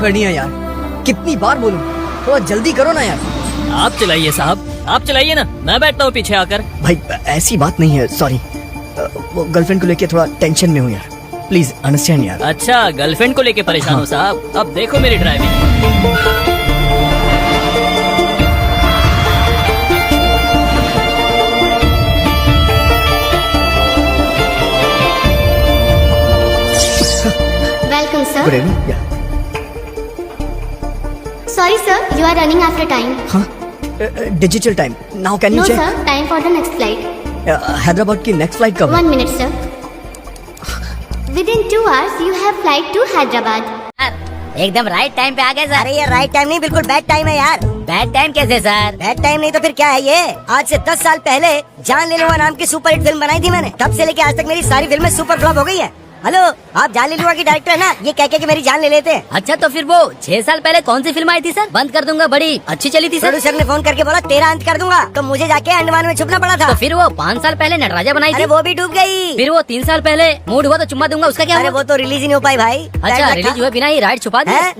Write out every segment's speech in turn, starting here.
पकड़नी है यार। कितनी बार बोलूं, थोड़ा जल्दी करो ना यार। आप चलाइए साहब, आप चलाइए ना, मैं बैठता हूँ पीछे आकर। भाई ऐसी बात नहीं है, सॉरी। वो गर्लफ्रेंड को लेके थोड़ा टेंशन में हूँ यार, प्लीज अंडरस्टैंड यार। अच्छा, गर्लफ्रेंड को लेके परेशान हो साहब। अब देखो मेरी driving. Welcome, sir. Good evening. या Sorry, sir. You are running after time. हाँ, digital time now, can you No, check? sir. Time for the next flight. Hyderabad की नेक्स्ट फ्लाइट कब है? 1 minute, sir. Within 2 hours, you have flight to Hyderabad. एकदम right time पे आ गए sir. अरे ये right time नहीं, बिल्कुल बैड टाइम है यार। बैड टाइम कैसे सर? बैड टाइम नहीं तो फिर क्या है ये? आज से 10 साल पहले जान लेलुआ नाम की सुपरहिट फिल्म बनाई थी मैंने। तब से लेके आज तक मेरी सारी फिल्में सुपर फ्लॉप हो गई है। हेलो, आप जान लेलुआ की डायरेक्टर है ना? ये कह के कि मेरी जान ले लेते हैं। अच्छा, तो फिर वो 6 साल पहले कौन सी फिल्म आई थी सर? बंद कर दूंगा, बड़ी अच्छी चली थी सर। प्रोड्यूसर ने फोन करके बोला तेरा अंत कर दूंगा, तो मुझे जाके अंडमान में छुपना पड़ा था। तो फिर वो 5 साल पहले नटराजा बनाई अरे थी। वो भी डूब गई। फिर वो 3 साल पहले मूड हुआ तो चुम्मा दूंगा, उसका क्या अरे हुआ? वो तो रिलीज ही नहीं हो पाई भाई। अच्छा, रिलीज हुए बिना ही राइट छुपा दिया। हैं?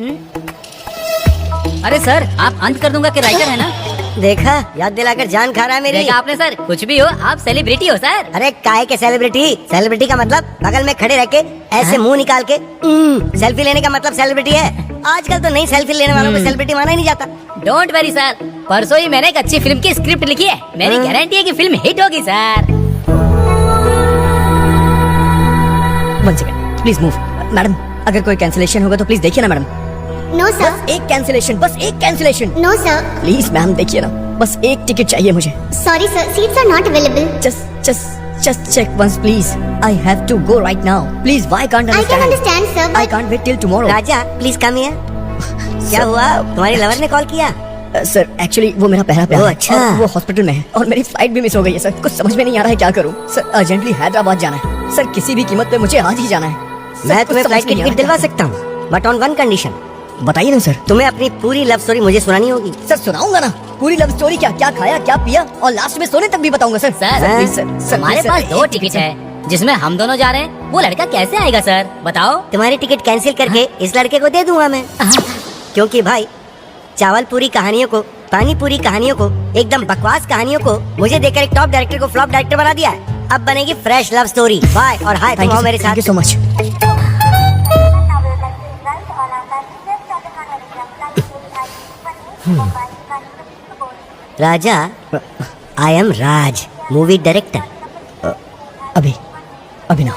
अरे सर, आप अंत कर दूंगा के राइटर है ना? देखा, याद दिलाकर जान खा रहा है मेरी। देखा आपने सर, कुछ भी हो आप सेलिब्रिटी हो सर। अरे काहे के सेलिब्रिटी? सेलिब्रिटी का मतलब बगल में खड़े रह के ऐसे मुंह निकाल के सेल्फी लेने का मतलब सेलिब्रिटी है। आजकल तो नहीं सेल्फी लेने वालों को सेलिब्रिटी माना ही नहीं जाता। डोंट वेरी सर, परसों ही मैंने एक अच्छी फिल्म की स्क्रिप्ट लिखी है। मेरी गारंटी है कि फिल्म हिट होगी sir. 1 second please move. Madam, अगर कोई कैंसिलेशन होगा तो प्लीज देखिए ना मैडम। No, sir. बस एक कैंसिलेशन, बस एक cancellation. No, sir. Please ma'am देखिए ना, बस एक टिकट चाहिए मुझे। Sorry, sir. Seats are not available. Just check once, please. I have to go right now. Please, why can't I can understand, sir, I but can't wait till tomorrow. Raja please come here. क्या हुआ? तुम्हारी lover ने call किया? Sir actually वो मेरा पहला प्यार ओह, है अच्छा। और वो हॉस्पिटल में है और मेरी फ्लाइट भी मिस हो गई है सर। कुछ समझ में नहीं आ रहा है क्या करूं सर। अर्जेंटली हैदराबाद जाना है सर, किसी भी कीमत पे मुझे आज ही जाना है सर। मैं कुछ तुम्हें समझ फ्लाइट की नहीं आ टिकट रहा दिलवा सकता हूँ, बट ऑन वन कंडीशन। बताइए ना सर। तुम्हें अपनी पूरी लव स्टोरी मुझे सुनानी होगी। सर सुनाऊंगा ना पूरी लव स्टोरी, क्या क्या खाया क्या पिया और लास्ट में सोने तक भी बताऊंगा सर। सर, please, सर हमारे please, पास सर, 2 एक टिकट है जिसमें हम दोनों जा रहे हैं। वो लड़का कैसे आएगा सर, बताओ? तुम्हारी टिकट कैंसिल करके इस लड़के को दे दूंगा मैं। क्योंकि भाई चावल पूरी कहानियों को, पानी पूरी कहानियों को, एकदम बकवास कहानियों को मुझे देकर एक टॉप डायरेक्टर को फ्लॉप डायरेक्टर बना दिया है। अब बनेगी फ्रेश लव स्टोरी। बाय और हाय, तुम आओ मेरे साथ। Thank you so much. Raja, I am Raj, movie director. अभी ना,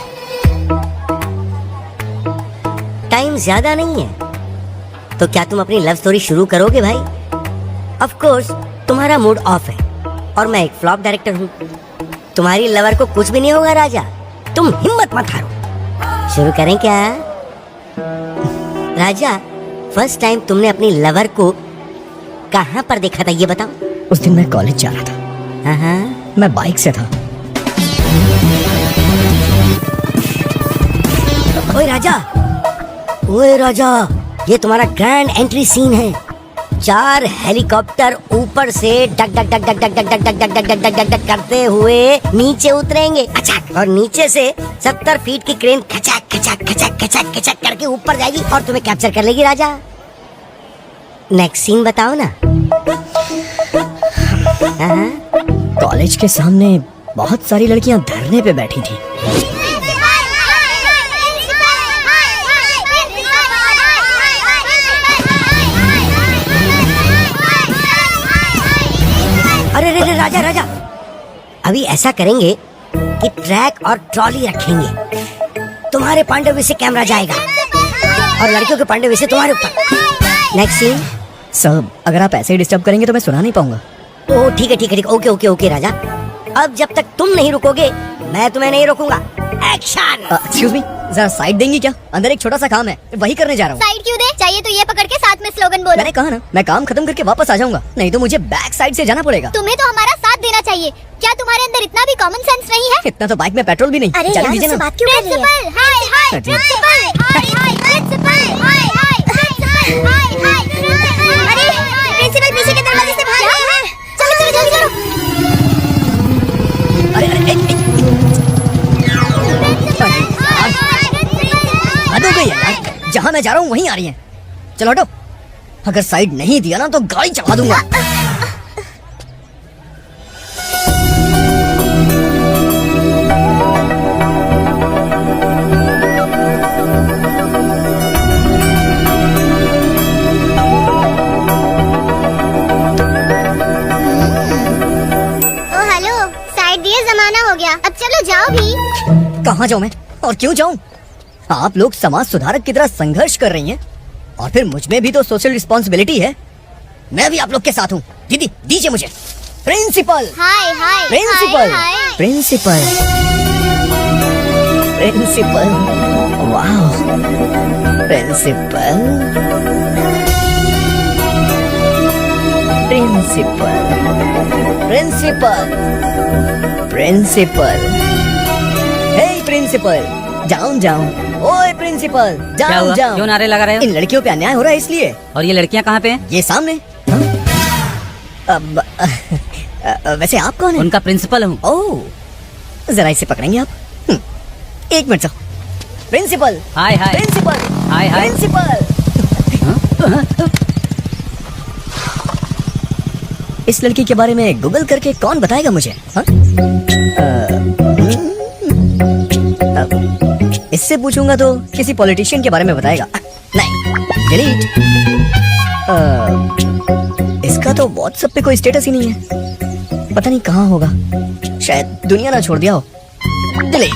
टाइम ज्यादा नहीं है, तो क्या तुम अपनी लव स्टोरी शुरू करोगे भाई? ऑफ कोर्स तुम्हारा मूड ऑफ है और मैं एक फ्लॉप डायरेक्टर हूँ। तुम्हारी लवर को कुछ भी नहीं होगा राजा, तुम हिम्मत मत हारो। शुरू करें क्या? राजा, फर्स्ट टाइम तुमने अपनी लवर को कहाँ पर देखा था ये बताओ। उस दिन मैं कॉलेज जा रहा था। हाँ, मैं बाइक से था। ओए राजा, ये तुम्हारा ग्रैंड एंट्री सीन है। 4 हेलीकॉप्टर ऊपर से duck duck duck duck duck duck duck duck duck duck duck duck duck करते हुए नीचे उतरेंगे, अच्छा, और नीचे से 70 फीट की क्रेन खचक खचक खचक खचक खचक करके ऊपर जाएगी और तुम्हें कैप्चर कर लेगी राजा। नेक्स्ट सीन बताओ ना। कॉलेज के सामने बहुत सारी लड़कियां धरने पे बैठी थी। अरे रे रे राजा राजा, अभी ऐसा करेंगे कि ट्रैक और ट्रॉली रखेंगे। तुम्हारे पॉइंट ऑफ व्यू से कैमरा जाएगा और लड़कियों के पॉइंट ऑफ व्यू से तुम्हारे ऊपर। Next scene. सर अगर आप ऐसे ही डिस्टर्ब करेंगे तो मैं सुना नहीं पाऊंगा। ओह ठीक है ठीक है ठीक, ओके ओके ओके राजा, अब जब तक तुम नहीं रुकोगे मैं तुम्हें नहीं रोकूंगा। एक्शन। एक्सक्यूज मी, जरा साइड देंगी क्या? अंदर एक छोटा सा काम है, वही करने जा रहा हूँ। साइड क्यों दे? चाहिए तो ये पकड़ के साथ में स्लोगन बोलो। मैंने कहा ना, मैं काम खत्म करके वापस आ जाऊंगा, नहीं तो मुझे बैक साइड से जाना पड़ेगा। तुम्हें तो हमारा साथ देना चाहिए। क्या तुम्हारे अंदर इतना भी कॉमन सेंस नहीं है? इतना तो बाइक में पेट्रोल भी नहीं। अरे जाने यार, दीजिए उससे ना। बात क्यों कर रही है? प्रिंसिपल, हाय हाय, प्रिंसिपल, हाय हाय, प्रिंसिपल, हाय हाय, प्रिंसिपल, हाय हाय। अरे प्रिंसिपल पीछे के दरवाजे से बाहर है। चलो चलो जल्दी करो। अरे अरे हद हो गई है यार, जहाँ मैं जा रहा हूँ वहीं आ रही है। चलो हटो, अगर साइड नहीं दिया ना तो गाड़ी चढ़ा दूंगा। ओ हेलो, साइड दिए जमाना हो गया, अब चलो जाओ भी। कहाँ जाऊँ मैं और क्यों जाऊँ? आप लोग समाज सुधारक की तरह संघर्ष कर रही हैं और फिर मुझ में भी तो सोशल रिस्पॉन्सिबिलिटी है। मैं भी आप लोग के साथ हूँ। दीदी दीजिए मुझे। प्रिंसिपल, हाय हाय प्रिंसिपल, हाय। प्रिंसिपल, प्रिंसिपल, वाह, प्रिंसिपल, प्रिंसिपल, प्रिंसिपल, प्रिंसिपल, हे प्रिंसिपल, जाऊं जाऊं, ओए प्रिंसिपल, क्या जाऊं हुआ? जाऊं। क्यों नारे लगा रहे हो? इन लड़कियों पे अन्याय हो रहा है इसलिए। और ये लड़कियां कहाँ पे हैं? ये सामने। हाँ? अब वैसे आप कौन हैं? उनका प्रिंसिपल हूँ। ओह, जरा इसे पकड़ेंगे आप? एक मिनट सर। प्रिंसिपल, हाय हाय प्रिंसिपल, हाय हाय। प्रिंसिपल। इस लड़की के बारे में गूगल करके कौन बताएगा मुझे? हाँ? इससे पूछूंगा तो किसी पॉलिटिशियन के बारे में बताएगा। नहीं, डिलीट। इसका तो व्हाट्सएप पे कोई स्टेटस ही नहीं है। पता नहीं कहाँ होगा, शायद दुनिया ना छोड़ दिया हो। डिलीट।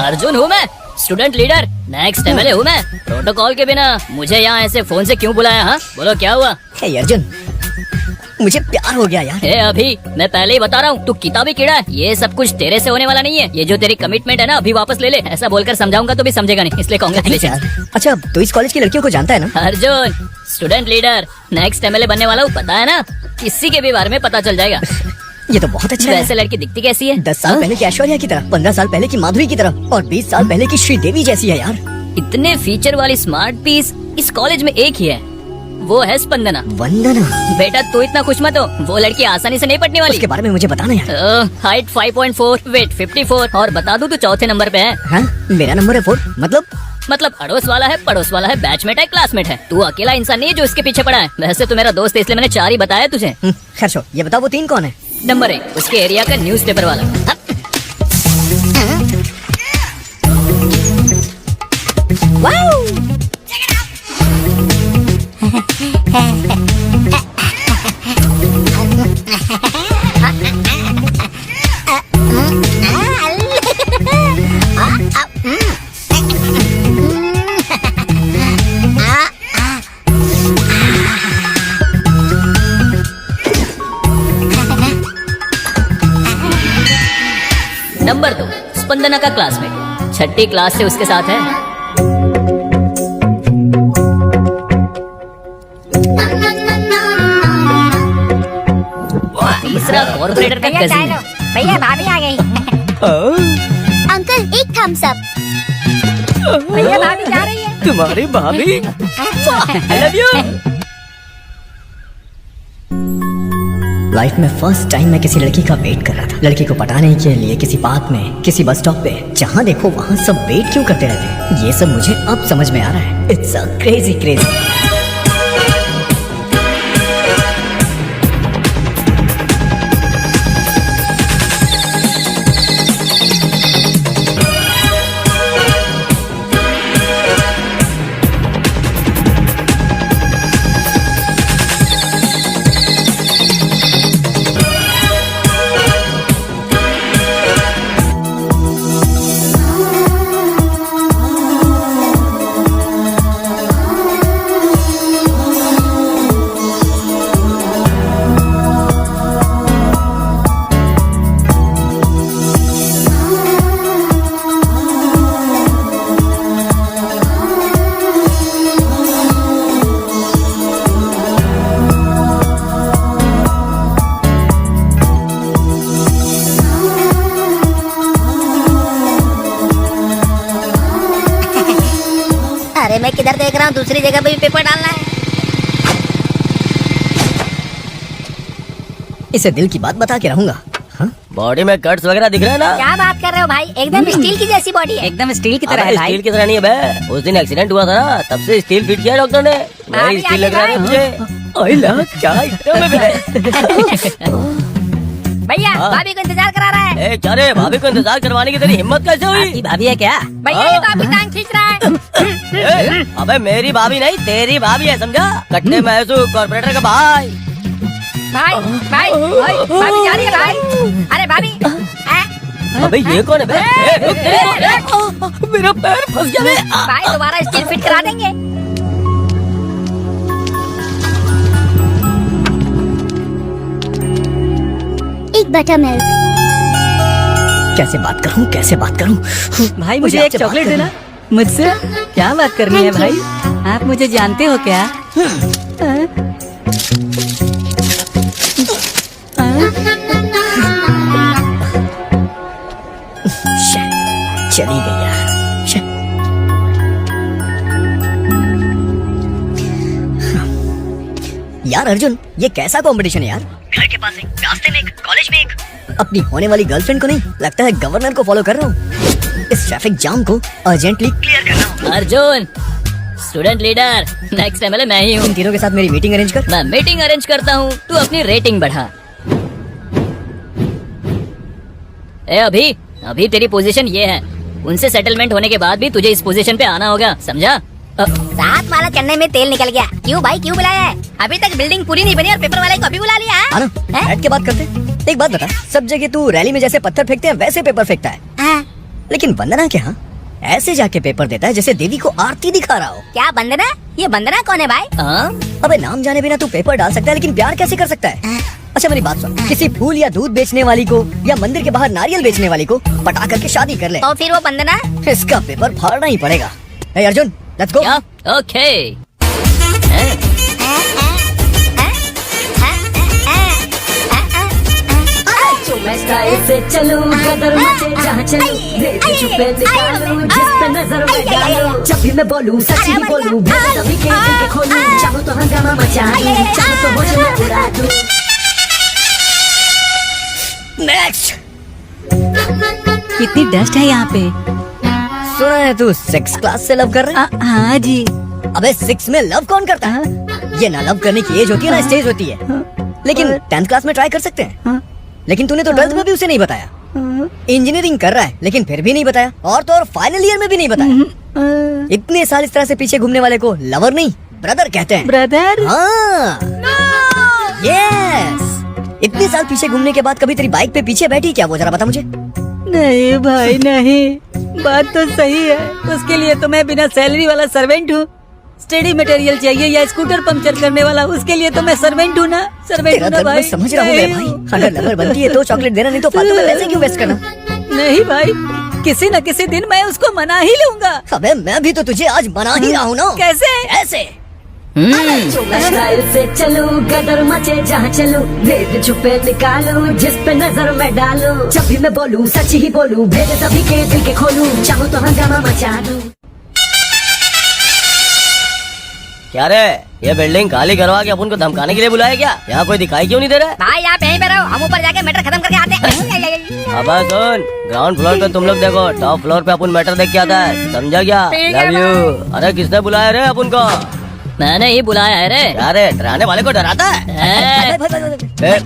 अर्जुन हूँ मैं, स्टूडेंट लीडर, नेक्स्ट एमएलए हूँ मैं। प्रोटोकॉल के बिना मुझे यहाँ ऐसे फोन से क्यों बुलाया? हाँ बोलो क्या हुआ? हे अर्जुन, मुझे प्यार हो गया यार। हे अभी मैं पहले ही बता रहा हूँ, तू किताबी कीड़ा है। ये सब कुछ तेरे से होने वाला नहीं है। ये जो तेरी कमिटमेंट है ना, अभी वापस ले ले। ऐसा बोलकर समझाऊंगा तो भी समझेगा नहीं, इसलिए कांग्रेचुलेशन। अच्छा, तो इस कॉलेज की लड़कियों को जानता है ना? Arjun, student leader, next MLA बनने वाला हूँ, पता है ना? किसी के भी बारे में पता चल जाएगा। ये तो बहुत अच्छा है। वैसे लड़की दिखती कैसी है? 10 साल पहले की ऐश्वर्या की तरह, 15 साल पहले की माधुरी की तरह और 20 साल पहले की श्रीदेवी जैसी है यार। इतने फीचर वाली स्मार्ट पीस इस कॉलेज में एक ही है, वो है स्पंदना। वंदना? बेटा तू इतना खुश मत हो, वो लड़की आसानी से नहीं पटने वाली। उसके बारे में मुझे बताना यार। हाइट 5.4, वेट 54 और बता दूं तो चौथे नंबर पे है। हाँ, मेरा नंबर है 4। मतलब अड़ोस वाला है, पड़ोस वाला है, बैचमेट है, क्लासमेट है। तू अकेला इंसान नहीं है जो इसके पीछे पड़ा है। वैसे तो मेरा दोस्त है, इसलिए मैंने 4 ही बताया तुझे। खैर छोड़, ये बताओ वो 3 कौन है? नंबर 1 उसके एरिया का न्यूज़पेपर वाला। नंबर 2 स्पंदना का क्लासमेट, 6ठी क्लास से उसके साथ है। तीसरा कॉर्पोरेटर का कजिन है। भैया भाभी आ गई। अंकल एक थम्स अप। भैया भाभी जा रही है। तुम्हारी भाभी? I love you। लाइफ में फर्स्ट टाइम मैं किसी लड़की का वेट कर रहा था। लड़की को पटाने के लिए किसी पार्क में, किसी बस स्टॉप पे, जहाँ देखो वहाँ सब वेट क्यों करते रहते हैं। ये सब मुझे अब समझ में आ रहा है। It's a crazy crazy. अरे मैं किधर देख रहा हूँ, दूसरी जगह पे भी पेपर डालना है। इसे दिल की बात बता के रहूंगा। बॉडी में कट्स वगैरह दिख रहे हैं ना? क्या बात कर रहे हो भाई, एकदम स्टील की जैसी बॉडी है। एकदम स्टील की तरह अबे है भाई। स्टील की तरह नहीं है बे, उस दिन एक्सीडेंट हुआ था ना, तब से स्टील फिट किया डॉक्टर ने। भाभी वही स्टील आगे लग रहा है भाई। मुझे। ओए ला क्या इतना में बे? भैया हाँ। भाभी को इंतजार करा रहा है। ए क्या रे, भाभी को इंतजार करवाने की तेरी हिम्मत कैसे हुई? आपकी भाभी है क्या? भैया ये तो आपकी टांग खींच रहा है। ए, अबे मेरी भाभी नहीं, तेरी भाभी है, समझा? कट्टे महसूस कॉर्पोरेटर का भाई। भाई भाई भाई भाभी जा रही है भाई। अरे भाभी अबे ये कौन है बे? मेरा पैर फंस गया बे। भाई दोबारा स्टील फिट करा देंगे। एक बटर मिल्क। कैसे बात करूं, कैसे बात करूं? भाई मुझे एक आपसे बात चॉकलेट करनी देना। मुझसे क्या बात करनी है भाई? आप मुझे जानते हो क्या? Shit, चली गई यार। Shit. यार अर्जुन, ये कैसा कंपटीशन है यार? घर के पास एक, रास्ते में एक, कॉलेज में एक। अपनी होने वाली गर्लफ्रेंड को नहीं, लगता है गवर्नर को फॉलो कर रहा हूँ। इस ट्रैफिक जाम को अर्जेंटली क्लियर करना हूँ। Arjun, student leader, next MLA मैं ही हूँ। इन तीनों के साथ मेरी मीटिंग अरेंज कर। मैं मीटिंग अरेंज करता हूँ, तू अपनी रेटिंग बढ़ा। ए अभी अभी तेरी पोजीशन ये है, उनसे सेटलमेंट होने के बाद भी तुझे इस पोजीशन पे आना होगा, समझा? सात वाला चन्ने में तेल निकल गया। क्यों भाई क्यों बुलाया है? अभी तक बिल्डिंग पूरी नहीं बनी और पेपर वाले को अभी बुला लिया। आना, बैठ के बात करते हैं। एक बात बता, सब जगह तू रैली में जैसे पत्थर फेंकते हैं वैसे पेपर फेंकता है, हाँ। लेकिन वंदना के यहाँ ऐसे जाके पेपर देता है जैसे देवी को आरती दिखा रहा हो। क्या बंदना? ये बंदना कौन है भाई? हाँ? अबे नाम जाने बिना तू पेपर डाल सकता है, लेकिन प्यार कैसे कर सकता है? अच्छा मेरी बात सुन, किसी फूल या दूध बेचने वाली को या मंदिर के बाहर नारियल बेचने वाली को पटा करके शादी कर ले, तो फिर वो बंदना? इसका पेपर फाड़ना ही पड़ेगा। ए अर्जुन, लेट्स गो। क्या? ओके। मैं स्टाइल से चलूं, कदर मचे जहाँ चलूं, रेत छुपे निकालूं, जिस पे नजर मैं डालूं। जब भी मैं बोलूं सच ही बोलूं, भेद सभी के दिल के खोलूं, चाहूं तो हंगामा मचा दूं, चाहूं तो होश में उड़ा दूं। नेक्स्ट। कितनी डस्ट है यहाँ पे। सुना है तू 6 क्लास से लव कर रहा है? हाँ जी। अबे 6 में लव कौन करता है? ये ना लव करने की एज होती है ना स्टेज होती है। लेकिन 10th क्लास में ट्राई कर सकते हैं। लेकिन तूने तो 12th में भी उसे नहीं बताया। इंजीनियरिंग कर रहा है लेकिन फिर भी नहीं बताया, और तो और फाइनल ईयर में भी नहीं बताया। इतने साल इस तरह से पीछे घूमने वाले को लवर नहीं ब्रदर कहते हैं। ब्रदर? हाँ, यस। इतने साल पीछे घूमने के बाद कभी तेरी बाइक पे पीछे बैठी क्या, वो जरा बता मुझे। नहीं भाई नहीं, बात तो सही है। उसके लिए तो मैं बिना सैलरी वाला सर्वेंट हूँ। स्टडी मटेरियल चाहिए या स्कूटर पंक्चर करने वाला, उसके लिए तो मैं सर्वेंट हूँ ना। सर्वेंट तेरा हूँ ना दर्द मैं भाई। समझ रहा हूँ भाई। अगर लवर बनती है तो चॉकलेट देना, नहीं तो फालतू में पैसे क्यों वेस्ट करना। नहीं भाई, किसी न किसी दिन मैं उसको मना ही लूंगा। अबे मैं भी तो तुझे आज मना ही रहा हूँ ना। कैसे? ऐसे। स्टाइल से चलूं, गदर मचे जहाँ चलूं, भेद छुपे निकालूं, जिस पे नजर मैं डालूं। जब भी मैं बोलूं सच ही बोलूं, भेद सभी के दिल के खोलूं, चाहूं तो हंगामा मचा दूं। क्या रे, ये बिल्डिंग खाली करवा के अपन को धमकाने के लिए बुलाया क्या? यहाँ कोई दिखाई क्यों नहीं दे रहा? भाई आप यहीं पे रहो, हम ऊपर जाके मैटर खत्म करके आते हैं। अब सुन, ग्राउंड फ्लोर पे तुम लोग देखो, टॉप फ्लोर पे अपन मैटर देख के आता है, समझा क्या? ठीक है लव यू। अरे किसने बुलाया रे अपन को? मैंने ही बुलाया है रे। क्या रे, डराने वाले को डराता है? ए, भाई,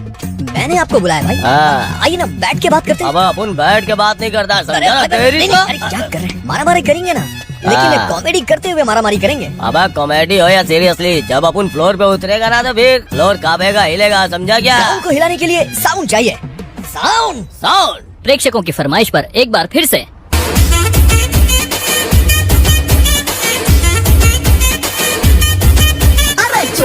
मैंने आपको बुलाया भाई। हाँ। आइए ना बैठ के बात करते हैं। अब अपन बैठ के बात नहीं करता, अरे, समझा ना? अरे, तेरी नहीं, तो नहीं, अरे क्या कर रहे हैं, मारामारी करेंगे ना, लेकिन कॉमेडी करते हुए मारामारी करेंगे। अब कॉमेडी हो या सीरियसली, जब अपन फ्लोर पे उतरेगा ना तो फिर फ्लोर कांपेगा, हिलेगा, समझा क्या? साउंड को हिलाने के लिए साउंड चाहिए। साउंड। साउंड। प्रेक्षकों की फरमाइश पर एक बार फिर से।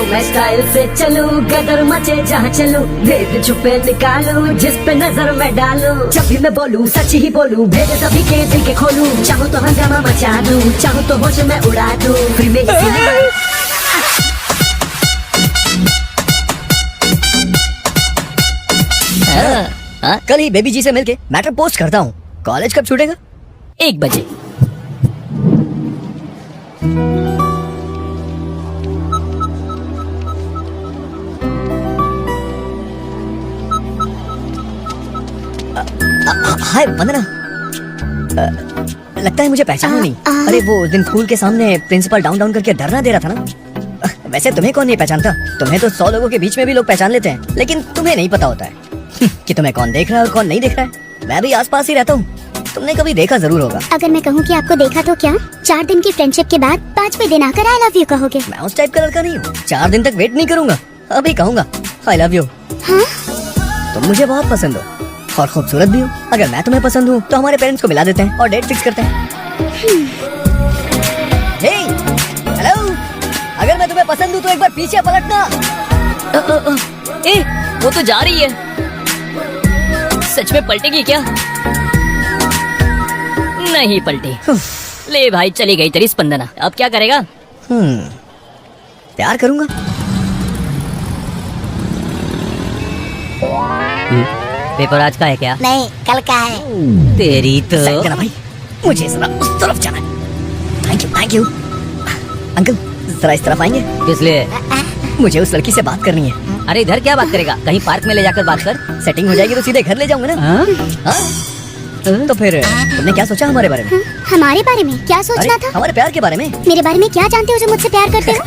मैं स्टाइल से चलूं, गदर मचे जहाँ चलूं, भेद छुपे निकालूं, जिस पे नजर मैं डालूं। जब भी मैं बोलूं सच ही बोलूं, भेद सभी के दिल के खोलूं, चाहूं तो हंगामा मचा दूं, चाहूं तो होश में उड़ा दूं। फिर मैं कल ही बेबी जी से मिलके मैटर पोस्ट करता हूँ। कॉलेज कब छूटेगा? 1 बजे। हाय वंदना। लगता है मुझे पहचाना नहीं। अरे वो उस दिन स्कूल के सामने प्रिंसिपल डाउन डाउन करके डरना दे रहा था ना। वैसे तुम्हें कौन नहीं पहचानता? तुम्हें तो 100 लोगों के बीच में भी लोग पहचान लेते हैं, लेकिन तुम्हें नहीं पता होता है कि तुम्हें कौन देख रहा है और कौन नहीं देख रहा है। मैं भी आसपास ही रहता हूँ, तुमने कभी देखा जरूर होगा। अगर मैं कहूँ कि आपको देखा तो क्या 4 दिन की फ्रेंडशिप के बाद 5वें दिन आकर आई लव यू कहोगे? मैं उस टाइप का लड़का नहीं हूँ। 4 दिन तक वेट नहीं करूंगा, अभी कहूंगा आई लव यू। हाँ? तुम मुझे बहुत पसंद हो और खूबसूरत भी हो। अगर मैं तुम्हें पसंद हूँ तो हमारे पेरेंट्स को मिला देते हैं और डेट फिक्स करते हैं। हे, हेलो, अगर मैं तुम्हें पसंद हूँ तो एक बार पीछे पलटना। ए, वो तो जा रही है। सच में पलटेगी क्या? नहीं पलटी। ले भाई, चली गई तेरी स्पंदना। अब क्या करेगा? प्यार करूंगा। पेपर आज का है क्या? नहीं, कल का है। तेरी तो जरा भाई, मुझे जरा उस तरफ जाना है। थैंक यू अंकल, जरा इस तरफ आएंगे? किस लिए? मुझे उस लड़की से बात करनी है। अरे इधर क्या बात करेगा? कहीं पार्क में ले जाकर बात कर। सेटिंग हो जाएगी तो सीधे घर ले जाऊंगा ना। हाँ? हाँ? तो फिर तुमने क्या सोचा हमारे बारे में? हमारे बारे में क्या सोचना अरे था? हमारे प्यार के बारे में। मेरे बारे में क्या जानते हो जो मुझसे प्यार करते हो?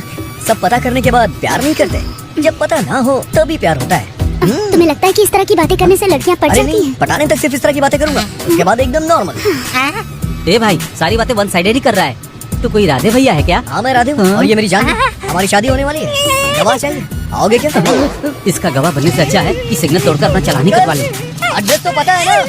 सब पता करने के बाद प्यार नहीं करते, जब पता ना हो तभी प्यार होता है। तुम्हें लगता है कि इस तरह की बातें करने से लड़कियां पट अरे जाती नहीं, हैं? पटाने तक सिर्फ इस तरह की बातें करूंगा, उसके बाद एकदम नॉर्मल। ए भाई, सारी बातें वन साइडेड ही कर रहा है। तो कोई राधे भैया है क्या? हाँ मैं राधे हूँ और ये मेरी जान है। हमारी शादी होने वाली है, गवाह चाहिए, आओगे क्या? इसका गवाह बनने से अच्छा है कि सिग्नल तोड़कर अपना चालान ही कटवा ले। एड्रेस तो पता है ना?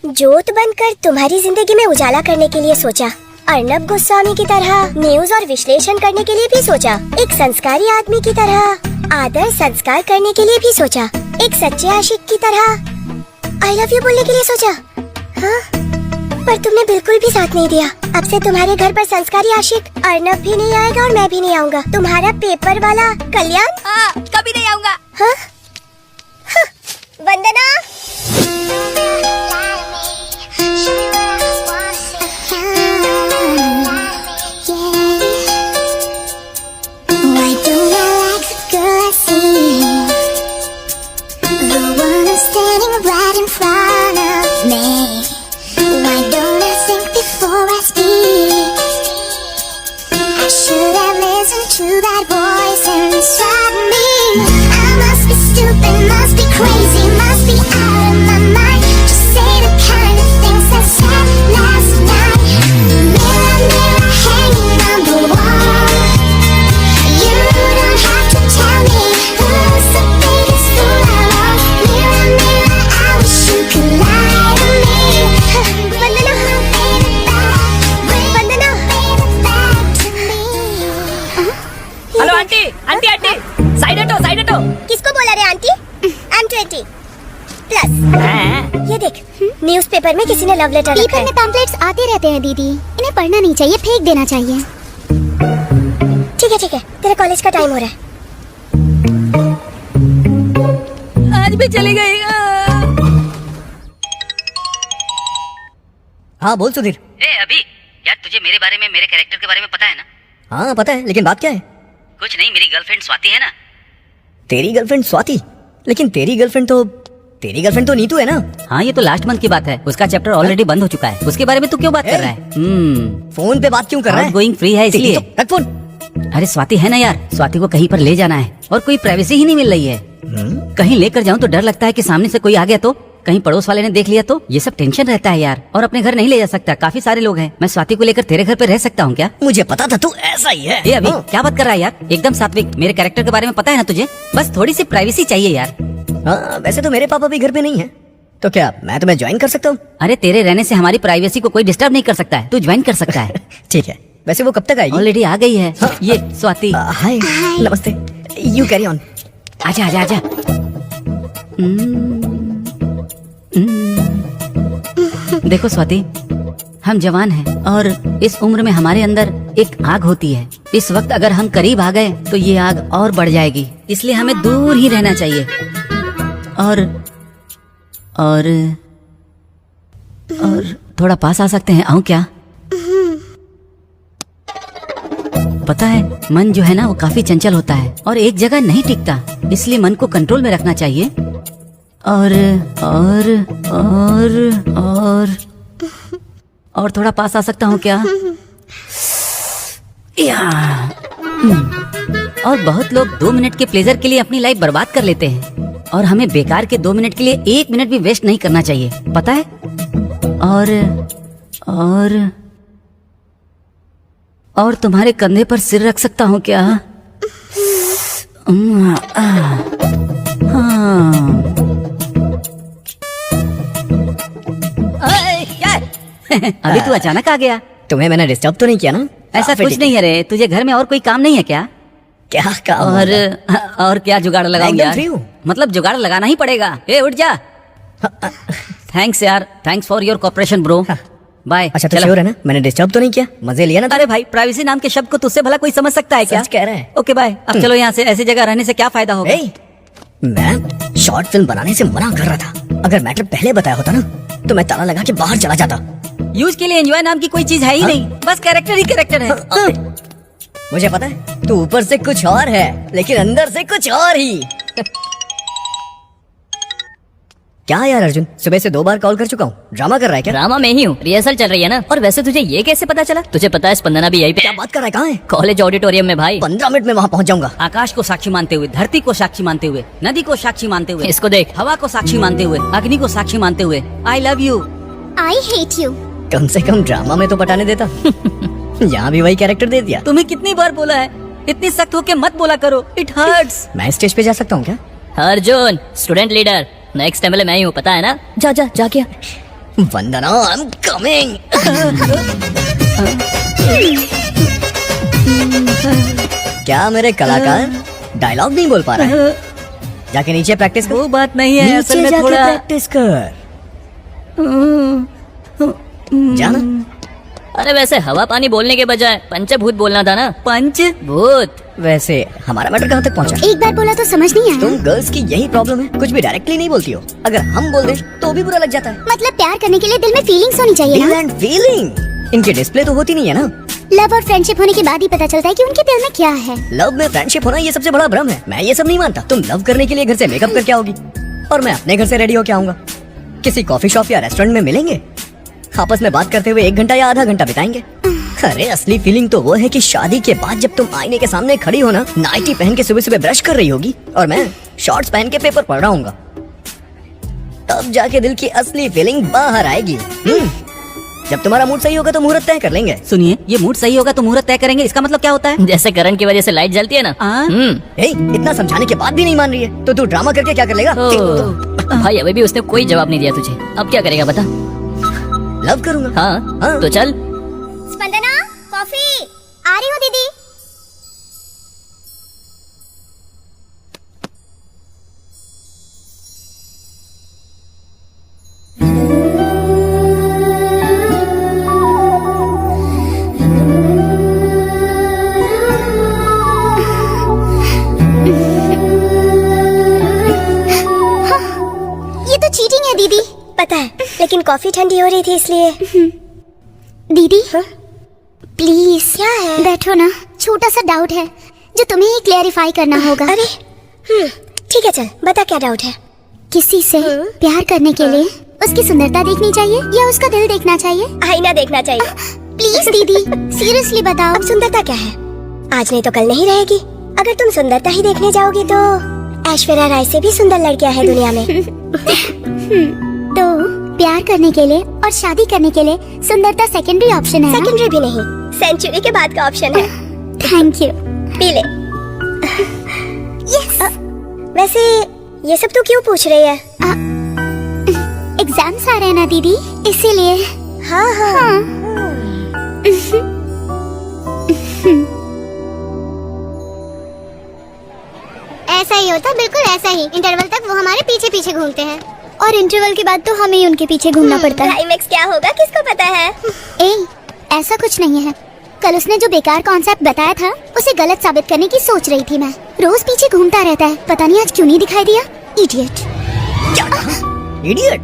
जोत बनकर तुम्हारी जिंदगी में उजाला करने के लिए सोचा, अर्नब गोस्वामी की तरह न्यूज और विश्लेषण करने के लिए भी सोचा, एक संस्कारी आदमी की तरह आदर संस्कार करने के लिए भी सोचा, एक सच्चे आशिक की तरह आई लव यू बोलने के लिए सोचा। हाँ? पर तुमने बिल्कुल भी साथ नहीं दिया। अब से तुम्हारे घर पर संस्कारी आशिक अर्नब भी नहीं आएगा और मैं भी नहीं आऊंगा। तुम्हारा पेपर वाला कल्याण कभी नहीं आऊंगा। हाँ? हाँ? वंदना, to that voice inside me. I must be stupid, must be crazy, must be out of my mind to say the kind of things I said last night. Mirror, mirror, hanging on the wall, you don't have to tell me who's the biggest fool of all. Mirror, mirror, I wish you could lie to me. Vandana, Vandana, back to me. Hello aunty, aunty aunty, side हटो, side हटो। किसको बोला रे aunty? I'm 20 plus. ये देख, newspaper में किसी ने लव लेटर रखा है। पेपर में पैम्पलेट्स आते रहते हैं दीदी, इन्हें पढ़ना नहीं चाहिए, फेंक देना चाहिए। ठीक है, तेरे कॉलेज का टाइम हो रहा है। आज भी चली गई। हाँ बोल सुधीर। ए अभी, यार तुझे मेरे बारे में, मेरे कैरेक्टर के बारे में पता है ना? हाँ पता है, लेकिन बात क्या है? कुछ नहीं, मेरी गर्लफ्रेंड स्वाति है ना। तेरी गर्लफ्रेंड स्वाति? लेकिन तेरी गर्लफ्रेंड तो नीतू है ना? हाँ, ये तो लास्ट मंथ की बात है। उसका चैप्टर ऑलरेडी बंद हो चुका है। उसके बारे में तू क्यों बात कर रहा है? फोन पे बात क्यों कर रहा है? गोइंग फ्री है इसलिए। रख फोन। अरे स्वाति है ना यार, स्वाति को कहीं पर ले जाना है और कोई प्राइवेसी ही नहीं मिल रही है। कहीं लेकर जाऊं तो डर लगता है कि सामने से कोई आ गया तो, कहीं पड़ोस वाले ने देख लिया तो, ये सब टेंशन रहता है यार। और अपने घर नहीं ले जा सकता, काफी सारे लोग हैं। मैं स्वाति को लेकर तेरे घर पे रह सकता हूँ क्या? मुझे पता था तू ऐसा ही है। ये अभी क्या बात कर रहा है यार? एकदम सात्विक, मेरे कैरेक्टर के बारे में पता है ना तुझे? बस थोड़ी सी प्राइवेसी चाहिए यार। हाँ, वैसे तो मेरे पापा भी घर पे नहीं है, तो क्या मैं तुम्हें ज्वाइन कर सकता हूँ? अरे तेरे रहने से हमारी प्राइवेसी को कोई डिस्टर्ब नहीं कर सकता है, तू ज्वाइन कर सकता है। ठीक है, वैसे वो कब तक आएगी? ऑलरेडी आ गई है। ये स्वाति। हाय, नमस्ते। You carry on. आजा आजा आजा। देखो स्वाति, हम जवान हैं और इस उम्र में हमारे अंदर एक आग होती है। इस वक्त अगर हम करीब आ गए तो ये आग और बढ़ जाएगी, इसलिए हमें दूर ही रहना चाहिए। और थोड़ा पास आ सकते हैं? आऊं क्या? पता है, मन जो है ना वो काफी चंचल होता है और एक जगह नहीं टिकता, इसलिए मन को कंट्रोल में रखना चाहिए। और थोड़ा पास आ सकता हूँ क्या? और बहुत लोग 2 मिनट के प्लेजर के लिए अपनी लाइफ बर्बाद कर लेते हैं और हमें बेकार के 2 मिनट के लिए 1 मिनट भी वेस्ट नहीं करना चाहिए, पता है? और तुम्हारे कंधे पर सिर रख सकता हूँ क्या? अभी तू अचानक आ गया। तुम्हें मैंने डिस्टर्ब तो नहीं किया ना? ऐसा कुछ नहीं है रे, तुझे घर में और कोई काम नहीं है क्या? क्या काम? और क्या जुगाड़ लगाऊं एकदम यार? फ्री हूँ। मतलब जुगाड़ लगाना ही पड़ेगा। ए उठ जा। थैंक्स यार, thanks for your cooperation bro. Bye. अच्छा, तो श्योर है ना? मैंने डिस्टर्ब तो नहीं किया? मजे लिया ना? अरे भाई, प्राइवेसी नाम के शब्द को तुझसे भला कोई समझ सकता है क्या? सच कह रहा है। Okay bye. अब चलो यहाँ से, ऐसी जगह रहने से क्या फायदा होगा? मैं शॉर्ट फिल्म बनाने से मना कर रहा था। अगर मैटर पहले बताया होता ना तो मैं ताला लगा के बाहर चला जाता। यूज के लिए एंजॉय नाम की कोई चीज है ही नहीं, बस कैरेक्टर ही कैरेक्टर है। मुझे पता है तू ऊपर से कुछ और है लेकिन अंदर से कुछ और ही। क्या यार अर्जुन, सुबह से 2 बार कॉल कर चुका हूँ। ड्रामा कर रहा है क्या? ड्रामा में ही हूँ, रिहर्सल चल रही है ना। और वैसे तुझे ये कैसे पता चला? तुझे पता है स्पंदना भी यही पे। क्या बात कर रहा है? कहाँ है? कॉलेज ऑडिटोरियम में भाई। 15 मिनट में वहाँ पहुँच जाऊंगा। आकाश को साक्षी मानते हुए, धरती को साक्षी मानते हुए, नदी को साक्षी मानते हुए, इसको देख। हवा को साक्षी मानते हुए, अग्नि को साक्षी मानते हुए, I love you. I hate you. कम से कम ड्रामा में तो पटाने देता। यहाँ भी वही कैरेक्टर दे दिया। तुम्हें कितनी बार बोला है, इतनी सख्त होके मत बोला करो, इट हर्ट्स। मैं स्टेज पे जा सकता हूँ क्या? Arjun student leader, next MLA मैं ही हूँ, पता है ना? जा क्या? वंदना, आई एम कमिंग। क्या मेरे कलाकार डायलॉग नहीं बोल पा रहा है? जाके नीचे प्रैक्टिस कर। वो बात नहीं है, असल नीचे में जाके थोड़ा प्रैक्टिस कर। जाना। अरे वैसे हवा पानी बोलने के बजाय पंचभूत बोलना था ना। पंचभूत। वैसे हमारा मैटर कहाँ तक पहुँचा? एक बार बोला तो समझ नहीं आया। तुम गर्ल्स की यही प्रॉब्लम है, कुछ भी डायरेक्टली नहीं बोलती हो। अगर हम बोल दें तो भी बुरा लग जाता है। मतलब प्यार करने के लिए दिल में फीलिंग्स होनी चाहिए दिल ना? एंड फीलिंग इनके डिस्प्ले तो होती नहीं है ना। लव और फ्रेंडशिप होने के बाद ही पता चलता है कि उनके दिल में क्या है। लव में फ्रेंडशिप होना ये सबसे बड़ा भ्रम है। मैं ये सब नहीं मानता। तुम लव करने के लिए घर से मेकअप करके आओगी और मैं अपने घर से रेडी होके आऊंगा। किसी कॉफी शॉप या रेस्टोरेंट में मिलेंगे, आपस में बात करते हुए 1 घंटा या आधा घंटा बिताएंगे। अरे असली फीलिंग तो वो है कि शादी के बाद जब तुम आईने के सामने खड़ी हो ना, नाइटी पहन के सुबह सुबह ब्रश कर रही होगी और मैं शॉर्ट्स पहन के पेपर पढ़ रहा हूँगा, तब जाके दिल की असली फीलिंग बाहर आएगी। जब तुम्हारा मूड सही होगा तो मुहूर्त तय कर लेंगे। सुनिए, ये मूड सही होगा तो मुहूर्त तय करेंगे, इसका मतलब क्या होता है? जैसे करंट की वजह से लाइट जलती है ना। इतना समझाने के बाद भी नहीं मान रही है तो तू ड्रामा करके क्या कर लेगा? भाई अभी भी उसने कोई जवाब नहीं दिया तुझे, अब क्या करेगा बता? लव करूंगा। हाँ तो चल। स्पंदना, कॉफी आ रही हो दीदी। ये तो चीटिंग है दीदी। पता है, लेकिन कॉफी ठंडी हो रही थी इसलिए। दीदी प्लीज। क्या है? बैठो ना, छोटा सा डाउट है जो तुम्हें ही क्लैरिफाई करना होगा। अरे ठीक है, चल बता क्या डाउट है। किसी से प्यार करने के लिए उसकी सुंदरता देखनी चाहिए या उसका दिल देखना चाहिए? आईना देखना चाहिए। प्लीज दीदी सीरियसली बताओ। अब सुंदरता क्या है? आज नहीं तो कल नहीं रहेगी। अगर तुम सुंदरता ही देखने जाओगी तो ऐश्वर्या राय से भी सुंदर लड़कियां हैं दुनिया में। तो प्यार करने के लिए और शादी करने के लिए सुंदरता सेकेंडरी ऑप्शन है। सेकेंडरी भी नहीं, सेंचुरी के बाद का ऑप्शन है। Thank you. पी ले। यस। वैसे ये सब तू क्यों पूछ रही है? एग्जाम्स आ रहे हैं ना दीदी, इसीलिए। हाँ। ऐसा ही होता, बिल्कुल ऐसा ही। इंटरवल तक वो हमारे पीछे पीछे घूमते हैं। और इंटरवल के बाद तो हमें ही उनके पीछे घूमना पड़ता है। क्लाइमेक्स क्या होगा किसको पता है। ऐसा कुछ नहीं है। कल उसने जो बेकार कॉन्सेप्ट बताया था उसे गलत साबित करने की सोच रही थी मैं। रोज पीछे घूमता रहता है, पता नहीं आज क्यों नहीं दिखाई दिया। इडियट। इडियट।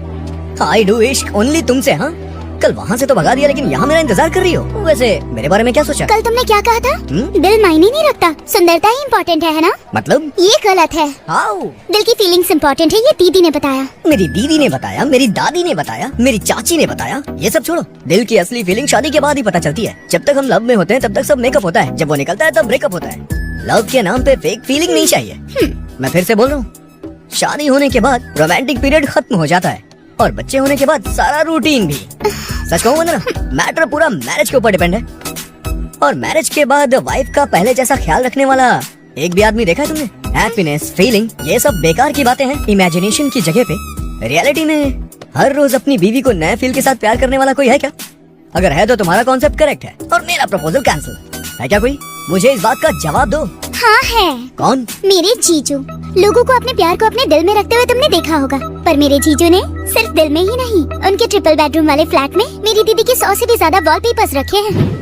आई डू इश्क ओनली तुमसे। हाँ, कल वहाँ से तो भगा दिया, लेकिन यहाँ मेरा इंतजार कर रही हो। वैसे मेरे बारे में क्या सोचा? कल तुमने क्या कहा था? दिल मायने नहीं रखता, सुंदरता ही इम्पोर्टेंट है ना? मतलब ये गलत है। हाउ? दिल की फीलिंग्स इम्पोर्टेंट है, ये दीदी ने बताया। मेरी दीदी ने बताया, मेरी दादी ने बताया, मेरी चाची ने बताया। ये सब छोड़ो, दिल की असली फीलिंग शादी के बाद ही पता चलती है। जब तक हम लव में होते हैं तब तक सब मेकअप होता है, जब वो निकलता है तब ब्रेकअप होता है। लव के नाम पे फेक फीलिंग नहीं चाहिए। मैं फिर से बोल रहा हूँ, शादी होने के बाद रोमांटिक पीरियड खत्म हो जाता है और बच्चे होने के बाद सारा रूटीन भी। सच कहूँ ना, मैटर पूरा मैरिज के ऊपर डिपेंड है। और मैरिज के बाद वाइफ का पहले जैसा ख्याल रखने वाला एक भी आदमी देखा है तुमने? हैप्पीनेस, फीलिंग, ये सब बेकार की बातें हैं इमेजिनेशन की जगह पे। रियलिटी में हर रोज अपनी बीवी को नए फील के साथ प्यार करने वाला कोई है क्या? अगर है तो तुम्हारा कॉन्सेप्ट करेक्ट है और मेरा प्रपोजल कैंसिल है क्या कोई? मुझे इस बात का जवाब दो। हाँ है। कौन? मेरे जीजू। लोगों को अपने प्यार को अपने दिल में रखते हुए तुमने देखा होगा, पर मेरे जीजू ने सिर्फ दिल में ही नहीं, उनके ट्रिपल बेडरूम वाले फ्लैट में मेरी दीदी के 100 से भी ज्यादा वॉलपेपर्स रखे हैं।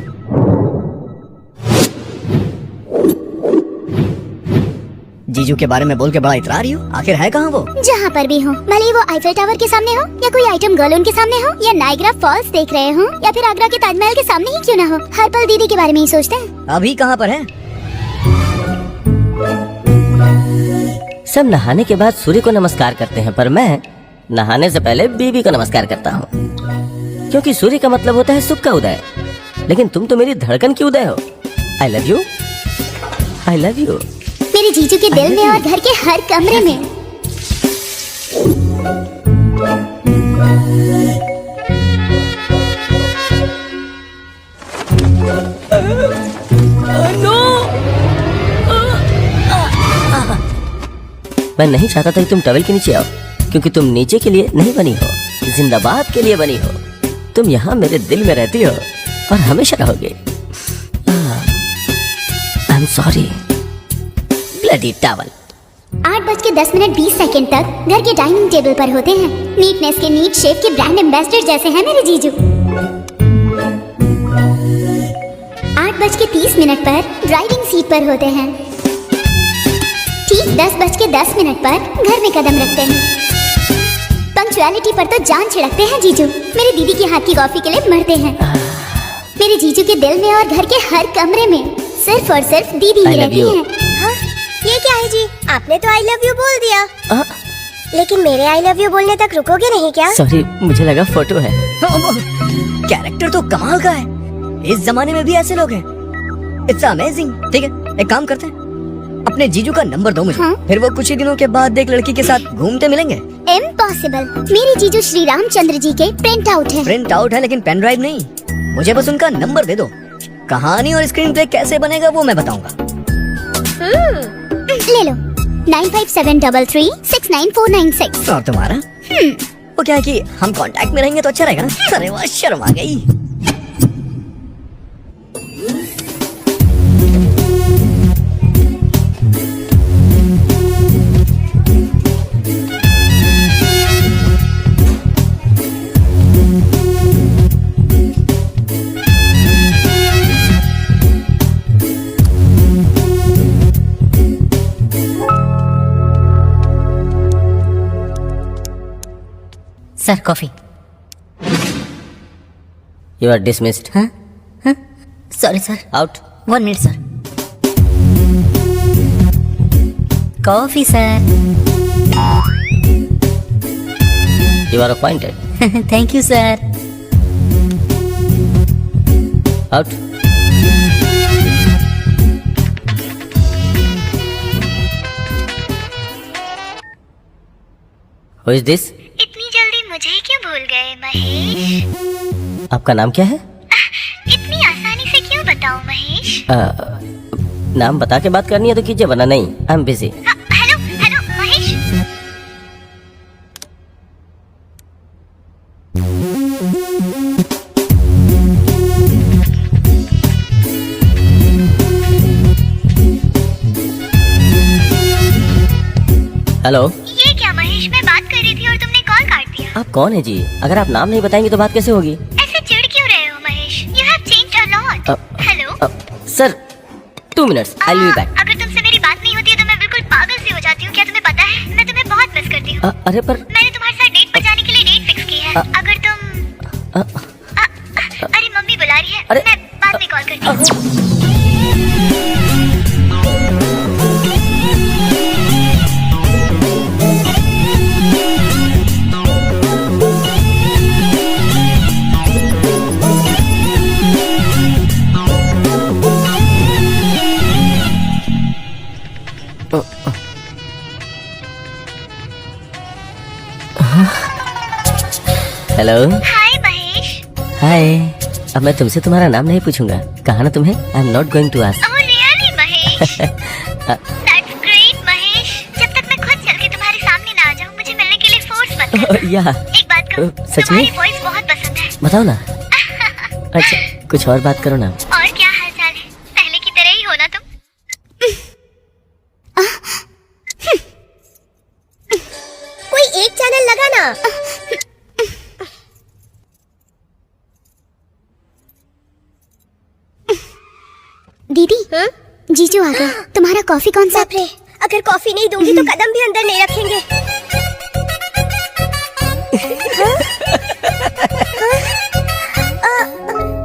जीजू के बारे में बोल के बड़ा इतरा रही हो, आखिर है कहाँ वो? जहाँ पर भी हो, भले ही वो आईफेल टावर के सामने हो या कोई आइटम गर्ल उनके सामने हो या नायग्रा फॉल्स देख रहे हो या फिर आगरा के ताजमहल के सामने ही क्यों ना हो, हर पल दीदी के बारे में ही सोचते हैं। अभी कहाँ पर है? सब नहाने के बाद सूर्य को नमस्कार करते हैं, पर मैं नहाने से पहले बीवी को नमस्कार करता हूँ, क्योंकि सूर्य का मतलब होता है सुख का उदय। लेकिन तुम तो मेरी धड़कन की उदय हो। आई love you, I love you. मेरे जीजू के दिल में और घर के हर कमरे में। मैं नहीं चाहता था कि तुम टॉवेल के नीचे आओ, क्योंकि तुम नीचे के लिए नहीं बनी हो, जिंदाबाद के लिए बनी हो। तुम यहाँ मेरे दिल में रहती हो और हमेशा रहोगे। I am sorry bloody towel. 8:10:20 तक घर के डाइनिंग टेबल पर होते हैं। नीटनेस के नीट शेफ के ब्रांड एम्बेसडर जैसे हैं मेरे जीजू। 8:30 पर ड्राइविंग सीट पर होते हैं। ठीक 10:10 पर घर में कदम रखते हैं। पंक्चुअलिटी पर तो जान छिड़कते हैं जीजू। मेरी दीदी के हाथ की कॉफी के लिए मरते हैं। मेरे जीजू के दिल में और घर के हर कमरे में सिर्फ और सिर्फ दीदी ही रहती है। हाँ? ये क्या है जी? आपने तो आई लव यू बोल दिया, लेकिन मेरे आई लव यू बोलने तक रुकोगे नहीं क्या? सॉरी, मुझे लगा फोटो है। कैरेक्टर तो कमाल का है। इस जमाने में भी ऐसे लोग हैं। It's amazing. ठीक है, एक काम करते हैं, अपने जीजू का नंबर दो मुझे। फिर वो कुछ ही दिनों के बाद एक लड़की के साथ घूमते मिलेंगे। इम्पॉसिबल। मेरे जीजू श्री रामचंद्र जी के प्रिंट आउट है। प्रिंट आउट है, लेकिन पेन ड्राइव नहीं। मुझे बस उनका नंबर दे दो। कहानी और स्क्रीन प्ले कैसे बनेगा वो मैं बताऊंगा। ले लो 9573369496। और तुम्हारा? वो क्या है कि हम कांटेक्ट में रहेंगे तो अच्छा रहेगा ना। अरे वाह, शर्म आ गई। Sir coffee. You are dismissed. हाँ हाँ, sorry sir. Out. 1 minute sir. Coffee sir. You are appointed. Thank you sir. Out. Who is this? इतनी जल्दी मुझे क्यों भूल गए महेश? आपका नाम क्या है? इतनी आसानी से क्यों बताऊं महेश? नाम बता के बात करनी है तो कीजिए, वरना नहीं। I am busy. Hello hello Mahesh. Hello. ये क्या महेश, मैं बात कर रही थी और तुमने कॉल आप कौन है जी? अगर आप नाम नहीं बताएंगे तो बात कैसे होगी? ऐसे चिढ़ क्यों रहे हो Mahesh? You have changed a lot. Hello. Sir 2 minutes, I will be back. अगर तुमसे मेरी बात नहीं होती है तो मैं बिल्कुल पागल सी हो जाती हूँ। क्या तुम्हें पता है? मैं तुम्हें बहुत मिस करती हूँ। अरे पर मैंने तुम्हारे साथ डेट पर जाने के लिए डेट फिक्स की है। अगर तुम अरे मम्मी बुला रही है। मैं बाद में कॉल करती हूँ। हेलो। हाय महेश। हाय। अब मैं तुमसे तुम्हारा नाम नहीं पूछूंगा, कहा ना तुम्हें? I am not going to ask. Oh really Mahesh? That's great Mahesh. जब तक मैं खुद चल के तुम्हारे सामने ना आ जाऊँ, मुझे मिलने के लिए फोर्स मत करना। या एक बात कहूँ, सच में? तुम्हारी वॉइस बहुत पसंद है। बताओ ना। अच्छा कुछ और बात करो ना। और क्या हाल चाल है? पहले की तरह ही हो ना तुम? कोई एक चैनल लगा ना। दीदी जीजू आ गए। तुम्हारा कॉफी कौन सा? बाप रे, अगर कॉफी नहीं दूंगी तो कदम भी अंदर नहीं रखेंगे।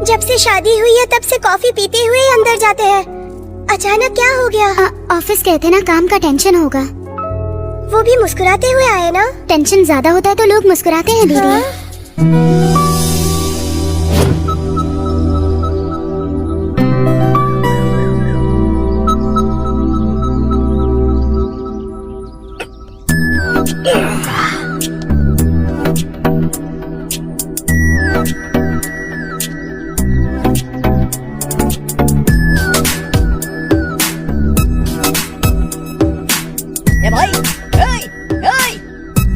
जब से शादी हुई है तब से कॉफी पीते हुए ही अंदर जाते हैं। अचानक क्या हो गया? ऑफिस कहते ना काम का टेंशन होगा। वो भी मुस्कुराते हुए आए ना। टेंशन ज्यादा होता है तो लोग मुस्कुराते हैं दीदी।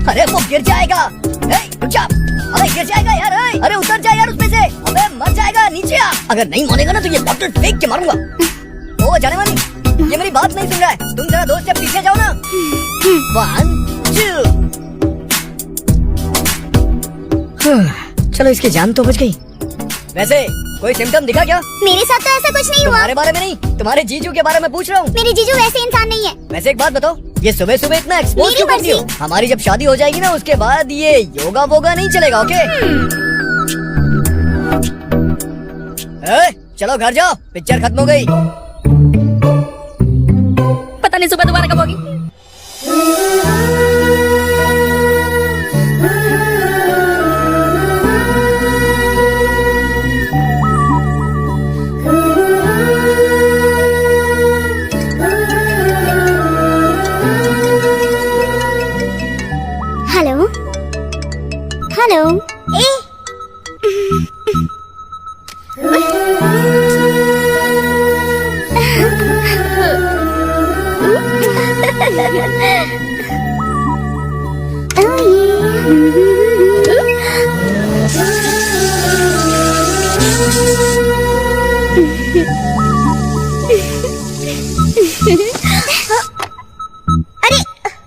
अरे वो गिर जाएगा। रुक जा। अरे गिर जाएगा यार। अरे उतर जा यार उसमें से। अबे मर जाएगा, नीचे आ। अगर नहीं मानेगा ना तो ये बॉटल फेंक के मारूंगा। ओ जाने वाली, ये मेरी बात नहीं सुन रहा है। तुम जरा 2 स्टेप पीछे जाओ ना। 1 2। चलो इसकी जान तो बच गई। वैसे कोई सिम्टम दिखा क्या? मेरे साथ तो ऐसा कुछ नहीं हुआ। तुम्हारे बारे में नहीं, तुम्हारे जीजू के बारे में पूछ रहा हूँ। मेरे जीजू वैसे इंसान नहीं है। वैसे एक बात बताओ, ये सुबह सुबह इतना एक्सपोज मेरी क्यों करती हो? हमारी जब शादी हो जाएगी ना उसके बाद ये योगा वोगा नहीं चलेगा। ओके चलो घर जाओ, पिक्चर खत्म हो गई। पता नहीं सुबह दोबारा कब होगी। Hello hello. ए अरे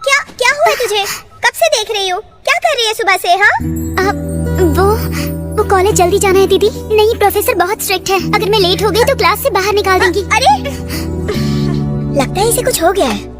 क्या क्या हुआ तुझे? कब से देख रही हो? क्या कर रही है सुबह से? हाँ वो कॉलेज जल्दी जाना है दीदी। नहीं, प्रोफेसर बहुत स्ट्रिक्ट है। अगर मैं लेट हो गई तो क्लास से बाहर निकाल देंगी। अरे लगता है इसे कुछ हो गया है।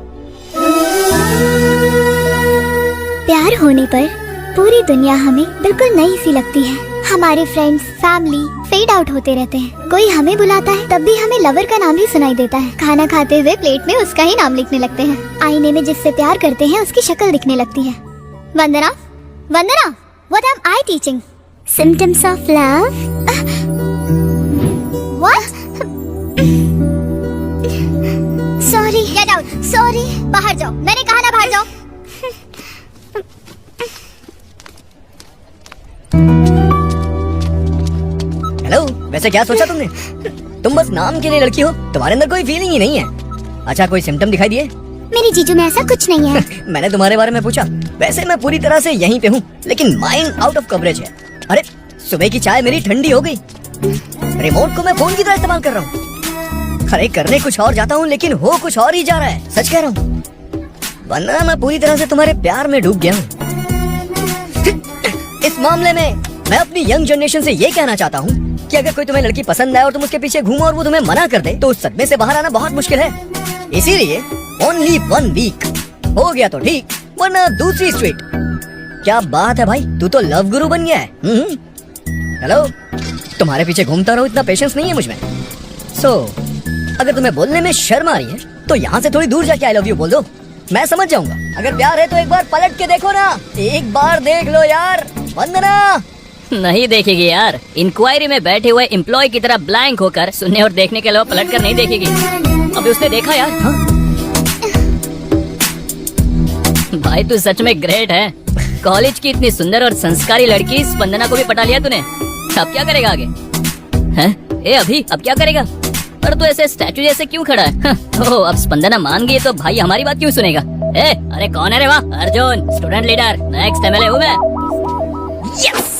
प्यार होने पर पूरी दुनिया हमें बिल्कुल नई सी लगती है। हमारे फ्रेंड्स, फैमिली फेड आउट होते रहते हैं। कोई हमें बुलाता है तब भी हमें लवर का नाम ही सुनाई देता है। खाना खाते हुए प्लेट में उसका ही नाम लिखने लगते हैं। आईने में जिससे प्यार करते हैं उसकी शक्ल दिखने लगती है। वंदना, वंदना, what am I teaching? Symptoms of love? What? Sorry, get out. Sorry, बाहर जाओ। मैंने कहा ना बाहर जाओ। हेलो, वैसे क्या सोचा तुमने? तुम बस नाम के लिए लड़की हो, तुम्हारे अंदर कोई फीलिंग ही नहीं है। अच्छा कोई सिम्टम दिखाई दिए? मेरे जीजू में ऐसा कुछ नहीं है। मैंने तुम्हारे बारे में पूछा। वैसे मैं पूरी तरह से यहीं पे हूँ, लेकिन माइंड आउट ऑफ कवरेज है। अरे सुबह की चाय मेरी ठंडी हो गई। रिमोट को मैं फोन की तरह इस्तेमाल कर रहा हूँ। अरे करने कुछ और जाता हूँ लेकिन हो कुछ और ही जा रहा है। सच कह रहा हूँ, वरना मैं पूरी तरह से तुम्हारे प्यार में डूब गया हूँ। इस मामले में मैं अपनी यंग जनरेशन से ये कहना चाहता हूँ कि अगर कोई तुम्हें लड़की पसंद आए और तुम उसके पीछे घूमो और वो तुम्हें मना कर दे तो उस सदमे से बाहर आना बहुत मुश्किल है। इसीलिए ओनली 1 वीक हो गया तो ठीक, वरना दूसरी स्ट्रीट। क्या बात है भाई, तू तो लव गुरु बन गया है। हेलो, तुम्हारे पीछे घूमता रहो, इतना पेशेंस नहीं है मुझ में। सो अगर तुम्हें बोलने में शर्म आ रही है तो यहाँ से थोड़ी दूर जाके आई लव यू बोल दो, मैं समझ जाऊंगा। अगर प्यार है तो एक बार पलट के देखो ना, एक बार देख लो यार। वंदना नहीं देखेगी यार, इंक्वायरी में बैठे हुए एम्प्लॉय की तरह ब्लैंक होकर सुनने और देखने के अलावा पलट कर नहीं देखेगी। अभी उसने देखा यार। हाँ? भाई तू सच में ग्रेट है। कॉलेज की इतनी सुंदर और संस्कारी लड़की स्पंदना को भी पटा लिया तूने। अब क्या करेगा आगे? हैं? ए अभी अब क्या करेगा? पर तू ऐसे स्टैचू जैसे क्यों खड़ा है? ओह, अब स्पंदना मान गई तो भाई हमारी बात क्यों सुनेगा? ए अरे कौन है रे? वाह, Arjun, student leader, next MLA हूँ मैं। Yes.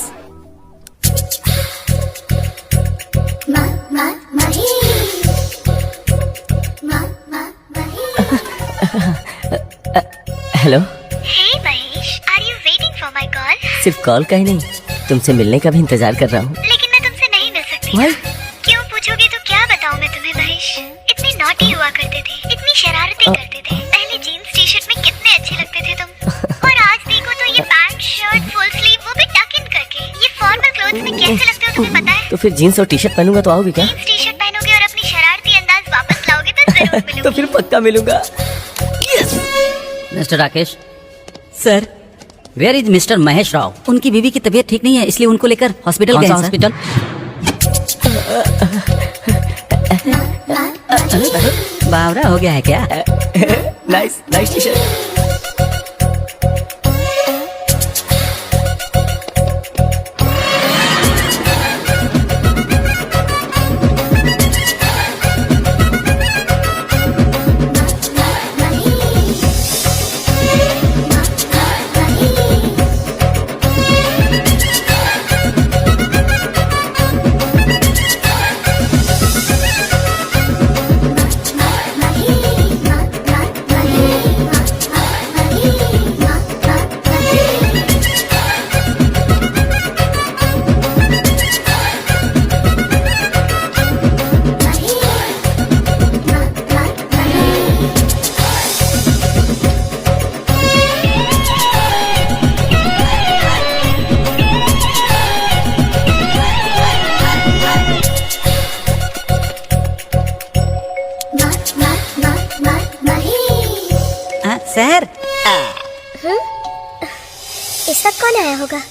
Hello. Hey Mahesh, are you waiting for my call? सिर्फ कॉल का ही नहीं, तुमसे मिलने का भी इंतजार कर रहा हूँ। लेकिन मैं तुमसे नहीं मिल सकती। Why? क्यों पूछोगे तो क्या बताऊँ मैं तुम्हें महेश? इतने नॉटी हुआ करते थे, इतनी शरारतें करते थे। पहले जीन्स टी शर्ट में कितने अच्छे लगते थे तुम, और आज देखो तो ये पैंट शर्ट फुल स्लीव, वो भी टक इन करके। ये फॉर्मल क्लोथ्स में कैसे लगते हो तुम्हें पता है? तो फिर जीन्स और टी शर्ट पहनूंगा तो आओगे क्या? जीन्स टी शर्ट पहनोगे और अपनी शरारती अंदाज वापस लाओगे तो जरूर मिलूंगी। तो फिर पक्का मिलूंगा। Mister Rakesh sir, where is mister Mahesh Rao? उनकी बीवी की तबीयत ठीक नहीं है, इसलिए उनको लेकर हॉस्पिटल गए हैं। हॉस्पिटल? बावरा हो गया है क्या? Nice nice T shirt. Sir, इस वक्त कौन आया होगा?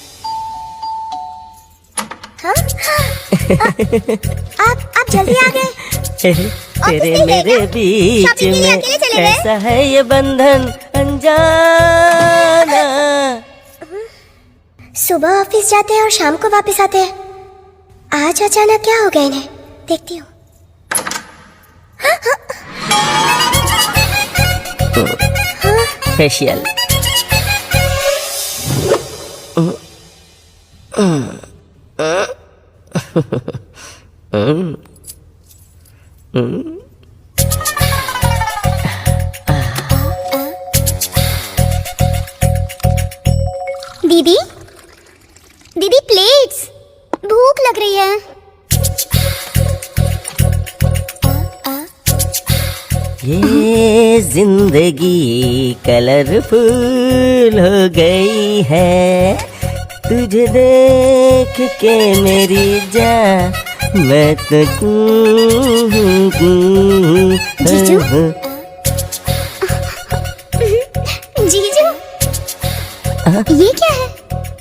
हाँ? आप जल्दी आ गए। तेरे मेरे बीच शॉपिंग के लिए में अकेले चले गए? ऐसा है ये बंधन अनजाना। सुबह ऑफिस जाते हैं और शाम को वापस आते हैं। आज अचानक क्या हो गया इन्हें? देखती हूँ। फेशियल। दीदी, दीदी प्लेट्स, भूख लग रही है। ये जिंदगी कलरफुल हो गई है, तुझे देख के मेरी जान मैं तो जीजू? जीजू, ये क्या है?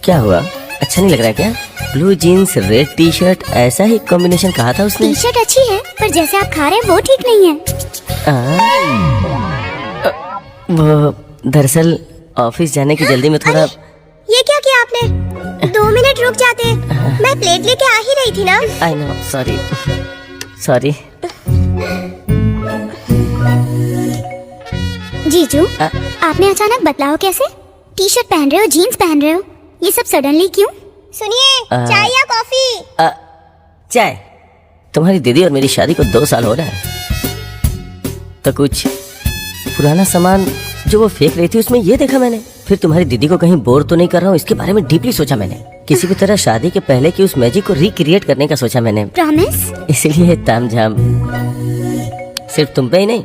क्या हुआ? अच्छा नहीं लग रहा है क्या? Blue jeans red T shirt, ऐसा ही कॉम्बिनेशन कहा था उसने। टी शर्ट अच्छी है पर जैसे आप खा रहे हैं वो ठीक नहीं है। वो दरअसल ऑफिस जाने की जल्दी में थोड़ा। ये क्या किया आपने? 2 मिनट रुक जाते, मैं प्लेट लेके आ ही रही थी ना। I know, sorry sorry. जीजू, आपने अचानक बदलाव कैसे? टी शर्ट पहन रहे हो, जीन्स पहन रहे हो, ये सब सडनली क्यों? सुनिए, चाय या कॉफी? चाय। तुम्हारी दीदी और मेरी शादी को 2 साल हो रहा है, तो कुछ पुराना सामान जो वो फेंक रही थी उसमें ये देखा मैंने। फिर तुम्हारी दीदी को कहीं बोर तो नहीं कर रहा हूँ, इसके बारे में डीपली सोचा मैंने। किसी भी तरह शादी के पहले की उस मैजिक को रिक्रिएट करने का सोचा मैंने। प्रॉमिस? इसीलिए तामझाम सिर्फ तुम पे ही नहीं,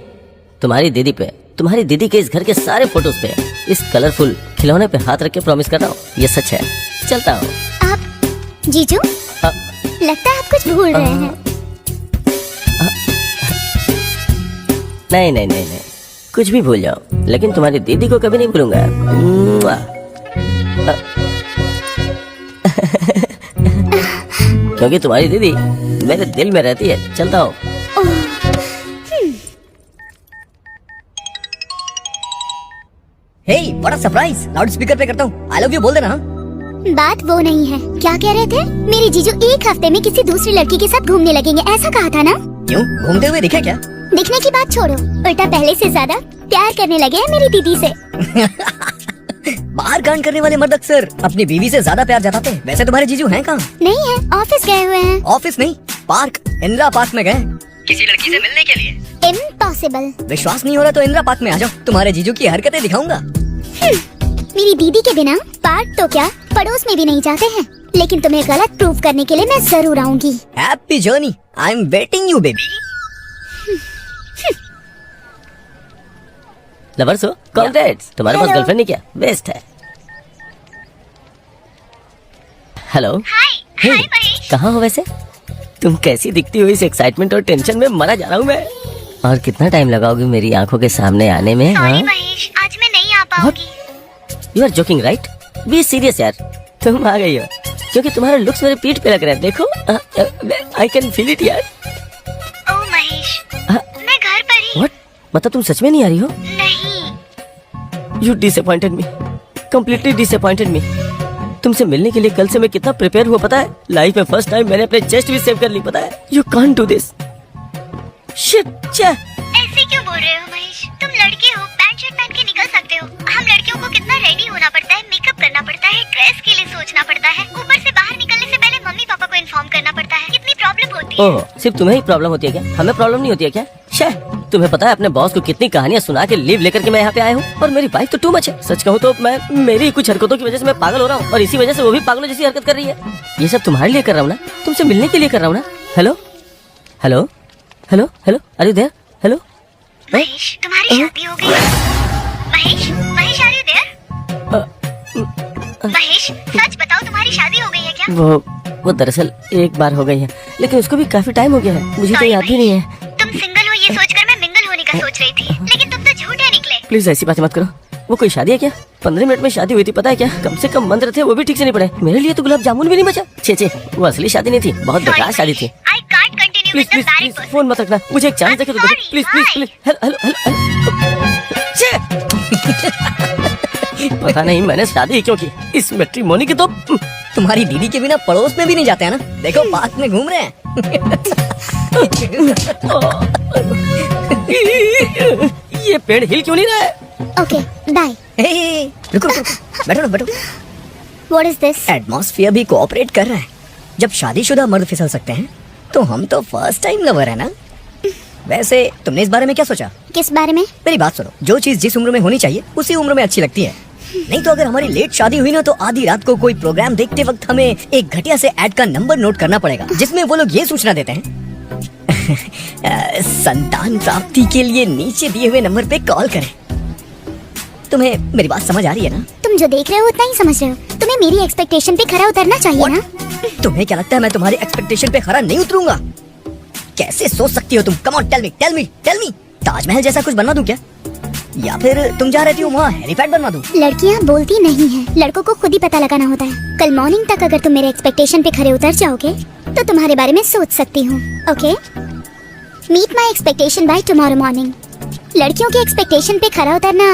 तुम्हारी दीदी पे, तुम्हारी दीदी के इस घर के सारे फोटोज पे, इस कलरफुल खिलौने पे हाथ रख के प्रॉमिस कर रहा हूँ। ये सच है। चलता हूँ। आप जीजू, हाँ। लगता है आप कुछ भूल रहे हैं। नहीं नहीं नहीं नहीं, कुछ भी भूल जाओ, लेकिन तुम्हारी दीदी को कभी नहीं भूलूंगा। मुआ। क्योंकि तुम्हारी दीदी मेरे दिल में रहती है। चलता हूँ। हे बड़ा सरप्राइज, लाउड स्पीकर पे करता हूँ। आई लव यू बोल देना। हाँ? बात वो नहीं है। क्या कह रहे थे? मेरे जीजू 1 हफ्ते में किसी दूसरी लड़की के साथ घूमने लगेंगे, ऐसा कहा था ना? क्यों, घूमते हुए दिखे क्या? दिखने की बात छोड़ो, उल्टा पहले से ज्यादा प्यार करने लगे हैं मेरी दीदी से। बाहर कांड करने वाले मर्द अक्सर अपनी बीवी से ज्यादा प्यार जताते हैं। वैसे तुम्हारे जीजू हैं कहाँ? नहीं है, ऑफिस गए हुए हैं। ऑफिस नहीं, पार्क, इंदिरा पार्क में गए किसी लड़की से मिलने के लिए। इम्पॉसिबल। विश्वास नहीं हो रहा तो इंदिरा पार्क में आ जाओ, तुम्हारे जीजू की हरकतें दिखाऊंगा। मेरी दीदी के बिना पार्क तो क्या, पड़ोस में भी नहीं जाते हैं। लेकिन तुम्हें गलत प्रूव करने के लिए मैं जरूर आऊंगी। Happy journey, I am waiting you baby. Lovers हो, कॉन्ग्रेट्स। तुम्हारे पास Hello. गर्लफ्रेंड नहीं क्या? बेस्ट है। हेलो। हाय महेश। कहाँ हो वैसे? तुम कैसी दिखती हो? इस एक्साइटमेंट और टेंशन में मरा जा रहा हूँ मैं। और कितना टाइम लगाओगी मेरी आंखों के सामने आने में? सॉरी महेश, आज मैं नहीं आ पाऊंगी। You are joking right? Be serious यार, तुम आ गई हो क्योंकि तुम्हारे लुक्स मेरे पीठ पे लग रहे हैं। देखो, आई कैन फील इट यार। ओह महेश, मैं घर पर ही। व्हाट? मतलब तुम सच में नहीं आ रही हो? नहीं। You disappointed me, completely disappointed मी। तुमसे मिलने के लिए कल से मैं कितना प्रिपेयर हुआ पता है? लाइफ में फर्स्ट टाइम मैंने अपने चेस्ट भी सेव कर ली, पता है? You can't do this. Shit. ऐसे क्यों बोल रहे हो महेश? तुम लड़के हो, पैंट शर्ट पहन के निकल सकते हो। हम लड़कियों को कितना रेडी होना पड़ता है, मेकअप करना पड़ता है, ड्रेस के लिए सोचना पड़ता है, ऊपर से बाहर निकलने से पहले मम्मी पापा को इन्फॉर्म करना पड़ता है। कितनी प्रॉब्लम होती है। ओह, सिर्फ तुम्हें ही प्रॉब्लम होती है क्या? हमें प्रॉब्लम नहीं होती है क्या? शायद तुम्हें पता है अपने बॉस को कितनी कहानियां सुना के लीव लेकर के मैं यहाँ पे आया हूँ, और मेरी वाइफ तो टू मच है। सच कहूँ तो मैं मेरी कुछ हरकतों की वजह से मैं पागल हो रहा हूँ, और इसी वजह से वो भी पागलों जैसी हरकत कर रही है। ये सब तुम्हारे लिए कर रहा हूँ ना, तुमसे मिलने के लिए कर रहा हूँ ना। Hello hello hello hello, are you there? Hello Mahesh, तुम्हारी शादी हो गई। Mahesh, Mahesh are you there? Mahesh, सच बताओ, तुम्हारी शादी हो गई है क्या? वो दरअसल एक बार हो गई है, लेकिन उसको भी काफी टाइम हो गया है, मुझे तो Sorry, याद भी नहीं है। तुम सिंगल हो ये सोचकर मैं मिंगल होने का सोच रही थी, लेकिन तुम तो झूठे निकले। प्लीज ऐसी बातें मत करो। वो कोई शादी है क्या? 15 मिनट में शादी हुई थी, पता है क्या? कम से कम मंत्र थे, वो भी ठीक से नहीं पड़े। मेरे लिए तो गुलाब जामुन भी नहीं बचा। छे, वो असली शादी नहीं थी, बहुत बेकार शादी थी। I can't continue please with the please married please person. Phone मत रखना, मुझे एक चांस देके तो sorry, देखो please please why? Please. Hello hello पता नहीं मैंने शादी क्यों की। इस मैट्रिमोनी की तो तुम्हारी दीदी के बिना पड़ोस में भी नहीं जाते हैं ना। देखो पार्क में घूम रहे हैं। ये पेड़ हिल क्यों नहीं रहा है? Okay, bye. हे, रुको रुको, बैठो ना बैठो। What is this? एटमॉस्फेयर भी कोऑपरेट कर रहा है। जब शादीशुदा मर्द फिसल सकते हैं तो हम तो फर्स्ट टाइम लवर है ना। वैसे तुमने इस बारे में क्या सोचा? किस बारे में? मेरी बात सुनो, जो चीज जिस उम्र में होनी चाहिए उसी उम्र में अच्छी लगती है। नहीं तो अगर हमारी लेट शादी हुई ना तो आधी रात को कोई प्रोग्राम देखते वक्त हमें एक घटिया से ऐड का नंबर नोट करना पड़ेगा, जिसमें वो लोग ये सूचना देते हैं संतान प्राप्ति के लिए नीचे दिए हुए नंबर पे कॉल करें। तुम्हें मेरी बात समझ आ रही है ना? तुम जो देख रहे हो उतना ही समझ रहे हो। तुम्हें मेरी एक्सपेक्टेशन पे खरा उतरना चाहिए ना। तुम्हें क्या लगता है मैं तुम्हारी एक्सपेक्टेशन पे खरा नहीं उतरूंगा? कैसे सोच सकती हो तुम? Come on tell me tell me tell me. Taj Mahal जैसा कुछ बनवा दूं क्या? या फिर तुम जा रही हो वहाँ हेलीपैड बनवा दूं? लड़कियाँ बोलती नहीं हैं, लड़कों को खुद ही पता लगाना होता है। कल मॉर्निंग तक अगर तुम मेरे एक्सपेक्टेशन पे खरे उतर जाओगे तो तुम्हारे बारे में सोच सकती हूँ। Okay, meet my expectation by tomorrow morning. लड़कियों के एक्सपेक्टेशन पे खरा उतरना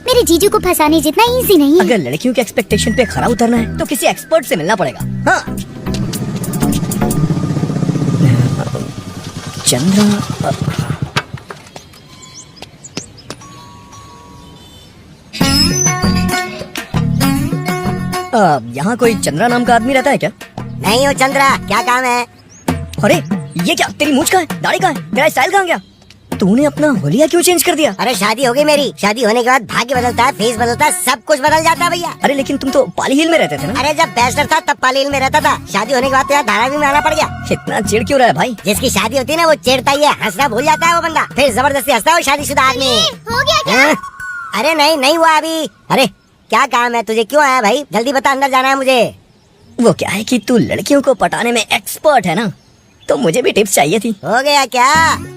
मेरे जीजू को फंसाने जितना इजी नहीं है। अगर लड़कियों के एक्सपेक्टेशन पे खरा उतरना है तो किसी एक्सपर्ट से मिलना पड़ेगा। हाँ, चंद्रा। यहाँ कोई चंद्रा नाम का आदमी रहता है क्या? नहीं हो चंद्रा, क्या काम है? अरे ये क्या, तेरी मूंछ कहाँ है, दाढ़ी कहाँ है, तेरा स्टाइल कहाँ गया? तूने अपना होलिया क्यों चेंज कर दिया? अरे शादी हो गई मेरी, शादी होने के बाद भाग्य बदलता है, फेस बदलता है, सब कुछ बदल जाता है भैया। अरे लेकिन तुम तो पाली हिल में रहते थे ना? अरे जब बैचलर था तब पाली हिल में रहता था, शादी होने के बाद तो यहाँ धारावी में आना पड़ गया। इतना चिढ़ क्यों रहा है भाई? जिसकी शादी होती है ना वो चिढ़ता ही है, हंसना भूल जाता है वो बंदा, फिर जबरदस्ती हंसता है वो शादीशुदा आदमी। हो गया क्या? हाँ? अरे नहीं हुआ अभी। अरे क्या काम है तुझे, क्यों आया भाई? जल्दी बता, अंदर जाना है मुझे। वो क्या है कि तू लड़कियों को पटाने में एक्सपर्ट है ना, तो मुझे भी टिप्स चाहिए थी। हो गया क्या?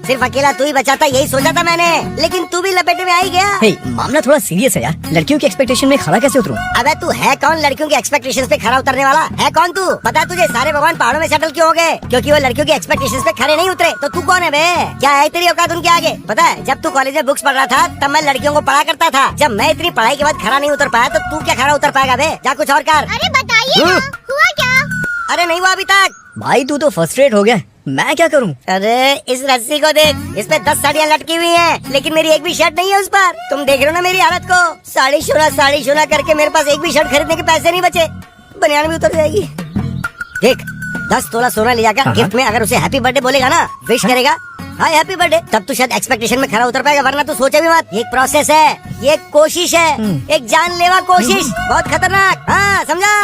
सिर्फ अकेला तू ही बचा था यही सोचा था मैंने, लेकिन तू भी लपेटे में आ ही गया। हे, मामला थोड़ा सीरियस है यार, लड़कियों की एक्सपेक्टेशन में खड़ा कैसे उतरूं? अबे तू है कौन लड़कियों की एक्सपेक्टेशंस पे खरा उतरने वाला? है कौन तू? पता है तुझे सारे भगवान पहाड़ों में सेटल क्यों हो गए? क्योंकि वो लड़कियों की एक्सपेक्टेशंस पे खरे नहीं उतरे। तो तू कौन है बे? क्या है तेरी औकात उनके आगे? पता है जब तू कॉलेज में बुक्स पढ़ रहा था तब मैं लड़कियों को पढ़ा करता था। जब मैं इतनी पढ़ाई के बाद खरा नहीं उतर पाया तो तू क्या खरा उतर पाएगा बे? जा कुछ और कर। अरे बताइए ना, हुआ क्या? अरे नहीं हुआ अभी तक। भाई तू तो फर्स्ट्रेट हो गया, मैं क्या करूं? अरे इस रस्सी को देख, इस पे 10 साड़ियाँ लटकी हुई हैं, लेकिन मेरी एक भी शर्ट नहीं है उस पर। तुम देख रहे हो ना मेरी हालत को, साड़ी शोना करके मेरे पास एक भी शर्ट खरीदने के पैसे नहीं बचे। बनियान भी उतर जाएगी। देख 10 तोला सोना ले जाकर गिफ्ट में अगर उसे हैप्पी बर्थडे बोलेगा ना, विश करेगा हाँ हैप्पी बर्थडे, तब तू शायद एक्सपेक्टेशन में खरा उतर पाएगा, वरना तू सोचे भी मत। ये एक प्रोसेस है, ये एक कोशिश है, एक जानलेवा कोशिश, बहुत खतरनाक। हाँ समझा?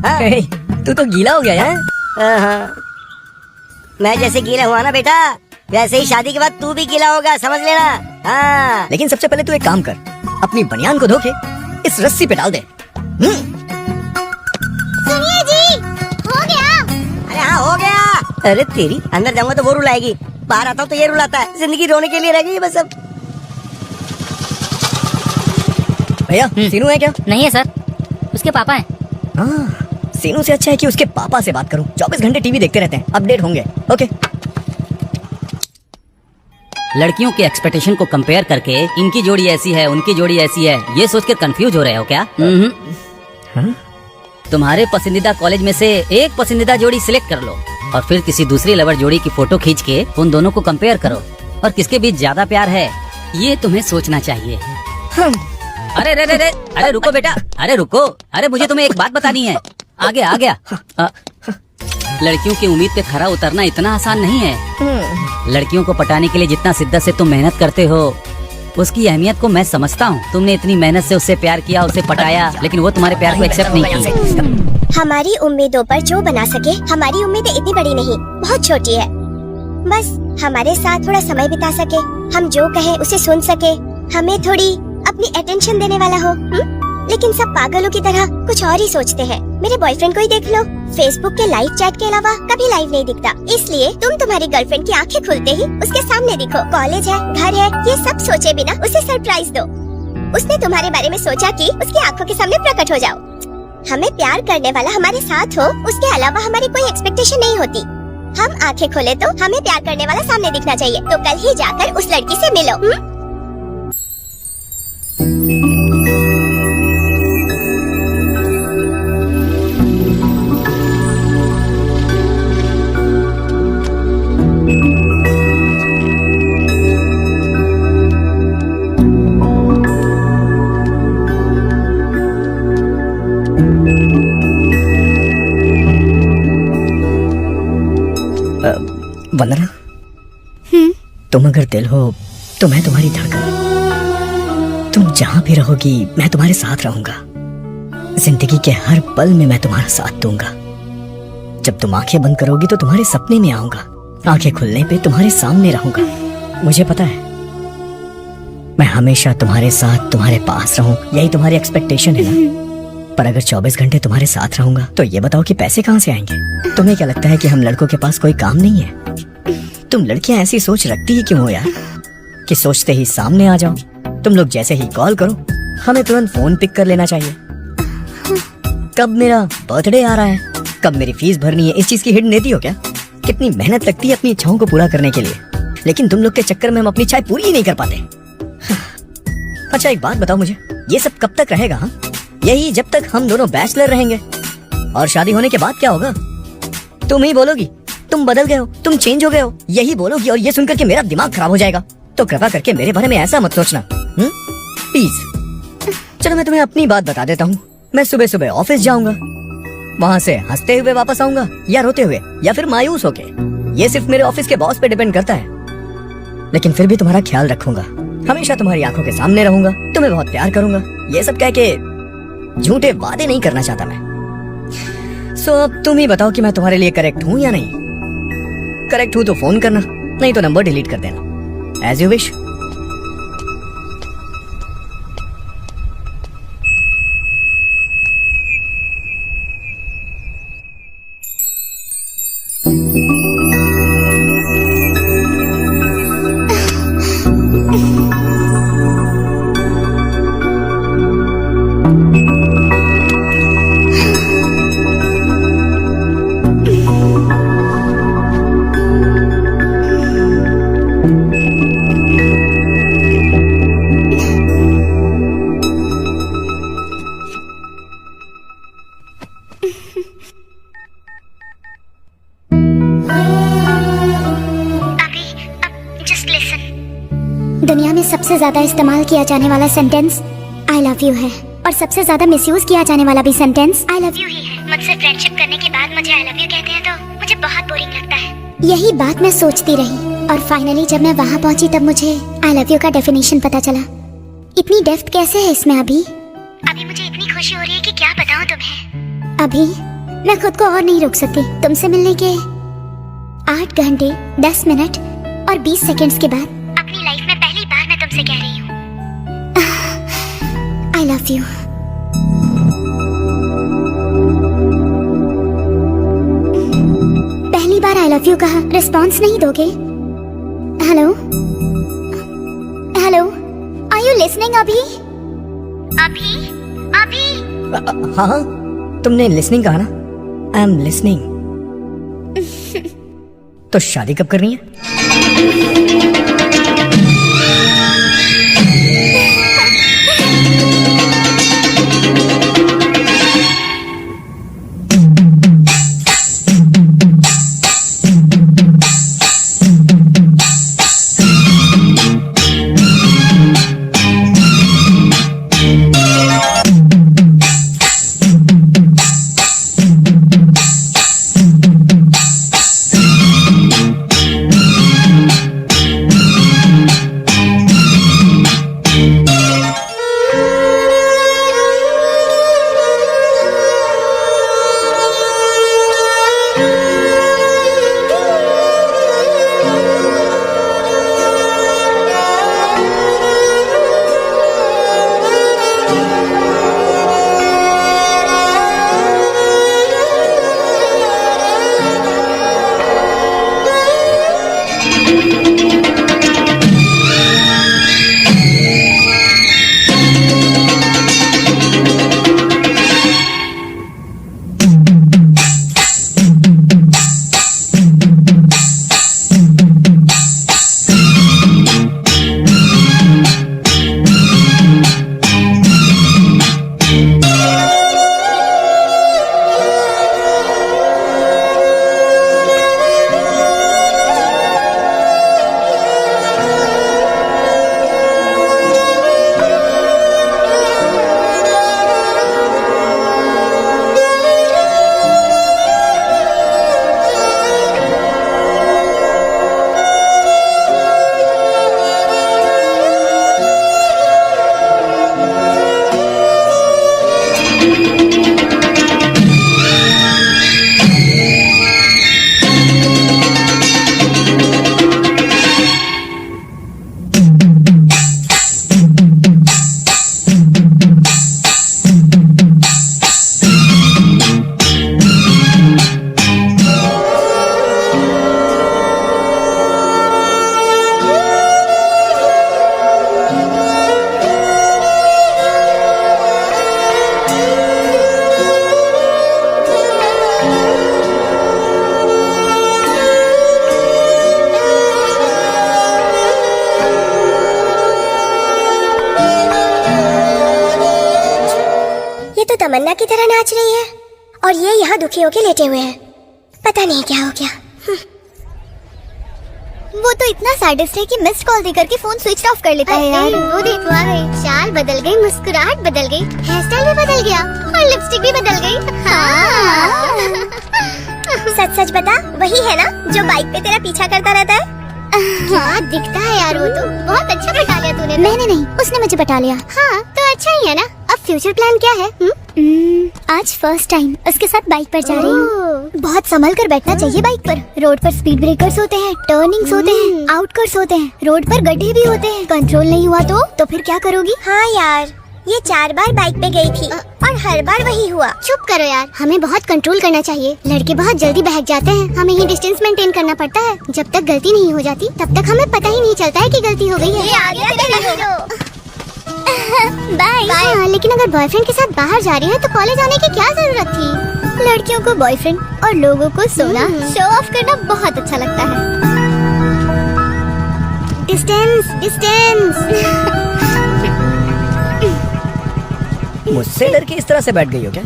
हाँ। हे, तू तो गीला हो गया यार। हाँ। मैं जैसे गीला हुआ ना बेटा, वैसे ही शादी के बाद तू भी गीला होगा, समझ लेना। हाँ। लेकिन सबसे पहले तू एक काम कर, अपनी बनियान को धो के इस रस्सी पे डाल दे। सुनिए जी, हो गया। अरे हाँ हो गया। अरे तेरी, अंदर जाऊंगा तो वो रुलाएगी, बाहर आता हूँ तो ये रुलाता है। जिंदगी रोने के लिए रह गई बस अब। भैया सीनू है क्या? नहीं है सर, उसके पापा हैं। हाँ, सीनू से अच्छा है कि उसके पापा से बात करूं। 24 घंटे टीवी देखते रहते हैं, अपडेट होंगे। ओके। लड़कियों के एक्सपेक्टेशन को कंपेयर करके इनकी जोड़ी ऐसी है, उनकी जोड़ी ऐसी है, ये सोच कर कंफ्यूज हो रहे हो क्या? हाँ? तुम्हारे पसंदीदा कॉलेज में से एक पसंदीदा जोड़ी सिलेक्ट कर लो और फिर किसी दूसरी लवर जोड़ी की फोटो खींच के उन दोनों को कंपेयर करो और किसके बीच ज्यादा प्यार है ये तुम्हें सोचना चाहिए। अरे रे रे रे, अरे रुको बेटा, अरे रुको, अरे मुझे तुम्हें एक बात बतानी है। आ गया। लड़कियों की उम्मीद पे खरा उतरना इतना आसान नहीं है। लड़कियों को पटाने के लिए जितना शिद्दत से तुम मेहनत करते हो उसकी अहमियत को मैं समझता हूँ। तुमने इतनी मेहनत से उससे प्यार किया, उसे पटाया, लेकिन वो तुम्हारे प्यार को एक्सेप्ट नहीं की। हमारी उम्मीदों पर जो बना सके, हमारी उम्मीदें इतनी बड़ी नहीं, बहुत छोटी है। बस हमारे साथ थोड़ा समय बिता सके, हम जो कहें उसे सुन सके, हमें थोड़ी अपनी अटेंशन देने वाला हो। लेकिन सब पागलों की तरह कुछ और ही सोचते हैं। मेरे बॉयफ्रेंड को ही देख लो, फेसबुक के लाइव चैट के अलावा कभी लाइव नहीं दिखता। इसलिए तुम तुम्हारी गर्लफ्रेंड की आंखें खुलते ही उसके सामने दिखो। कॉलेज है, घर है, ये सब सोचे बिना उसे सरप्राइज दो। उसने तुम्हारे बारे में सोचा कि उसकी आंखों के सामने प्रकट हो जाओ। हमें प्यार करने वाला हमारे साथ हो, उसके अलावा हमारी कोई एक्सपेक्टेशन नहीं होती। हम आंखें खोले तो हमें प्यार करने वाला सामने दिखना चाहिए। तो कल ही जाकर उस लड़की से मिलो। वंदना, तुम अगर दिल हो तो मैं तुम्हारी धड़कन। तुम जहाँ भी रहोगी मैं तुम्हारे साथ रहूंगा। जिंदगी के हर पल में मैं तुम्हारा साथ दूंगा। जब तुम आंखें बंद करोगी तो तुम्हारे सपने में आऊंगा, आंखें खुलने पे तुम्हारे सामने रहूंगा। मुझे पता है मैं हमेशा तुम्हारे साथ, तुम्हारे पास रहूं, यही तुम्हारी एक्सपेक्टेशन है ना। पर अगर 24 घंटे तुम्हारे साथ रहूंगा तो ये बताओ कि पैसे कहाँ से आएंगे? तुम्हें क्या लगता है कि हम लड़कों के पास कोई काम नहीं है? तुम लड़कियां ऐसी सोच रखती ही क्यों हो यार कि सोचते ही सामने आ जाओ? तुम लोग जैसे ही कॉल करो हमें तुरंत फोन पिक कर लेना चाहिए। कब मेरा बर्थडे आ रहा है, कब मेरी फीस भरनी है, इस चीज की हिट देती हो क्या? कितनी मेहनत लगती है अपनी इच्छाओं को पूरा करने के लिए, लेकिन तुम लोग के चक्कर में हम अपनी इच्छाएं पूरी ही नहीं कर पाते। अच्छा एक बात बताओ मुझे, ये सब कब तक रहेगा? हाँ, यही जब तक हम दोनों बैचलर रहेंगे। और शादी होने के बाद क्या होगा? तुम ही बोलोगी तुम बदल गए हो, तुम चेंज हो गए हो, यही बोलोगी और ये सुनकर के मेरा दिमाग खराब हो जाएगा। तो कृपा करके मेरे बारे में ऐसा मत सोचना, प्लीज। चलो मैं तुम्हें अपनी बात बता देता हूँ। मैं सुबह सुबह ऑफिस जाऊंगा, वहाँ से हंसते हुए वापस आऊंगा या रोते हुए या फिर मायूस होके, ये सिर्फ मेरे ऑफिस के बॉस पे डिपेंड करता है। लेकिन फिर भी तुम्हारा ख्याल रखूंगा, हमेशा तुम्हारी आंखों के सामने रहूंगा, तुम्हें बहुत प्यार करूंगा। ये सब कह के झूठे वादे नहीं करना चाहता मैं। सो अब तुम ही बताओ कि मैं तुम्हारे लिए करेक्ट हूं या नहीं। करेक्ट हूं तो फोन करना, नहीं तो नंबर डिलीट कर देना। As you wish. Just listen. दुनिया में सबसे ज्यादा इस्तेमाल किया जाने वाला सेंटेंस आई लव यू है, और सबसे ज्यादा मिसयूज किया जाने वाला भी सेंटेंस आई लव यू ही है। मुझसे फ्रेंडशिप करने के बाद मुझे आई लव यू कहते हैं तो मुझे बहुत बोरिंग लगता है। यही बात मैं सोचती रही, और फाइनली जब मैं वहाँ पहुँची तब मुझे आई लव यू का डेफिनेशन पता चला। इतनी डेप्थ कैसे है इसमें अभी मुझे इतनी खुशी हो रही है कि क्या बताऊँ तुम्हें। अभी मैं खुद को और नहीं रोक सकती। तुमसे मिलने के 8 घंटे 10 मिनट और 20 सेकंड्स के बाद अपनी लाइफ में पहली बार मैं तुमसे कह रही हूँ आई लव यू। पहली बार आई लव यू कहा, रिस्पॉन्स नहीं दोगे? Hello hello, are you listening? अभी अभी अभी हाँ, तुमने लिसनिंग कहा ना? I am listening. तो शादी कब करनी है? तमन्ना की तरह नाच रही है और ये यहाँ दुखी होके लेटे हुए हैं। पता नहीं क्या हो गया। वो तो इतना सैडिस्ट है कि मिस्ड कॉल देकर के फोन स्विच ऑफ कर लेता है यार। वो देखो आ गई, चाल बदल गई, मुस्कुराहट बदल गई, हेयर स्टाइल भी बदल गया और लिपस्टिक भी बदल गई। हाँ। सच सच बता, वही है ना जो बाइक पे तेरा पीछा करता रहता है? क्या दिखता है यार, वो तो बहुत अच्छा पटा लिया तूने। मैंने नहीं, उसने मुझे पटा लिया। हाँ तो अच्छा ही है ना। अब फ्यूचर प्लान क्या है? आज फर्स्ट टाइम उसके साथ बाइक पर जा रही हूँ। बहुत संभल कर बैठना चाहिए बाइक पर। रोड पर स्पीड ब्रेकर्स होते हैं, टर्निंग्स होते हैं, आउटकर्स होते हैं, रोड पर गड्ढे भी होते हैं। कंट्रोल नहीं हुआ तो फिर क्या करोगी? हाँ यार, ये 4 बार बाइक पे गई थी और हर बार वही हुआ। चुप करो यार, हमें बहुत कंट्रोल करना चाहिए। लड़के बहुत जल्दी बहक जाते हैं, हमें ही डिस्टेंस मेंटेन करना पड़ता है। जब तक गलती नहीं हो जाती तब तक हमें पता ही नहीं चलता है कि गलती हो गई है। ये आ गया तेरा हीरो। बाय। हाँ, लेकिन अगर बॉयफ्रेंड के साथ बाहर जा रही है तो कॉलेज आने की क्या जरूरत थी? लड़कियों को बॉयफ्रेंड और लोगों को सोना शो ऑफ करना बहुत अच्छा लगता है। Distance distance. मुझसे डर के इस तरह से बैठ गई हो क्या?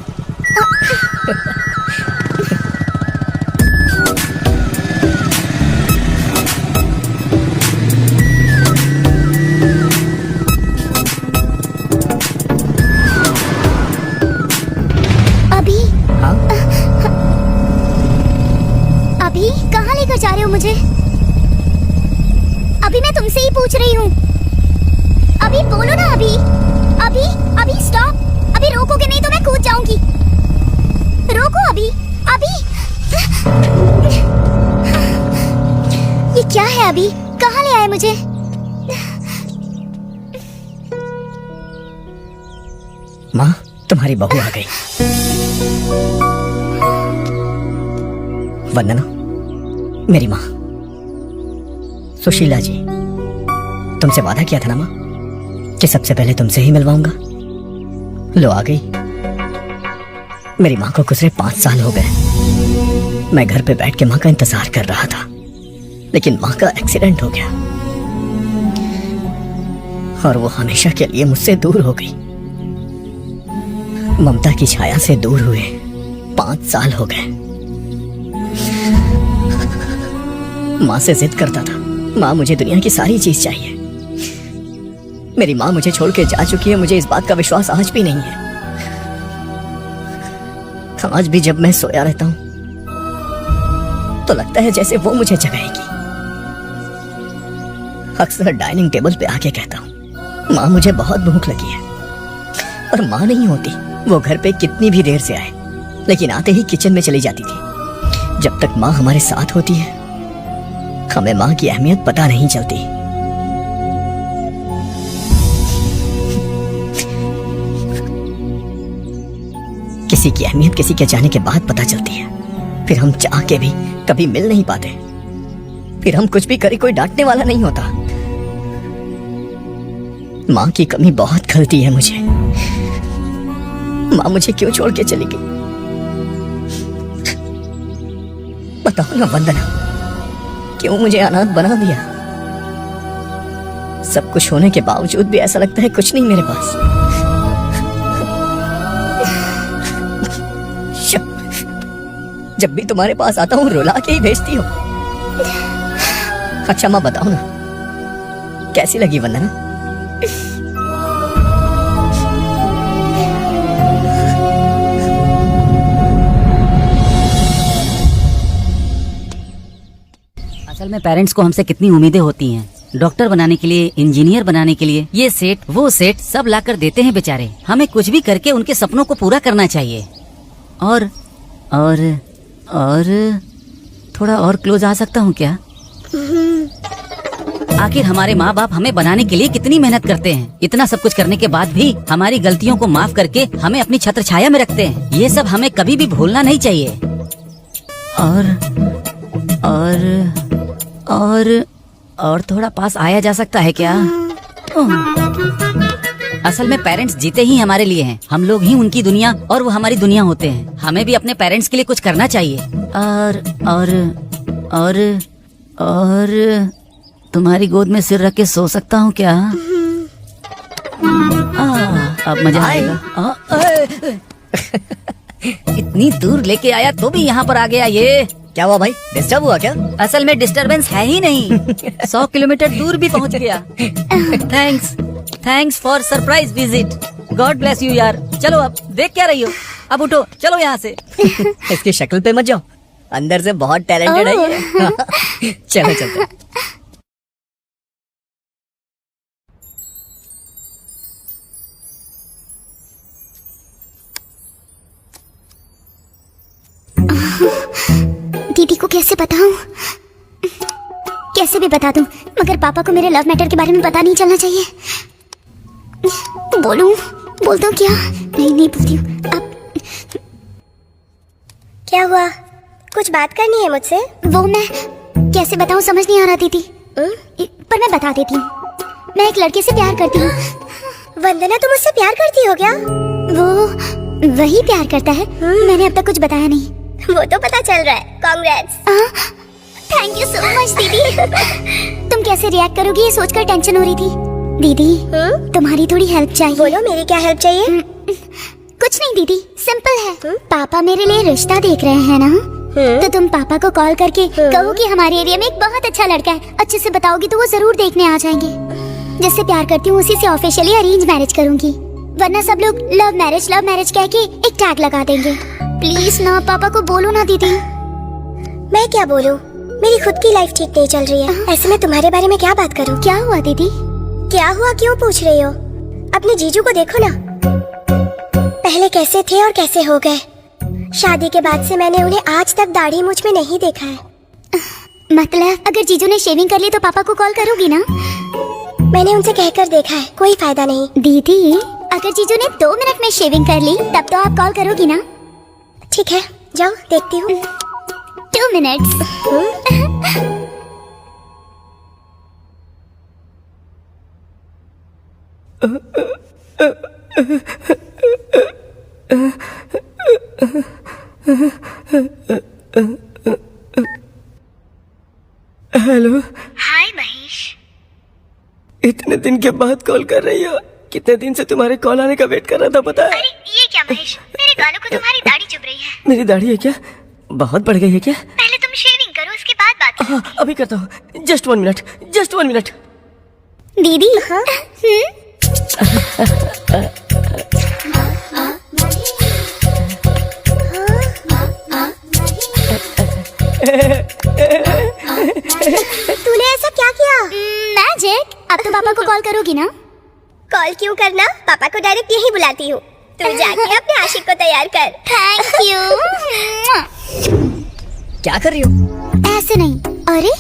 अभी हाँ? अभी कहाँ लेकर जा रहे हो मुझे? अभी मैं तुमसे ही पूछ रही हूँ। अभी बोलो ना। अभी अभी अभी स्टॉप। अभी रोकोगे नहीं तो मैं कूद जाऊंगी। रोको अभी अभी। ये क्या है? अभी कहाँ ले आए मुझे? माँ, तुम्हारी बहू आ गई। वंदना, मेरी माँ। सुशीला जी, तुमसे वादा किया था ना माँ कि सबसे पहले तुमसे ही मिलवाऊंगा। लो आ गई। मेरी माँ को गुजरे 5 साल हो गए। मैं घर पे बैठ के माँ का इंतजार कर रहा था, लेकिन माँ का एक्सीडेंट हो गया और वो हमेशा के लिए मुझसे दूर हो गई। ममता की छाया से दूर हुए 5 साल हो गए। माँ से जिद करता था, माँ मुझे दुनिया की सारी चीज चाहिए। मेरी माँ मुझे छोड़ के जा चुकी है, मुझे इस बात का विश्वास आज भी नहीं है। आज भी जब मैं सोया रहता हूं तो लगता है जैसे वो मुझे जगाएगी। अक्सर डाइनिंग टेबल पे आके कहता हूं, माँ मुझे बहुत भूख लगी है। और माँ नहीं होती, वो घर पे कितनी भी देर से आए, लेकिन आते ही किचन में चली जाती थी। जब तक माँ हमारे साथ होती है, हमें माँ की अहमियत पता नहीं चलती। किसी की अहमियत किसी के जाने के बाद पता चलती है। फिर हम चाह के भी कभी मिल नहीं पाते। फिर हम कुछ भी करे कोई डांटने वाला नहीं होता। माँ की कमी बहुत खलती है मुझे। माँ मुझे क्यों छोड़ के चली गई? बताओ ना वंदना, क्यों मुझे अनाथ बना दिया? सब कुछ होने के बावजूद भी ऐसा लगता है कुछ नहीं मेरे पास। जब भी तुम्हारे पास आता हूँ रुला के ही भेजती हो। अच्छा माँ बताओ ना, कैसी लगी वंदना? असल में पेरेंट्स को हमसे कितनी उम्मीदें होती हैं। डॉक्टर बनाने के लिए, इंजीनियर बनाने के लिए, ये सेट वो सेट सब लाकर देते हैं बेचारे। हमें कुछ भी करके उनके सपनों को पूरा करना चाहिए। और थोड़ा और क्लोज आ सकता हूँ क्या? आखिर हमारे माँ बाप हमें बनाने के लिए कितनी मेहनत करते हैं। इतना सब कुछ करने के बाद भी हमारी गलतियों को माफ करके हमें अपनी छत्र छाया में रखते हैं। ये सब हमें कभी भी भूलना नहीं चाहिए। और थोड़ा पास आया जा सकता है क्या? असल में पेरेंट्स जीते ही हमारे लिए हैं। हम लोग ही उनकी दुनिया और वो हमारी दुनिया होते हैं। हमें भी अपने पेरेंट्स के लिए कुछ करना चाहिए। और तुम्हारी गोद में सिर रख के सो सकता हूँ क्या? अब मजा आएगा। इतनी दूर लेके आया तो भी यहाँ पर आ गया ये। क्या हुआ भाई, डिस्टर्ब हुआ क्या? असल में डिस्टरबेंस है ही नहीं। 100 किलोमीटर दूर भी पहुँच गया। Thanks for surprise visit. God bless you यार। चलो अब देख क्या रही हो, अब उठो, चलो यहाँ से। इसकी शक्ल पे मत जाओ, अंदर से बहुत टैलेंटेड है ये। चलो चलते। दीदी को कैसे बताऊं? कैसे भी बता दूं, मगर पापा को मेरे लव मैटर के बारे में पता नहीं चलना चाहिए। बोल दूं क्या? नहीं बोलती हूँ अब। क्या हुआ? कुछ बात करनी है मुझसे? वो मैं कैसे बताऊं समझ नहीं आ रहा दीदी। पर मैं बता देती हूँ, मैं एक लड़के से प्यार करती हूँ। वंदना, तुम मुझसे प्यार करती हो क्या? वो वही प्यार करता है। मैंने अब तक कुछ बताया नहीं। वो तो पता चल रहा है। Congrats. Thank you so much दीदी। तुम कैसे रिएक्ट करोगी ये सोचकर टेंशन हो रही थी। दीदी तुम्हारी थोड़ी हेल्प चाहिए। बोलो, मेरी क्या हेल्प चाहिए? कुछ नहीं दीदी, सिंपल है। पापा मेरे लिए रिश्ता देख रहे हैं ना, तो तुम पापा को कॉल करके कहो कि हमारे एरिया में एक बहुत अच्छा लड़का है। अच्छे से बताओगी तो वो जरूर देखने आ जाएंगे। जिससे प्यार करती हूँ उसी से ऑफिशियली अरेंज मैरिज करूंगी, वरना सब लोग लव मैरिज कह के एक टैग लगा देंगे। प्लीज ना, पापा को बोलो ना दीदी। मैं क्या बोलूं? मेरी खुद की लाइफ ठीक नहीं चल रही है। ऐसे में तुम्हारे बारे में क्या बात करूं? क्या हुआ दीदी? क्या हुआ क्यों पूछ रही हो? अपने जीजू को देखो ना, पहले कैसे थे और कैसे हो गए। शादी के बाद से मैंने उन्हें आज तक दाढ़ी मूंछ में नहीं देखा है। मतलब अगर जीजू ने शेविंग कर ली तो पापा को कॉल करोगी ना? मैंने उनसे कहकर देखा है, कोई फायदा नहीं। दीदी अगर जीजू ने 2 मिनट में शेविंग कर ली तब तो आप कॉल करोगी ना? ठीक है, जाओ देखती हूँ। 2 मिनट्स। हेलो। हाय महेश। इतने दिन के बाद कॉल कर रही हो? कितने दिन से तुम्हारे कॉल आने का वेट कर रहा था, पता है? अरे ये क्या महेश, मेरे गालों को तुम्हारी दाढ़ी चुभ रही है। मेरी दाढ़ी है क्या? बहुत बढ़ गई है क्या? पहले तुम शेविंग करो, उसके बाद बात करो। हाँ, अभी करता हूँ। Just 1 minute. दीदी हाँ? तूने ऐसा क्या किया? मैजिक। अब तो पापा को कॉल करोगी ना? कॉल क्यों करना, पापा को डायरेक्ट यही बुलाती हूँ। तू जाके अपने आशिक को तैयार कर। Thank you. क्या कर रही हो? ऐसे नहीं, अरे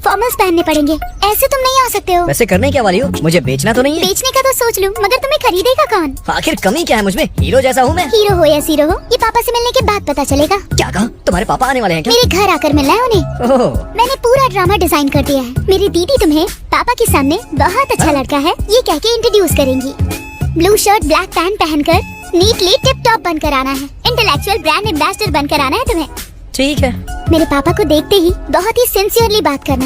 फॉर्मल्स पहनने पड़ेंगे, ऐसे तुम नहीं आ सकते हो। वैसे करने क्या वाली हो? मुझे बेचना तो नहीं है? बेचने का तो सोच लूं, मगर तुम्हें खरीदेगा कौन? आखिर कमी क्या है मुझमें? हीरो जैसा हूँ मैं। हीरो हो या जीरो हो, ये पापा से मिलने के बाद पता चलेगा। क्या कहा? तुम्हारे पापा आने वाले हैं क्या? मेरे घर आकर मिलना है उन्हें। ओह, मैंने पूरा ड्रामा डिजाइन कर दिया है। मेरी दीदी तुम्हें पापा के सामने बहुत अच्छा लड़का है ये कह के इंट्रोड्यूस करेंगी। ब्लू शर्ट ब्लैक पैंट पहनकर नीटली टिप टॉप बनकर आना है। इंटेलेक्चुअल ब्रांड एम्बेसडर बनकर आना है तुम्हें। ठीक है। मेरे पापा को देखते ही बहुत ही सिंसियरली बात करना।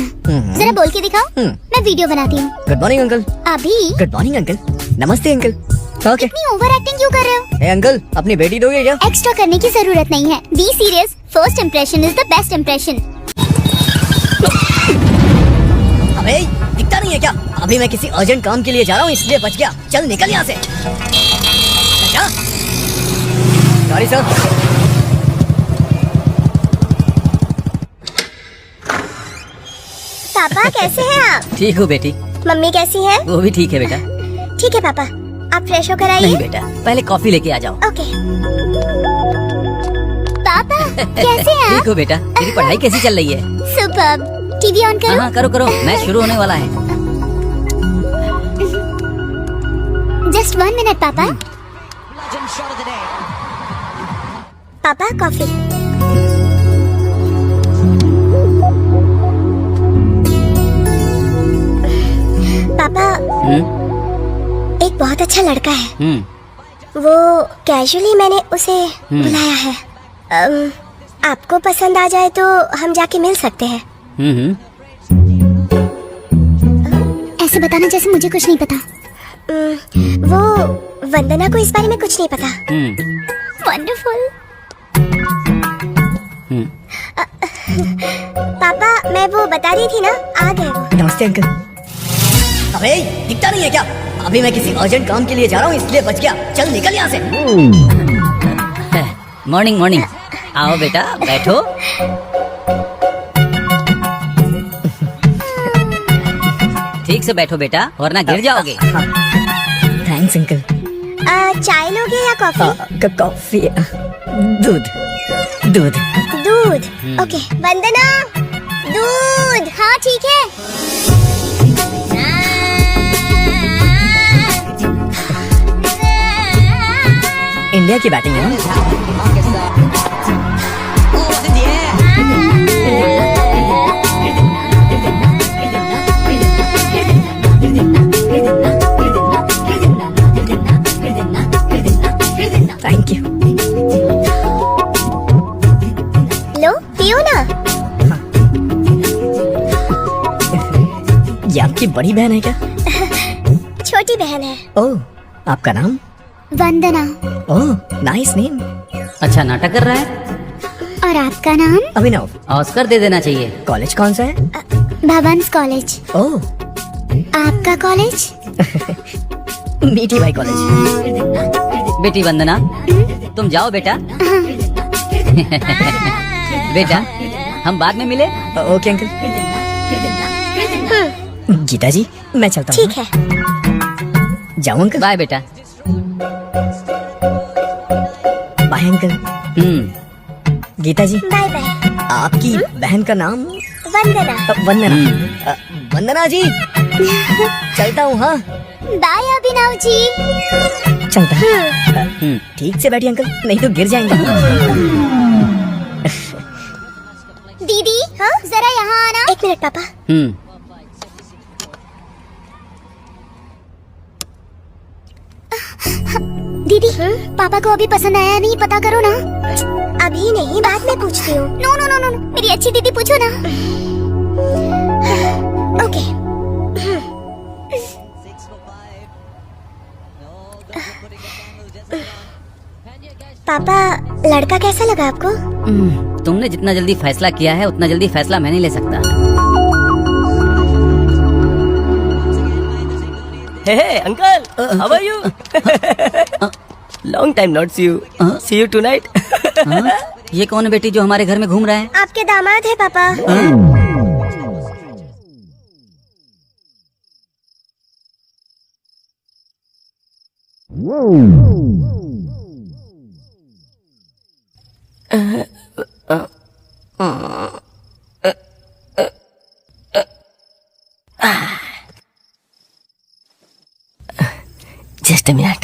जरा बोल के दिखाओ। मैं वीडियो बनाती हूँ। Good morning uncle. अभी? Good morning uncle. नमस्ते अंकल। ओके। इतनी ओवर एक्टिंग क्यों कर रहे हो? ए अंकल, अपनी बेटी दोगे क्या? एक्स्ट्रा करने की जरूरत नहीं है। Be serious, first impression is the best impression. अबे दिखता नहीं है क्या? अभी मैं किसी अर्जेंट काम के लिए जा रहा हूँ, इसलिए बच गया। चल निकल यहाँ से। Sorry sir. पापा कैसे हैं आप? ठीक हूँ बेटी। मम्मी कैसी है? वो भी ठीक है बेटा। ठीक है पापा, आप फ्रेश होकर नहीं आइए। बेटा, पहले कॉफी लेके आ जाओ। ओके। पापा कैसे हैं ठीक हो बेटा। तेरी पढ़ाई कैसी चल रही है? सुपर्ब। टीवी ऑन करो। हाँ करो, मैच शुरू होने वाला है। जस्ट 1 मिनट पापा। पापा कॉफी। पापा एक बहुत अच्छा लड़का है। वो कैजुअली मैंने उसे बुलाया है। आपको पसंद आ जाए तो हम जाके मिल सकते हैं। ऐसे बताना जैसे मुझे कुछ नहीं पता। वो वंदना को इस बारे में कुछ नहीं पता। वंडरफुल। पापा मैं वो बता रही थी ना, आ गए वो। नमस्ते अंकल। अबे दिखता नहीं है क्या? अभी मैं किसी अर्जेंट काम के लिए जा रहा हूँ, इसलिए बच गया। चल निकल यहाँ से। मॉर्निंग। आओ बेटा बैठो। ठीक से बैठो बेटा, वरना गिर जाओगे। Thanks uncle. चाय लोगे या कॉफी? कॉफी। दूध। दूध। दूध। ओके वंदना, दूध। हाँ ठीक है। इंडिया की बैटिंग है ना? Thank you. लो पियो ना। ये आपकी बड़ी बहन है क्या? छोटी बहन है। ओह, आपका नाम? वंदना। ओह, नाइस नेम। अच्छा नाटक कर रहा है। और आपका नाम? अभिनव। ऑस्कर दे देना चाहिए। कॉलेज कौन सा है? भवंस कॉलेज। ओह, आपका कॉलेज? मीठी भाई कॉलेज। बेटी वंदना, तुम जाओ बेटा। बेटा, हम बाद में मिले। Okay uncle. गीता जी, मैं चलता हूँ। ठीक है। जाऊँ अंकल? बाय बेटा। Bye uncle. Geeta ji, bye bye. आपकी बहन का नाम? वंदना। वंदना। वंदना जी, चलता हूँ। हाँ, बाय अभिनव जी। चलता हूँ। ठीक से बैठिए अंकल, नहीं तो गिर जाएंगे। दीदी हाँ जरा यहाँ आना। 1 मिनट पापा। दीदी पापा को अभी पसंद आया नहीं, पता करो ना। अभी नहीं, बाद में पूछती हूँ। नो नो नो नो, मेरी अच्छी दीदी पूछो ना। ओके। पापा, लड़का कैसा लगा आपको? तुमने जितना जल्दी फैसला किया है उतना जल्दी फैसला मैं नहीं ले सकता। Hey, uncle, how are you? Long time not see you. See you tonight. ये कौन है बेटी जो हमारे घर में घूम रहा है? आपके दामाद है पापा। Just a minute.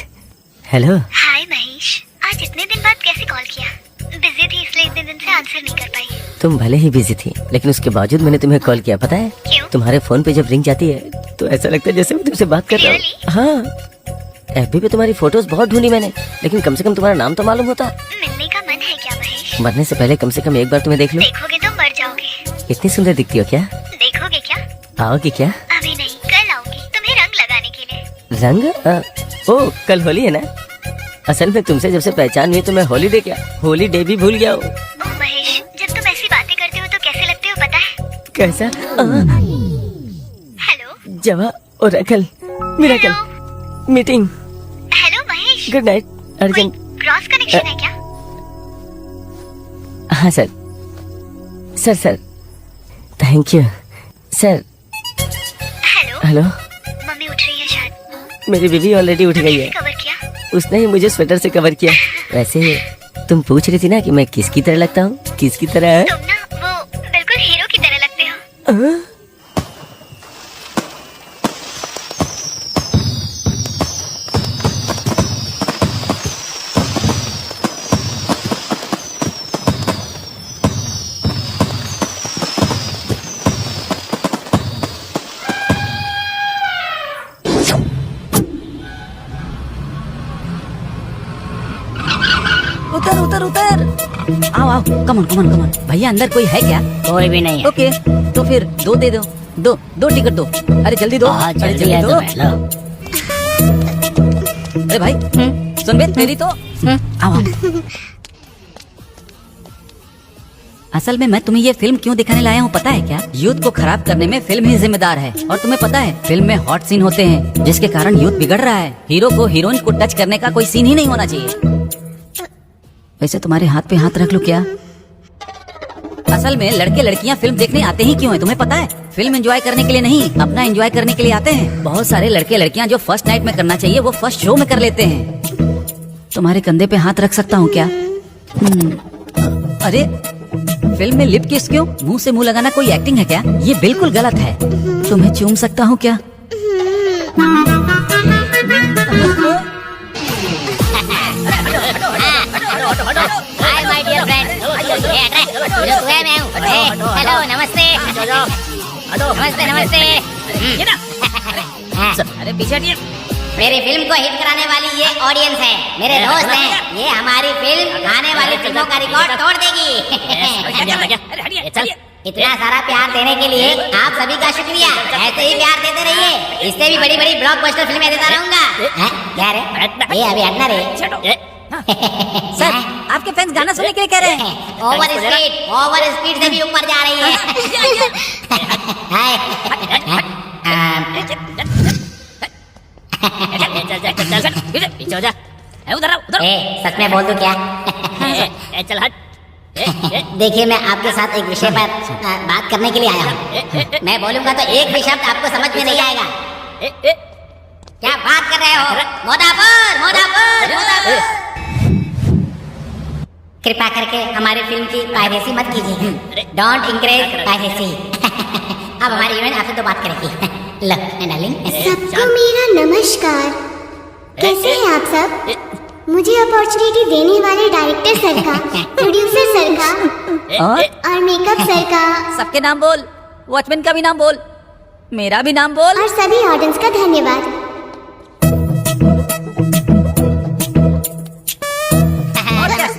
Hello. हाय महेश, आज इतने दिन बाद कैसे कॉल किया? बिजी थी इसलिए इतने दिन से आंसर नहीं कर पाई। तुम भले ही बिजी थी, लेकिन उसके बावजूद मैंने तुम्हें कॉल किया, पता है? क्यों? तुम्हारे फोन पे जब रिंग जाती है तो ऐसा लगता है जैसे मैं तुमसे बात कर रहा हूँ। Really? हाँ, एफबी पे तुम्हारी फोटोज बहुत ढूंढी मैंने, लेकिन कम से कम तुम्हारा नाम तो मालूम होता। मिलने का मन है क्या महेश? मरने से पहले कम से कम एक बार तुम्हें देख लो। देखोगे तो मर जाओगे। इतनी सुंदर दिखती हो क्या? देखोगे क्या? आओगी क्या? अभी नहीं, कल आऊंगी तुम्हें रंग लगाने के लिए। रंग? ओ, कल होली है ना? असल में तुमसे जब से पहचान हुई तो मैं हॉलीडे क्या होलीडे भी भूल गया हूँ। ओह महेश, जब तुम ऐसी बातें करते हो तो कैसे लगते हो पता है? कैसा? हेलो जवा और अकल miracle meeting. Hello Mahesh. Good night urgent. Cross connection है क्या? हाँ sir. Sir thank you sir. Hello hello, mummy उठ रही है शायद। मेरी बीवी ऑलरेडी उठ गई है। कवर किया? उसने ही मुझे स्वेटर से कवर किया। वैसे तुम पूछ रही थी ना कि मैं किसकी तरह लगता हूँ? किसकी तरह? तुम ना वो बिल्कुल हीरो की तरह लगते हो। उतर उतर उतर। आओ आओ, कमन कमन कमन। भैया अंदर कोई है क्या? कोई भी नहीं है। ओके, तो फिर 2 दे दो। दो टिकट दो। अरे जल्दी दो। हाँ, अरे जल्दी है दो। तो मैं लो। अरे भाई सुन बे, मेरी तो आओ आओ। असल में मैं तुम्हें ये फिल्म क्यों दिखाने लाया हूँ पता है क्या? यूथ को खराब करने में फिल्म ही जिम्मेदार है। और तुम्हें पता है फिल्म में हॉट सीन होते हैं जिसके कारण यूथ बिगड़ रहा है। हीरो को हीरोइन को टच करने का कोई सीन ही नहीं होना चाहिए। वैसे तुम्हारे हाथ पे हाथ रख लो क्या? असल में लड़के लड़कियां फिल्म देखने आते ही क्यों है तुम्हें पता है? फिल्म एंजॉय करने के लिए नहीं, अपना एंजॉय करने के लिए आते हैं। बहुत सारे लड़के लड़कियां जो फर्स्ट नाइट में करना चाहिए वो फर्स्ट शो में कर लेते हैं। तुम्हारे कंधे पे हाथ रख सकता हूँ क्या? अरे फिल्म में लिप किस क्यों? मुंह से मुंह लगाना कोई एक्टिंग है क्या? ये बिल्कुल गलत है। तुम्हें चूम सकता हूँ क्या? हाय माय डियर फ्रेंड, मैं हूँ। हेलो, नमस्ते नमस्ते नमस्ते। अरे पीछे हटिए। मेरी फिल्म को हिट कराने वाली ये ऑडियंस है, मेरे दोस्त हैं। ये हमारी फिल्म आने वाली फिल्मों का रिकॉर्ड तोड़ देगी। इतना सारा प्यार देने के लिए आप सभी का शुक्रिया। ऐसे ही प्यार देते रहिए, इससे भी बड़ी बड़ी ब्लॉकबस्टर फिल्में देता रहूंगा। क्या रे? ये अभी हटना रे। सर, आपके फैंस गाना सुनने के लिए कह रहे हैं। ओवर स्पीड से भी ऊपर जा रही है। सच में बोल दूं क्या? चल हट। देखिए, मैं आपके साथ एक विषय पर बात करने के लिए आया हूँ। मैं बोलूंगा तो एक भी शब्द आपको समझ में नहीं आएगा। क्या बात कर रहे हो? मोदापुर। कृपा करके हमारी फिल्म की पायरेसी मत कीजिएगा। Don't encourage piracy. अब हमारी हीरोइन आपसे तो बात करेगी। लो डार्लिंग। सबको मेरा नमस्कार। कैसे हैं आप सब? मुझे अपॉर्चुनिटी देने वाले डायरेक्टर सर का, प्रोड्यूसर सर का और मेकअप सर का, सबके नाम बोल। वॉचमैन का भी नाम बोल, मेरा भी नाम बोल। और सभी ऑडियंस का धन्यवाद।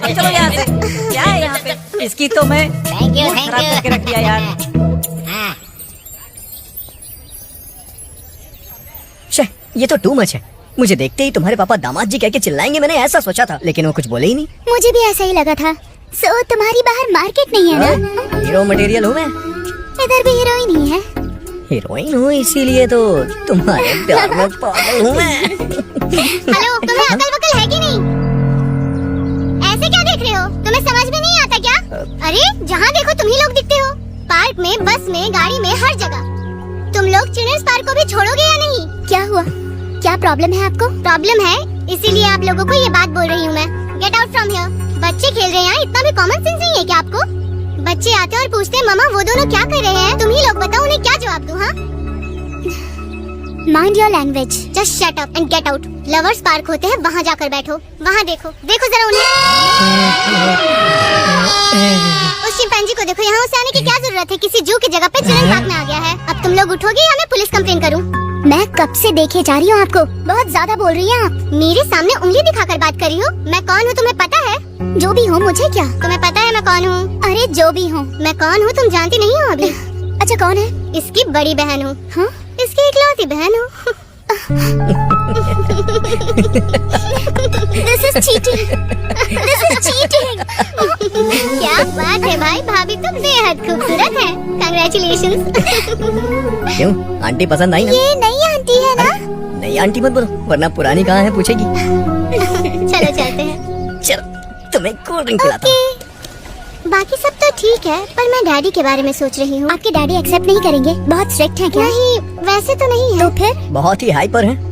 चलो यहाँ से। क्या है यहाँ पे? इसकी तो मैं थैंक यू खराब करके रख दिया यार। शे, ये तो टू मच है। मुझे देखते ही तुम्हारे पापा दामाद जी कह के चिल्लाएंगे, मैंने ऐसा सोचा था, लेकिन वो कुछ बोले ही नहीं। मुझे भी ऐसा ही लगा था। सो तुम्हारी बाहर मार्केट नहीं है ना? हीरो मटेरियल हूँ मैं। इधर भी हीरोइन ही है। हीरोइन हूँ, इसीलिए तो तुम्हारे प्यार में पागल हूँ मैं। हेलो, तुम्हें अकल वकल है कि नहीं? ऐसे क्या देख रहे हो? तुम्हें समझ में नहीं आता क्या? अरे जहाँ देखो तुम ही लोग दिखते हो। पार्क में, बस में, गाड़ी में, हर जगह। तुम लोग चिल्ड्रंस पार्क को भी छोड़ोगे या नहीं? क्या हुआ? क्या प्रॉब्लम है आपको? प्रॉब्लम है, इसीलिए आप लोगों को ये बात बोल रही हूँ मैं। Get out from here. बच्चे खेल रहे हैं, इतना भी कॉमन सेंस नहीं है क्या आपको? बच्चे आते और पूछते हैं मामा वो दोनों क्या कर रहे हैं, तुम ही लोग बताओ उन्हें क्या जवाब दूं? हाँ, mind your language. Just shut up and get out. Lovers park होते हैं, वहाँ जाकर बैठो। वहाँ देखो जरा उन्हें। उस चिंपैंजी को देखो, यहाँ उसे आने की क्या जरूरत है? किसी जू की जगह पे चिल्ड्रन पार्क में आ गया है। अब तुम लोग उठोगे या मैं पुलिस कंप्लेन करूँ? मैं कब से देखे जा रही हूँ आपको, बहुत ज्यादा बोल रही हैं आप। मेरे सामने उंगली दिखाकर बात कर रही हो। मैं कौन हूँ तुम्हें पता है? जो भी हो, मुझे क्या? तुम्हें पता है मैं कौन हूँ? अरे जो भी हो, मैं कौन हूँ तुम जानती नहीं हो अभी। अच्छा कौन है? इसकी बड़ी बहन हूँ। हाँ, इसकी इकलौती बहन हूँ। This is cheating. This is cheating. क्या बात है भाई, भाभी तुम बेहद खूबसूरत हैं। Congratulations. क्यों, आंटी पसंद आई ना? ये नई आंटी है ना? नई आंटी मत बोलो, वरना पुरानी कहाँ है पूछेगी। चलो चलते हैं। चलो, तुम्हें कोल्ड ड्रिंक पिलाता हूँ। बाकी सब तो ठीक है, पर मैं डैडी के बारे में सोच रही हूँ। आपके डैडी एक्सेप्ट नहीं करेंगे? बहुत स्ट्रिक्ट हैं क्या? नहीं, वैसे तो नहीं है। तो फिर? बहुत ही हाइपर हैं।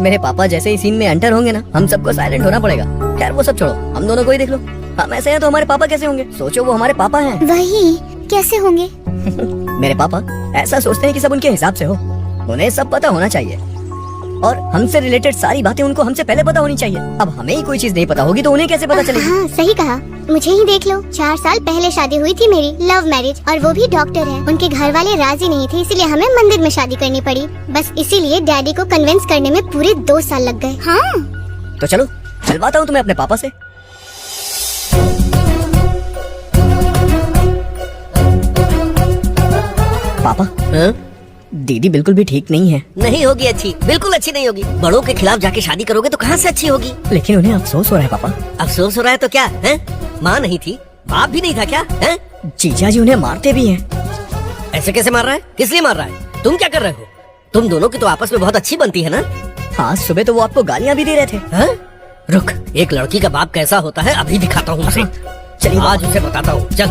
मेरे पापा जैसे ही सीन में एंटर होंगे ना, हम सबको साइलेंट होना पड़ेगा। खैर वो सब छोड़ो, हम दोनों को ही देख लो। हम ऐसे हैं तो हमारे पापा कैसे होंगे? सोचो, वो हमारे पापा हैं। वही, कैसे होंगे? मेरे पापा ऐसा सोचते हैं कि सब उनके हिसाब से हो। उन्हें सब पता होना चाहिए, और हमसे रिलेटेड सारी बातें उनको हमसे पहले पता होनी चाहिए। अब हमें ही कोई चीज नहीं पता होगी तो उन्हें कैसे पता चलेगी? हाँ, सही कहा। मुझे ही देख लो, 4 साल पहले शादी हुई थी मेरी, लव मैरिज, और वो भी डॉक्टर है। उनके घर वाले राजी नहीं थे, इसीलिए हमें मंदिर में शादी करनी पड़ी। बस इसीलिए डैडी को कन्विंस करने में पूरे 2 साल लग गए। हाँ, तो चलो चलवाता हूँ तुम्हें अपने पापा से। पापा, दीदी बिल्कुल भी ठीक नहीं है। नहीं होगी अच्छी, बिल्कुल अच्छी नहीं होगी। बड़ों के खिलाफ जाके शादी करोगे तो कहाँ से अच्छी होगी? लेकिन उन्हें अफसोस हो रहा है पापा। अफसोस हो रहा है तो क्या है? माँ नहीं थी, बाप भी नहीं था क्या है? जीजा जी उन्हें मारते भी हैं। ऐसे कैसे मार रहा है? किस लिए मार रहा है? तुम क्या कर रहे हो? तुम दोनों की तो आपस में बहुत अच्छी बनती है ना? हाँ, सुबह तो वो आपको गालियाँ भी दे रहे थे। रुक, एक लड़की का बाप कैसा होता है अभी दिखाता हूँ उसे। चलिए आज उसे बताता हूँ, चल।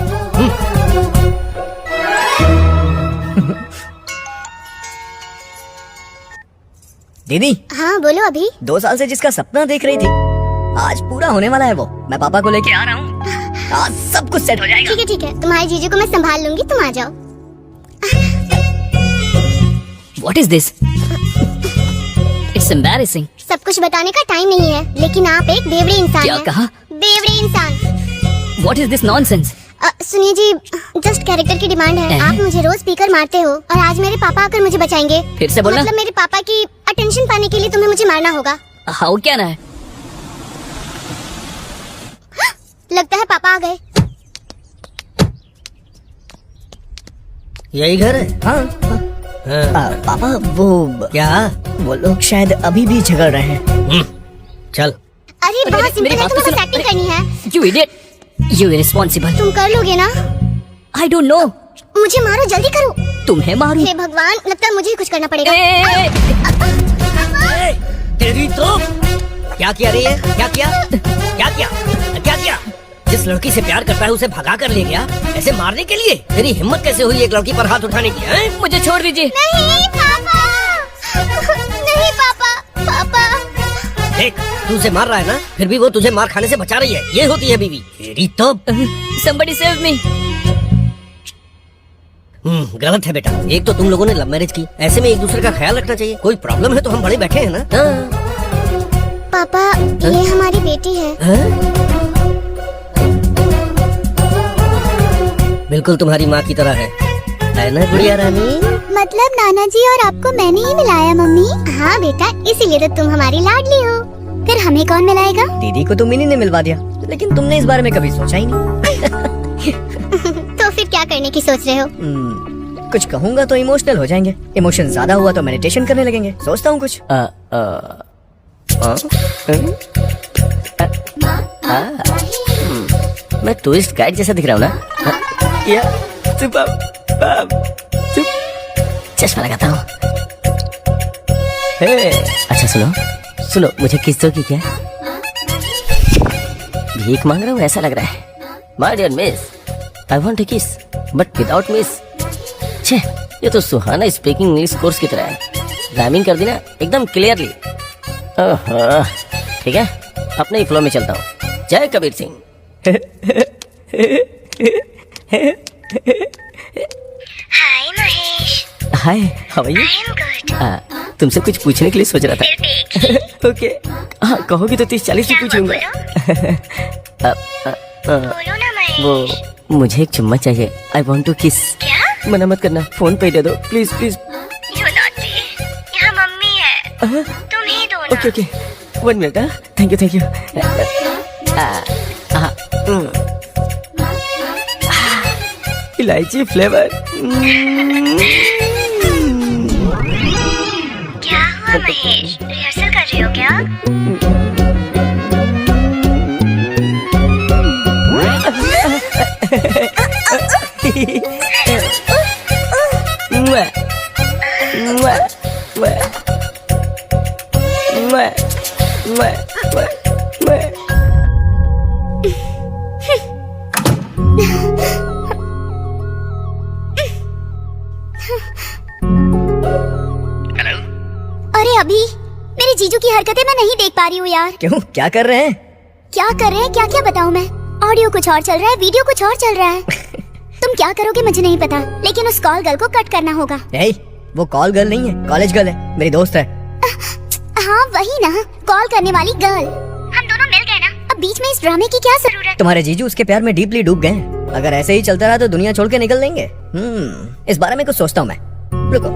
दीदी। हाँ बोलो। अभी 2 साल से जिसका सपना देख रही थी, आज पूरा होने वाला है वो। मैं पापा को लेके आ रहा हूँ। आज सब कुछ सेट हो जाएगा। ठीक है, तुम्हारे जीजू को मैं संभाल लूंगी, तुम आ जाओ। What is this? It's embarrassing. सब कुछ बताने का टाइम नहीं है, लेकिन आप एक बेवड़े इंसान क्या हैं। कहा? बेवड़े इंसान। What is this nonsense? सुनिए जी, जस्ट कैरेक्टर की डिमांड है। आप मुझे रोज स्पीकर मारते हो और आज मेरे पापा आकर मुझे बचाएंगे। फिर से बोलना। मतलब मेरे पापा की अटेंशन पाने के लिए तुम्हें मुझे मारना होगा। हाउ क्या ना है? लगता है पापा आ गए। यही घर है? हाँ। पापा वो क्या? वो लोग शायद अभी भी झगड़ रहे हैं। चल। अरे बहुत सिंपल मेरी है, बात तो तुम्हें बस सुनो। एक्टिंग करनी है। You idiot! You irresponsible. तुम कर लोगे ना? I don't know. मुझे मारो, जल्दी करो। तुम्हें मारूं? हे भगवान, लगता है मुझे ही कुछ करना पड़ेगा। तेरी तो क्या किया रे? क्या किया? क्या किया? क्या किया? जिस लड़की से प्यार करता है उसे भगा कर ले गया ऐसे मारने के लिए? तेरी हिम्मत कैसे हुई एक लड़की पर हाथ उठाने की? हैं? मुझे छोड़ दीजिए। नहीं पापा, नहीं पापा, पापा। देख, तू उसे मार रहा है ना, फिर भी वो तुझे मार खाने से बचा रही है। ये होती है बीवी। तेरी तो Somebody save me. गलत है बेटा। एक तो तुम लोगों ने लव मैरिज की, ऐसे में एक दूसरे का ख्याल रखना चाहिए। कोई प्रॉब्लम है तो हम बड़े बैठे हैं ना। पापा, ये हमारी बेटी है। बिल्कुल तुम्हारी माँ की तरह है ना गुड़िया रानी? मतलब नाना जी और आपको मैंने ही मिलाया मम्मी? हाँ बेटा, इसीलिए तो तुम हमारी लाडली हो। फिर हमें कौन मिलाएगा? दीदी को तो मिनी ने मिलवा दिया, लेकिन तुमने इस बारे में कभी सोचा ही नहीं। तो फिर क्या करने की सोच रहे हो? कुछ कहूँगा तो इमोशनल हो जाएंगे। इमोशन ज्यादा हुआ तो मेडिटेशन करने लगेंगे। सोचता हूँ कुछ। मैं टूरिस्ट गाइड जैसा दिख रहा हूँ ना? या चश्मा लगाता हूँ। अच्छा सुनो, मुझे किस दो की क्या? भीख मांग रहा हूँ ऐसा लग रहा है। My dear miss, I want a kiss but without miss. छे, ये तो सुहाना स्पीकिंग इंग्लिश कोर्स की तरह है। राइमिंग कर दी ना एकदम क्लियरली। ठीक है, अपने ही फ्लो में चलता हूँ। जय Kabir Singh. Hi Mahesh. Hi, how are you? I am good. तुमसे कुछ पूछने के लिए सोच रहा था। ओके, हाँ कहोगी तो 30-40 ही पूछूंगा। बोलो ना महेश। वो मुझे एक चुम्मा चाहिए। आई वॉन्ट टू किस। क्या? मना मत करना, फोन पे दे दो प्लीज प्लीज। You naughty. यहाँ मम्मी है, तुम ही दो ना। Okay 1 minute. Thank you. इलायची फ्लेवर। क्या हुआ महेश, रिहर्सल कर रहे हो क्या? अरे अभी मेरे जीजू की हरकतें मैं नहीं देख पा रही हूँ यार। क्यों, क्या कर रहे हैं? क्या कर रहे हैं, क्या क्या बताऊँ मैं? ऑडियो कुछ और चल रहा है, वीडियो कुछ और चल रहा है। तुम क्या करोगे मुझे नहीं पता, लेकिन उस कॉल गर्ल को कट करना होगा। वो कॉल गर्ल नहीं है, कॉलेज गर्ल है, मेरी दोस्त है। हाँ वही ना, कॉल करने वाली गर्ल। हम दोनों मिल गए ना, अब बीच में इस ड्रामे की क्या जरूरत? तुम्हारे जीजू उसके प्यार में डीपली डूब गए हैं। अगर ऐसे ही चलता रहा तो दुनिया छोड़ के निकल देंगे। इस बारे में कुछ सोचता हूँ मैं। रुको।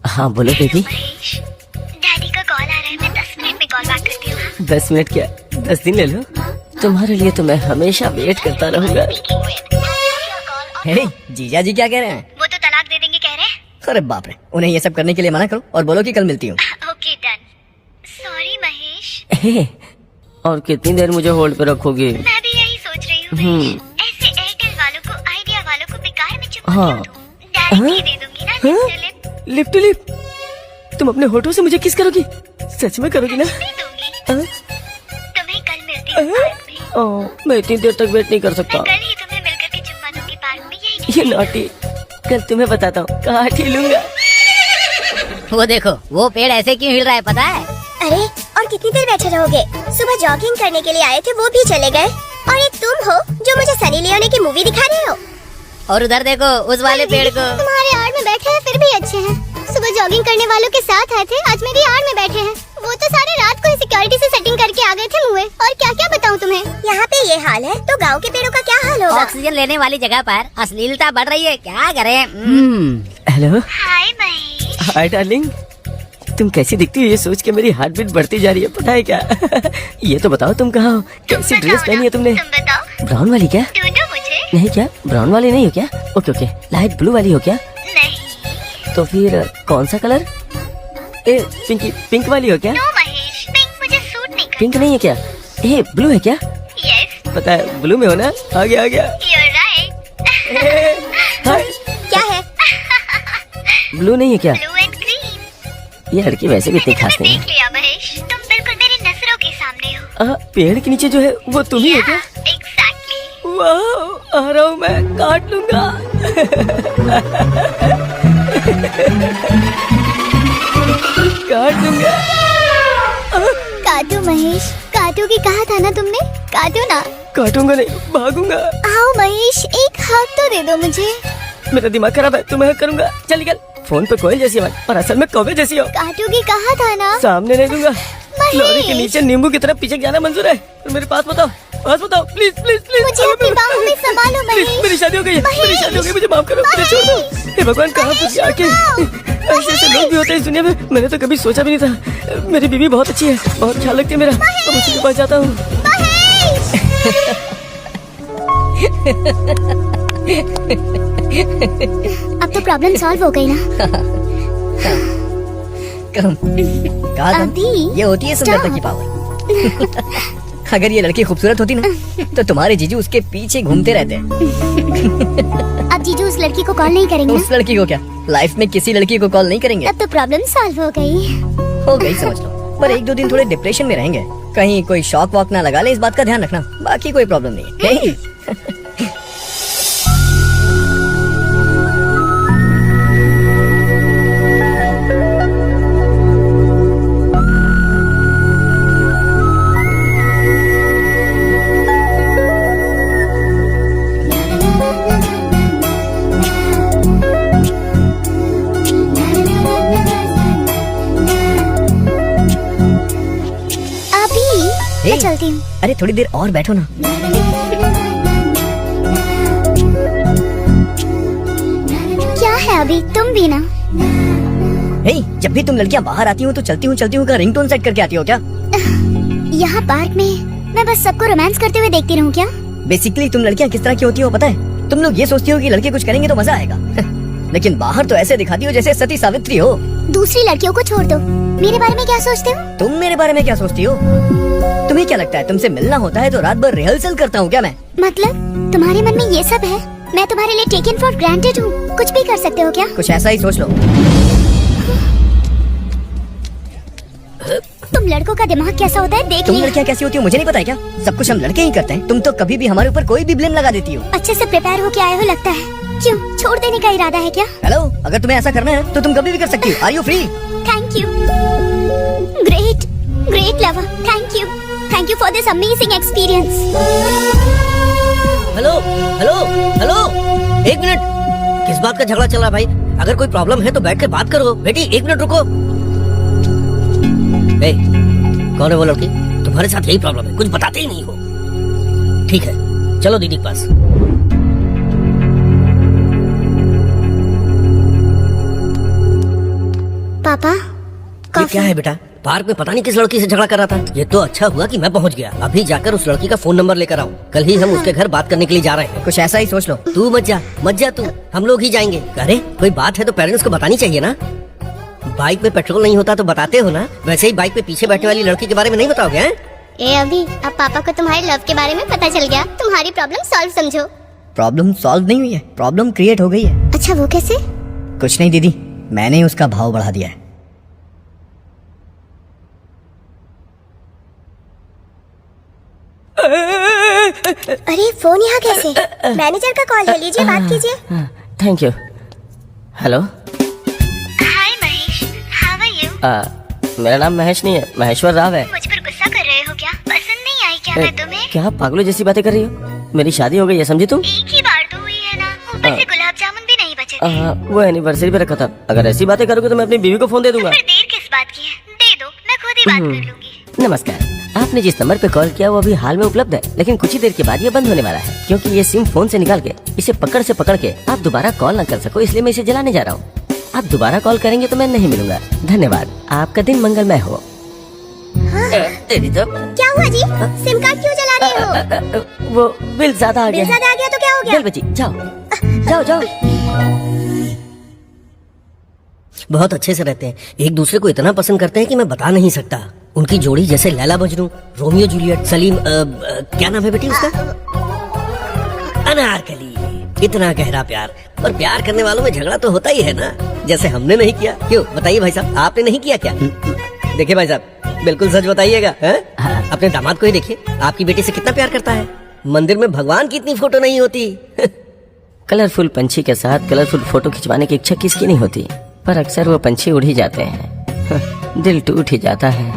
हाँ बोलो बेबी। डैडी का कॉल आ रहा है, मैं 10 मिनट में कॉल बैक करती हूँ। 10 मिनट क्या, 10 दिन ले लो। तुम्हारे लिए तो मैं हमेशा वेट करता रहूंगा। जीजा जी क्या कह रहे हैं? वो तो तलाक दे देंगे कह रहे हैं। अरे बाप रे, उन्हें ये सब करने के लिए मना करो और बोलो कि कल मिलती हूँ। Okay done. सॉरी महेश। और कितनी देर मुझे होल्ड पे रखोगे? मैं भी यही सोच रही हूँ। ऐसे एयरटेल वालों को, आइडिया वालों को बेकार में चुप हाँ। डायरेक्टली दे दूंगी ना लिप टू लिप। तुम अपने होठों से मुझे किस करोगी? सच में करोगी ना? तुम्हें कल मिलती हूँ पार्क में। मैं इतनी देर तक वेट नहीं कर सकता। कल ही तुम्हें मिलकर के चुम्मा दूंगी पार्क में, यही ये नॉटी, कल तुम्हें बताता हूँ कहाँ ठिलूंगा। वो देखो, वो पेड़ ऐसे क्यों हिल रहा है पता है? अरे और कितनी देर बैठे रहोगे? सुबह जॉगिंग करने के लिए आए थे, वो भी चले गए। और एक तुम हो जो मुझे सनी लियोनी की मूवी दिखा रहे हो। और उधर देखो उस वाले पेड़ को। तुम्हारे आड़ में बैठे हैं फिर भी अच्छे हैं। सुबह जॉगिंग करने वालों के साथ आए थे, आज मेरी आड़ में बैठे हैं। वो तो सारे रात को ही सिक्योरिटी से सेटिंग करके आ गए थे मुँह। और क्या क्या बताऊँ तुम्हें। यहाँ पे ये हाल है तो गाँव के पेड़ों का क्या हाल होगा? ऑक्सीजन लेने वाली जगह पर अश्लीलता बढ़ रही है, क्या करें? Hello. Hi Mahesh. Hi darling, तुम कैसी दिखती हो ये सोच के मेरी हार्ट बीट बढ़ती जा रही है, पता है क्या? ये तो बताओ तुम कहाँ हो, कैसी ड्रेस पहनी है तुमने? तुम बताओ। ब्राउन वाली क्या? ढूंढो मुझे। नहीं क्या, ब्राउन वाली नहीं हो क्या? ओके ओके, लाइट ब्लू वाली हो क्या? नहीं। तो फिर कौन सा कलर? ए पिंक वाली हो क्या? नो महेश, पिंक मुझे सूट नहीं करता। पिंक नहीं है क्या? ए ब्लू है क्या? यस, पता है ब्लू में हो ना? आ गया यू आर राइट। हाय, क्या है? ब्लू नहीं है क्या? Blue and green. ये लड़की वैसे भी इतनी खास नहीं देख लिया महेश, तुम बिल्कुल मेरी नजरों के सामने हो। है। पेड़ के नीचे जो है वो तुम ही हो क्या? एग्जैक्टली। वाह, आ रहा हूँ मैं, काट लूंगा। काट लूंगा। काटो महेश, काटो की कहा था ना तुमने, काटो ना। काटूंगा नहीं, भागूंगा। आओ महेश, एक हक तो दे दो मुझे। मेरा दिमाग खराब है, तुम्हें हक करूंगा। चल निकल। फोन पे कोयल जैसी आवाज और असल में कौवे जैसी हो। काटो की कहा था ना। सामने नहीं दूंगा। महेश। लॉरी के नीचे नींबू की तरफ पीछे जाना मंजूर है, और मेरे पास बताओ प्लीज प्लीज प्लीज। मुझे अपनी बाहों में संभालो प्लीज, महेश। मेरी शादी हो गई है, मेरी शादी हो गई, मुझे माफ करो, मुझे छोड़ दो। हे भगवान, कहाँ फंस गया आके? ऐसे ऐसे लोग भी होते हैं इस दुनिया में, मैंने तो कभी सोचा भी नहीं था। मेरी बीवी बहुत अच्छी है, बहुत ख्याल रखती है मेरा। अब उसी के पास जाता हूँ। अब तो प्रॉब्लम सॉल्व हो गई ना। कहा था अभी ये होती है सुंदरता की पावर। अगर ये लड़की खूबसूरत होती ना तो तुम्हारे जीजू उसके पीछे घूमते रहते। अब जीजू उस लड़की को कॉल नहीं करेंगे उस लड़की को क्या, लाइफ में किसी लड़की को कॉल नहीं करेंगे। अब तो प्रॉब्लम सॉल्व हो गई। हो गई समझ लो, पर एक दो दिन थोड़े डिप्रेशन में रहेंगे। कहीं कोई शॉक वॉक ना लगा ले, इस बात का ध्यान रखना। बाकी कोई प्रॉब्लम नहीं है। मैं चलती हूँ। अरे थोड़ी देर और बैठो ना। क्या है अभी, तुम भी ना। हे, जब भी तुम लड़कियां बाहर आती हो तो चलती हूँ का रिंगटोन सेट करके आती हो क्या? यहाँ पार्क में मैं बस सबको रोमांस करते हुए देखती रहूँ क्या? बेसिकली तुम लड़कियां किस तरह की होती हो पता है? तुम लोग ये सोचती हो कि लड़के कुछ करेंगे तो मजा आएगा। लेकिन बाहर तो ऐसे दिखाती हो जैसे सती सावित्री हो। दूसरी लड़कियों को छोड़ दो, मेरे बारे में क्या सोचते हो? तुम मेरे बारे में क्या सोचती हो? तुम्हें क्या लगता है तुमसे मिलना होता है तो रात भर रिहर्सल करता हूँ क्या मैं? मतलब तुम्हारे मन में ये सब है? मैं तुम्हारे लिए टेकन फॉर ग्रांटेड हूँ, कुछ भी कर सकते हो क्या? कुछ ऐसा ही सोच लो। तुम लड़कों का दिमाग कैसा होता है देख तुम लिया। लड़कियां कैसी होती हो मुझे नहीं पता है क्या? सब कुछ हम लड़के ही करते हैं। तुम तो कभी भी हमारे ऊपर कोई भी ब्लेम लगा देती हो। अच्छे से प्रिपेयर होके आए हो लगता है। क्यों, छोड़ देने का इरादा है क्या? हेलो, अगर तुम्हें ऐसा करना है तो तुम कभी भी कर सकती हो। Are you free? Thank you, great lover, thank you for this amazing experience. Hello hello hello, एक मिनट, किस बात का झगड़ा चल रहा है भाई? अगर कोई प्रॉब्लम है तो बैठ कर बात करो। बेटी एक मिनट रुको। ए, कौन है वो लड़की? तुम्हारे साथ यही प्रॉब्लम है, कुछ बताते ही नहीं हो। ठीक है, चलो दीदी के पास। पापा, ये क्या है बेटा? पार्क में पता नहीं किस लड़की से झगड़ा कर रहा था। ये तो अच्छा हुआ कि मैं पहुंच गया। अभी जाकर उस लड़की का फोन नंबर लेकर आऊँ। कल ही हम उसके घर बात करने के लिए जा रहे हैं। कुछ ऐसा ही सोच लो। तू मत जा तू, हम लोग ही जाएंगे। अरे कोई बात है तो पेरेंट्स को बतानी चाहिए ना। बाइक में पेट्रोल नहीं होता तो बताते हो ना, वैसे ही बाइक पे पीछे बैठने वाली लड़की के बारे में नहीं बताओगे? हैं? ए अभी, अब पापा को तुम्हारे लव के बारे में पता चल गया, तुम्हारी प्रॉब्लम सॉल्व समझो। प्रॉब्लम सॉल्व नहीं हुई है, प्रॉब्लम क्रिएट हो गई है। अच्छा, वो कैसे? कुछ नहीं दीदी, मैंने ही उसका भाव बढ़ा दिया है। अरे फोन यहाँ कैसे? मैनेजर का कॉल है, लीजिए बात कीजिए। Thank you. Hello. Hi Mahesh, how are you? मेरा नाम महेश नहीं है, महेश्वर राव है। मुझ पर गुस्सा कर रहे हो क्या? पसंद नहीं आई क्या मैं तुम्हें? क्या पागलों जैसी बातें कर रही हो? मेरी शादी हो गई है, समझी तुम? एक ही बार तो हुई है ना, ऊपर से गुलाब जामुन भी नहीं बचे थे। वो एनिवर्सरी पे रखा था। अगर ऐसी बातें करोगे तो मैं अपनी बीवी को फोन दे दूंगा। फिर देर किस बात की है? दे दो, मैं खुद ही बात कर लूंगी। नमस्कार, आपने जिस नंबर पे कॉल किया वो अभी हाल में उपलब्ध है, लेकिन कुछ ही देर के बाद ये बंद होने वाला है, क्योंकि ये सिम फोन से निकाल के इसे पकड़ से पकड़ के आप दोबारा कॉल न कर सको, इसलिए मैं इसे जलाने जा रहा हूँ। आप दोबारा कॉल करेंगे तो मैं नहीं मिलूंगा। धन्यवाद, आपका दिन मंगलमय हो। तेरी तो क्या हुआ जी? सिम कार्ड क्यों जला रहे हो? वो बिल ज्यादा आ गया बिल है। ज्यादा आ गया तो क्या हो गया? चल बच्ची, जाओ जाओ जाओ। बहुत अच्छे से रहते हैं, एक दूसरे को इतना पसंद करते हैं कि मैं बता नहीं सकता। उनकी जोड़ी जैसे लैला मजनू, रोमियो जूलियट, सलीम क्या नाम है बेटी उसका? अनारकली। इतना गहरा प्यार, और प्यार करने वालों में झगड़ा तो होता ही है ना, जैसे हमने नहीं किया। क्यों बताइए भाई साहब, आपने नहीं किया क्या? देखिए भाई साहब, बिल्कुल सच बताइएगा। अपने दामाद को ही देखिए, आपकी बेटी से कितना प्यार करता है। मंदिर में भगवान की इतनी फोटो नहीं होती। कलरफुल पंछी के साथ कलरफुल फोटो खिंचवाने की इच्छा किसकी नहीं होती, पर अक्सर वो पंछी उड़ ही जाते हैं। दिल टूट ही जाता है।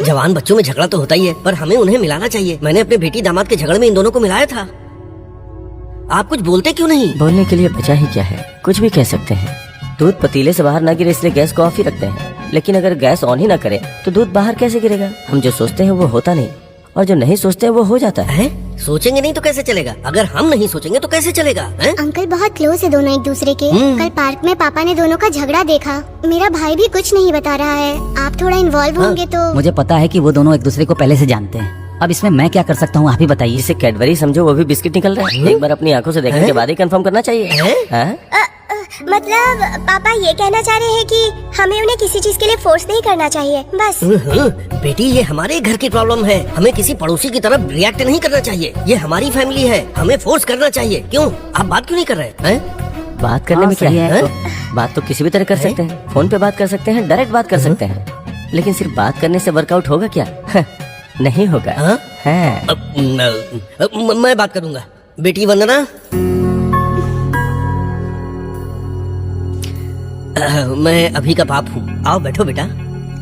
जवान बच्चों में झगड़ा तो होता ही है, पर हमें उन्हें मिलाना चाहिए। मैंने अपने बेटी दामाद के झगड़े में इन दोनों को मिलाया था। आप कुछ बोलते क्यों नहीं? बोलने के लिए बचा ही क्या है, कुछ भी कह सकते हैं। दूध पतीले से बाहर ना गिरे इसलिए गैस को ऑफ ही रखते हैं, लेकिन अगर गैस ऑन ही ना करे तो दूध बाहर कैसे गिरेगा? हम जो सोचते हैं वो होता नहीं, और जो नहीं सोचते हैं वो हो जाता है। सोचेंगे नहीं तो कैसे चलेगा? अगर हम नहीं सोचेंगे तो कैसे चलेगा? अंकल बहुत क्लोज है दोनों एक दूसरे के। कल पार्क में पापा ने दोनों का झगड़ा देखा। मेरा भाई भी कुछ नहीं बता रहा है। आप थोड़ा इन्वॉल्व होंगे तो। मुझे पता है कि वो दोनों एक दूसरे को पहले से जानते हैं। अब इसमें मैं क्या कर सकता हूँ, आप ही बताइए। इसे कैडबरी समझो, वो भी बिस्किट निकल रहा है। एक बार अपनी आंखों से देखने के बाद ही कंफर्म करना चाहिए। मतलब पापा ये कहना चाह रहे हैं कि हमें उन्हें किसी चीज के लिए फोर्स नहीं करना चाहिए, बस। बेटी, ये हमारे घर की प्रॉब्लम है, हमें किसी पड़ोसी की तरफ रिएक्ट नहीं करना चाहिए। ये हमारी फैमिली है, हमें फोर्स करना चाहिए। क्यों आप बात क्यों नहीं कर रहे हैं? बात करने में क्या है? बात तो किसी भी तरह कर सकते हैं। फोन पे बात कर सकते हैं, डायरेक्ट बात कर सकते हैं, लेकिन सिर्फ बात करने से वर्कआउट होगा क्या? नहीं होगा। मैं बात करूंगा। बेटी वंदना, मैं अभी का बाप हूँ। आओ बैठो बेटा।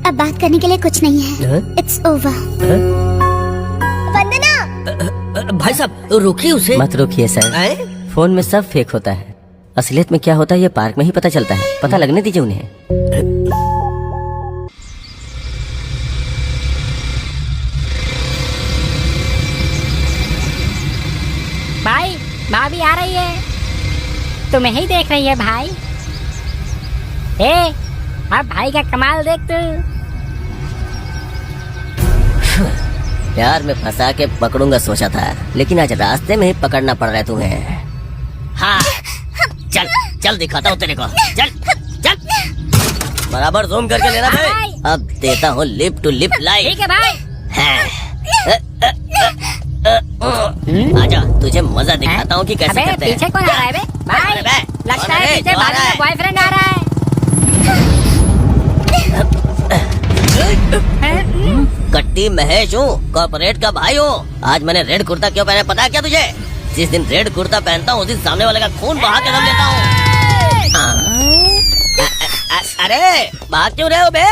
अब बात करने के लिए कुछ नहीं है। It's over. वंदना, भाई साहब रोकिए उसे। मत रोकिए सर, फोन में सब फेक होता है। असलियत में क्या होता है ये पार्क में ही पता चलता है। पता लगने दीजिए उन्हें। भाई, भाभी आ रही है, तुम्हें ही देख रही है भाई। अब भाई का कमाल देख तू। प्यार में फंसा के पकड़ूंगा सोचा था, लेकिन आज रास्ते में ही पकड़ना पड़ रहा है तुम्हें। हाँ, चल चल दिखाता हूँ तेरे को। चल चल, बराबर जूम करके लेना भाई। अब देता हूँ लिप टू लिप लाइट। ठीक है भाई। आजा, तुझे मजा दिखाता हूँ कि कैसे अबे करते हैं। पीछे कौन आ रहा है बे? भाई, लगता है पीछे भाभी का बॉयफ्रेंड आ रहा है। कट्टी महेश हूँ, कॉर्पोरेट का भाई हूँ। आज मैंने रेड कुर्ता क्यों पहना पता है क्या तुझे? जिस दिन रेड कुर्ता पहनता हूँ उस दिन सामने वाले का खून बहा के दम लेता हूँ। अरे भाग क्यों रहे हो बे?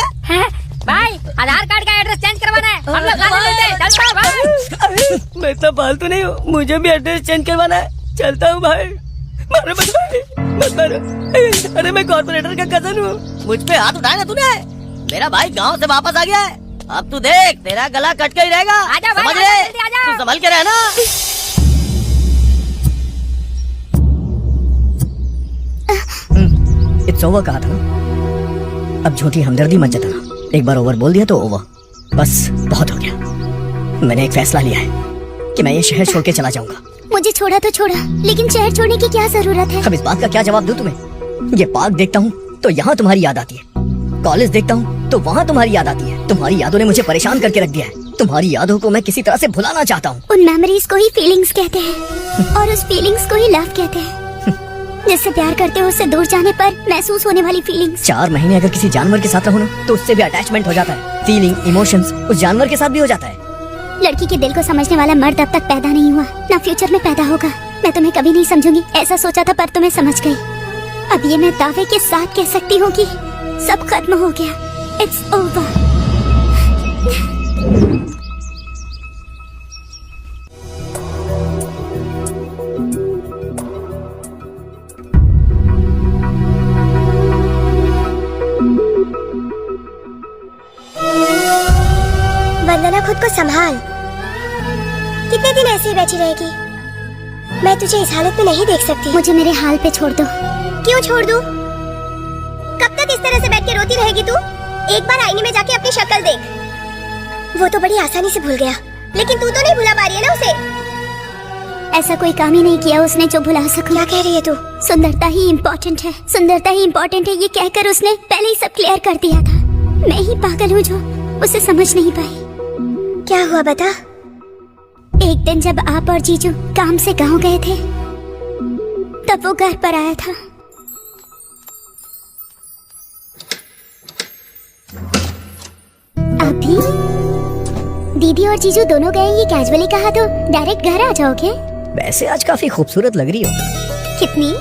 भाई, आधार कार्ड का एड्रेस चेंज करवाना है। हम लोग गाड़ी लेते हैं। चल भाई। मैं इतना फालतू नहीं हूँ, मुझे भी एड्रेस चेंज करवाना है। चलता हूँ भाई। मारो मत भाई, मत मारो। अरे मैं कॉर्पोरेटर का कजन हूँ। मुझ पे हाथ उठाया ना तूने? मेरा भाई गांव से वापस आ गया है। अब तू देख, तेरा गला कट के ही रहेगा। आजा भाई, समझ आजा, ले? जल्दी आजा। तू संभल के रहना। इट्स ओवर कहा था, अब झूठी हमदर्दी मत जताना। एक बार ओवर बोल दिया तो ओवर, बस बहुत हो गया। मैंने एक फैसला लिया है कि मैं ये शहर छोड़ के चला जाऊंगा। मुझे छोड़ा तो छोड़ा, लेकिन शहर छोड़ने की क्या जरूरत है? अब इस बात का क्या जवाब दूं तुम्हें? ये पार्क देखता हूँ तो यहाँ तुम्हारी याद आती है, कॉलेज देखता हूँ तो वहाँ तुम्हारी याद आती है। तुम्हारी यादों ने मुझे परेशान करके रख दिया है। तुम्हारी यादों को मैं किसी तरह से भुलाना चाहता हूँ। उन मेमोरीज को ही फीलिंग्स कहते हैं, और उस फीलिंग्स को ही लव कहते हैं। जिससे प्यार करते हो उससे दूर जाने पर महसूस होने वाली फीलिंग्स। 4 महीने अगर किसी जानवर के साथ रहो ना तो उससे भी अटैचमेंट हो जाता है। फीलिंग, इमोशंस उस जानवर के साथ भी हो जाता है। लड़की के दिल को समझने वाला मर्द अब तक पैदा नहीं हुआ, ना फ्यूचर में पैदा होगा। मैं तुम्हें कभी नहीं समझूंगी ऐसा सोचा था, पर तुम्हें समझ गई। अब ये मैं दावे के साथ कह सकती हूँ कि सब खत्म हो गया। It's over. वंदना, खुद को संभाल। कितने दिन ऐसे ही बैठी रहेगी? मैं तुझे इस हालत में नहीं देख सकती। मुझे मेरे हाल पे छोड़ दो। क्यों छोड़ दूं? कब तक इस तरह से बैठ के रोती रहेगी तू? एक बार आईने में जाके अपनी शक्ल देख। वो तो बड़ी आसानी से भूल गया, लेकिन तू तो नहीं भुला पा रही है ना उसे। ऐसा कोई काम ही नहीं किया उसने जो भुला सकूं। क्या कह रही है तू? सुंदरता ही इम्पोर्टेंट है, सुंदरता ही इम्पोर्टेंट है, ये कहकर उसने पहले ही सब क्लियर कर दिया था। मैं ही पागल हूँ जो उसे समझ नहीं पाई। क्या हुआ बता? एक दिन जब आप और जीजू काम से गांव गए थे, तब वो घर पर आया था। अभी दीदी और जीजू दोनों गए, ये कैजुअली कहा तो डायरेक्ट घर आ जाओगे? वैसे आज काफी खूबसूरत लग रही हो। कितनी?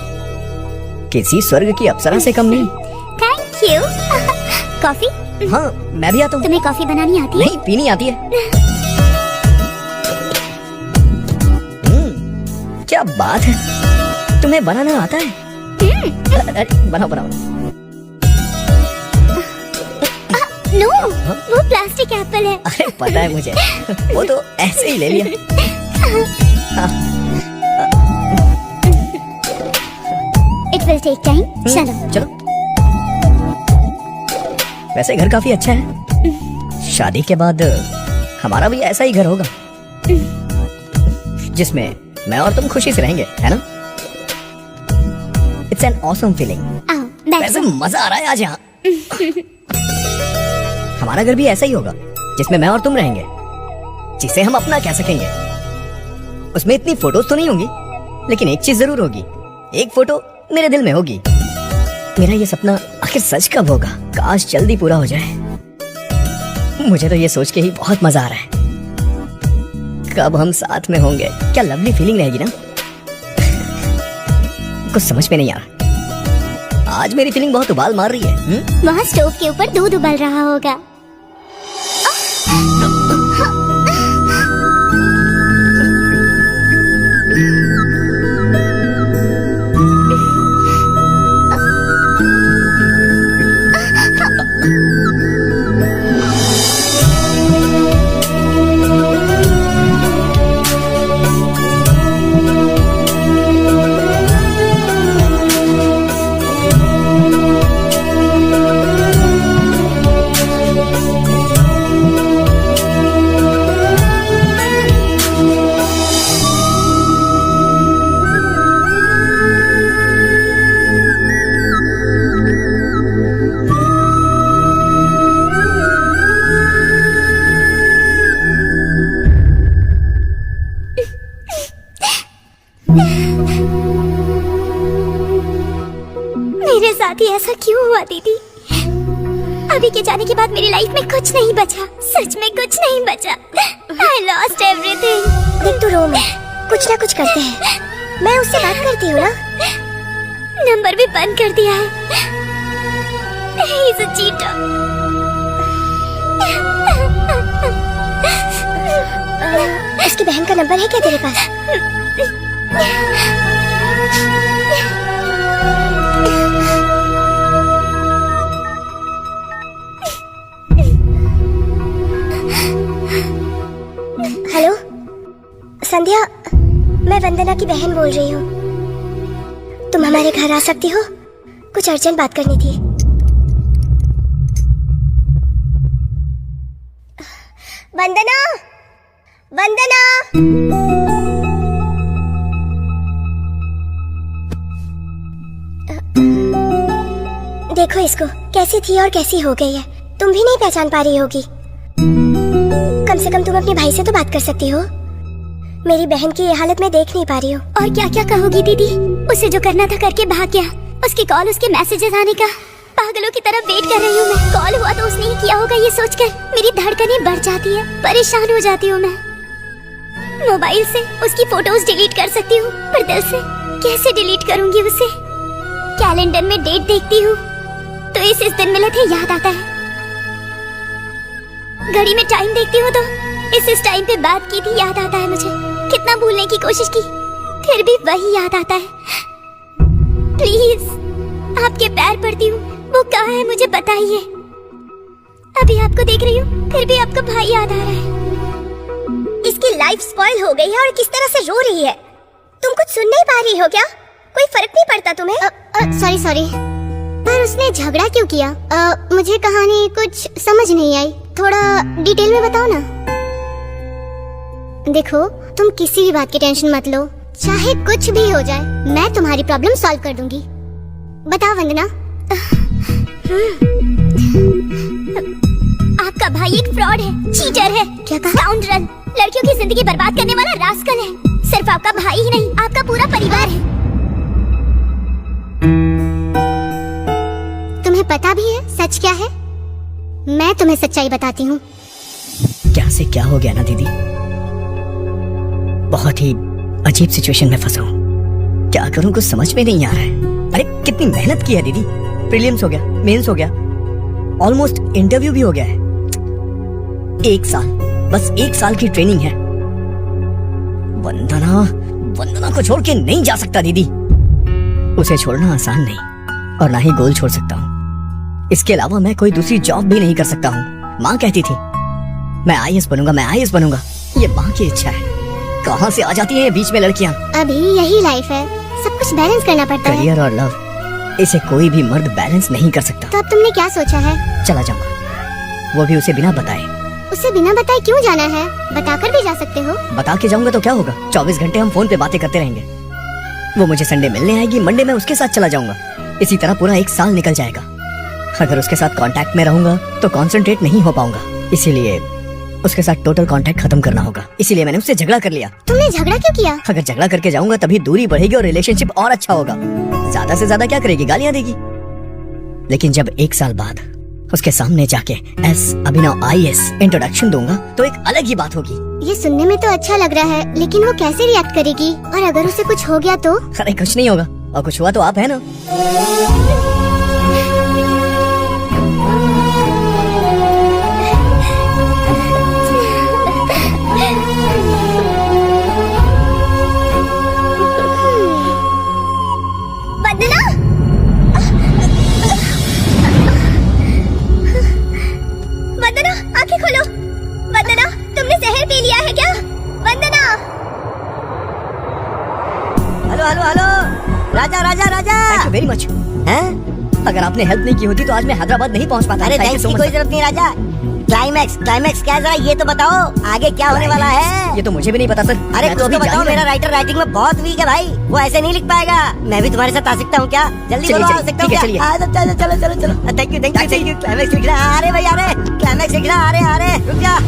किसी स्वर्ग की अप्सरा से कम नहीं। Thank you. कॉफी? हाँ, मैं भी आता हूँ। तुम्हें कॉफी बनानी आती है? नहीं, पीनी आती है। क्या बात है, तुम्हें बनाना आता है? अरे बनाओ बनाओ। नो, वो प्लास्टिक एप्पल है। अरे पता है मुझे, वो तो ऐसे ही ले लिया। It will take time. चलो चलो। वैसे घर काफी अच्छा है। शादी के बाद हमारा भी ऐसा ही घर होगा, जिसमें मैं और तुम खुशी से रहेंगे, है ना? It's an awesome feeling. वैसे मजा आ रहा है आज यहाँ। हमारा घर भी ऐसा ही होगा, जिसमें मैं और तुम रहेंगे, जिसे हम अपना कह सकेंगे। उसमें इतनी फोटोज तो नहीं होंगी, लेकिन एक चीज जरूर होगी, एक फोटो मेरे दिल में होगी। मेरा ये सपना आखिर सच कब होगा? काश जल्दी पूरा हो जाए। मुझे तो ये सोच के ही बहुत मजा आ रहा है। कब हम साथ में होंगे, क्या लवली फीलिंग रहेगी ना। कुछ समझ में नहीं आ रहा। आज मेरी फीलिंग बहुत उबाल मार रही है। वहाँ स्टोव के ऊपर दूध उबल रहा होगा। मेरे साथ ही ऐसा क्यों हुआ दीदी? अभी के जाने के बाद मेरी लाइफ में कुछ नहीं बचा, सच में कुछ नहीं बचा। I lost everything। देख तू रो मत, कुछ ना कुछ करते हैं। मैं उससे बात करती हूँ ना। नंबर भी बंद कर दिया है। He's a cheater। उसकी बहन का नंबर है क्या तेरे पास? हेलो संध्या, मैं वंदना की बहन बोल रही हूँ। तुम हमारे घर आ सकती हो? कुछ अर्जेंट बात करनी थी। वंदना, वंदना। देखो इसको, कैसी थी और कैसी हो गई है। तुम भी नहीं पहचान पा रही होगी। कम से कम तुम अपने भाई से तो बात कर सकती हो। मेरी बहन की ये हालत मैं देख नहीं पा रही हूँ। और क्या क्या कहोगी दीदी? उसे जो करना था करके भाग गया। उसकी कॉल, उसके मैसेजेस आने का पागलों की तरह वेट कर रही हूँ मैं। कॉल हुआ तो उसने ही किया होगा, ये सोचकर मेरी धड़कनें बढ़ जाती है, परेशान हो जाती हूँ मैं। मोबाइल से उसकी फोटोज डिलीट कर सकती हूँ, पर दिल से कैसे डिलीट करूंगी उसे? कैलेंडर में डेट देखती हूँ तो इस दिन मिले थे याद आता है। घड़ी में टाइम देखती हूँ तो इस टाइम पे बात की थी याद आता है मुझे। कितना भूलने की कोशिश की फिर भी वही याद आता है। प्लीज आपके पैर पड़ती हूँ, वो कहाँ है मुझे बताइए। अभी आपको देख रही हूँ फिर भी आपका भाई याद आ रहा है। इसकी लाइफ स्पॉइल हो गई है और किस तरह से रो रही है। तुम कुछ सुन नहीं पा रही हो क्या? कोई फर्क नहीं पड़ता तुम्हें? सॉरी पर उसने झगड़ा क्यों किया? मुझे कहानी कुछ समझ नहीं आई, थोड़ा डिटेल में बताओ ना। देखो तुम किसी भी बात की टेंशन मत लो, चाहे कुछ भी हो जाए मैं तुम्हारी प्रॉब्लम सॉल्व कर दूंगी। बताओ वंदना। आपका भाई एक फ्रॉड है, चीटर है, क्या कहा? स्काउंड्रल, लड़कियों की जिंदगी बर्बाद करने वाला रास्कल है। सिर्फ आपका भाई ही नहीं, आपका पूरा परिवार है। तुम्हें पता भी है सच क्या है? मैं तुम्हें सच्चाई बताती हूँ। क्या से क्या हो गया ना दीदी, बहुत ही अजीब सिचुएशन में फंसा हूँ। क्या करूँ कुछ समझ में नहीं आ रहा है। अरे कितनी मेहनत की है दीदी, प्रीलिम्स हो गया, मेंस हो गया, ऑलमोस्ट इंटरव्यू भी हो गया है। 1 साल, बस 1 साल की ट्रेनिंग है। वंदना को छोड़ के नहीं जा सकता दीदी। उसे छोड़ना आसान नहीं और ना ही गोल छोड़ सकता हूँ। इसके अलावा मैं कोई दूसरी जॉब भी नहीं कर सकता हूँ। माँ कहती थी मैं IAS बनूंगा। ये माँ की इच्छा है। कहाँ से आ जाती है बीच में लड़कियाँ। अभी यही लाइफ है, सब कुछ बैलेंस करना पड़ता है। करियर और लव, इसे कोई भी मर्द बैलेंस नहीं कर सकता। तो अब तुमने क्या सोचा है? चला जाऊंगा, वो भी उसे बिना बताए। उसे बिना बताए क्यों जाना है? बताकर भी जा सकते हो। बता के जाऊंगा तो क्या होगा? 24 घंटे हम फोन पे बातें करते रहेंगे। वो मुझे संडे मिलने आएगी, मंडे में उसके साथ चला जाऊंगा। इसी तरह पूरा 1 साल निकल जाएगा। अगर उसके साथ कांटेक्ट में रहूंगा तो कंसंट्रेट नहीं हो पाऊंगा, इसीलिए उसके साथ टोटल कांटेक्ट खत्म करना होगा। इसीलिए मैंने उससे झगड़ा कर लिया। तुमने झगड़ा क्यों किया? अगर झगड़ा करके जाऊंगा तभी दूरी बढ़ेगी और रिलेशनशिप और अच्छा होगा। ज्यादा से ज्यादा क्या करेगी? गालियां देगी। लेकिन जब 1 साल बाद उसके सामने जाके अभिनव IAS इंट्रोडक्शन दूंगा तो एक अलग ही बात होगी। ये सुनने में तो अच्छा लग रहा है, लेकिन वो कैसे रिएक्ट करेगी? और अगर उसे कुछ हो गया तो? अरे कुछ नहीं होगा, और कुछ हुआ तो आप है ना। वंदना, आंखें खोलो। वंदना, तुमने जहर पी लिया है क्या? Vandana. Hello Raja. Thank you very much. हैं? अगर आपने हेल्प नहीं की होती तो आज मैं हैदराबाद नहीं पहुंच पाता। अरे थैंक्स की कोई जरूरत नहीं राजा। क्लाइमैक्स क्या, जरा ये तो बताओ आगे क्या होने वाला है? ये तो मुझे भी नहीं पता सर। अरे मैं कुछ अभी तो बताओ, जान ही मेरा रहा राइटर राइटिंग में बहुत वीक है भाई, वो ऐसे नहीं लिख पाएगा। मैं भी तुम्हारे साथ आ सकता हूँ क्या? जल्दी चलिए, बोलो, आ चलिए, सकता हूँ ठीक है, क्या? चलिए। चलो। Thank you. क्लाइमैक्स लिख रहा, अरे भाई अरे क्लाइमैक्स लिख रहा, अरे रुक जा।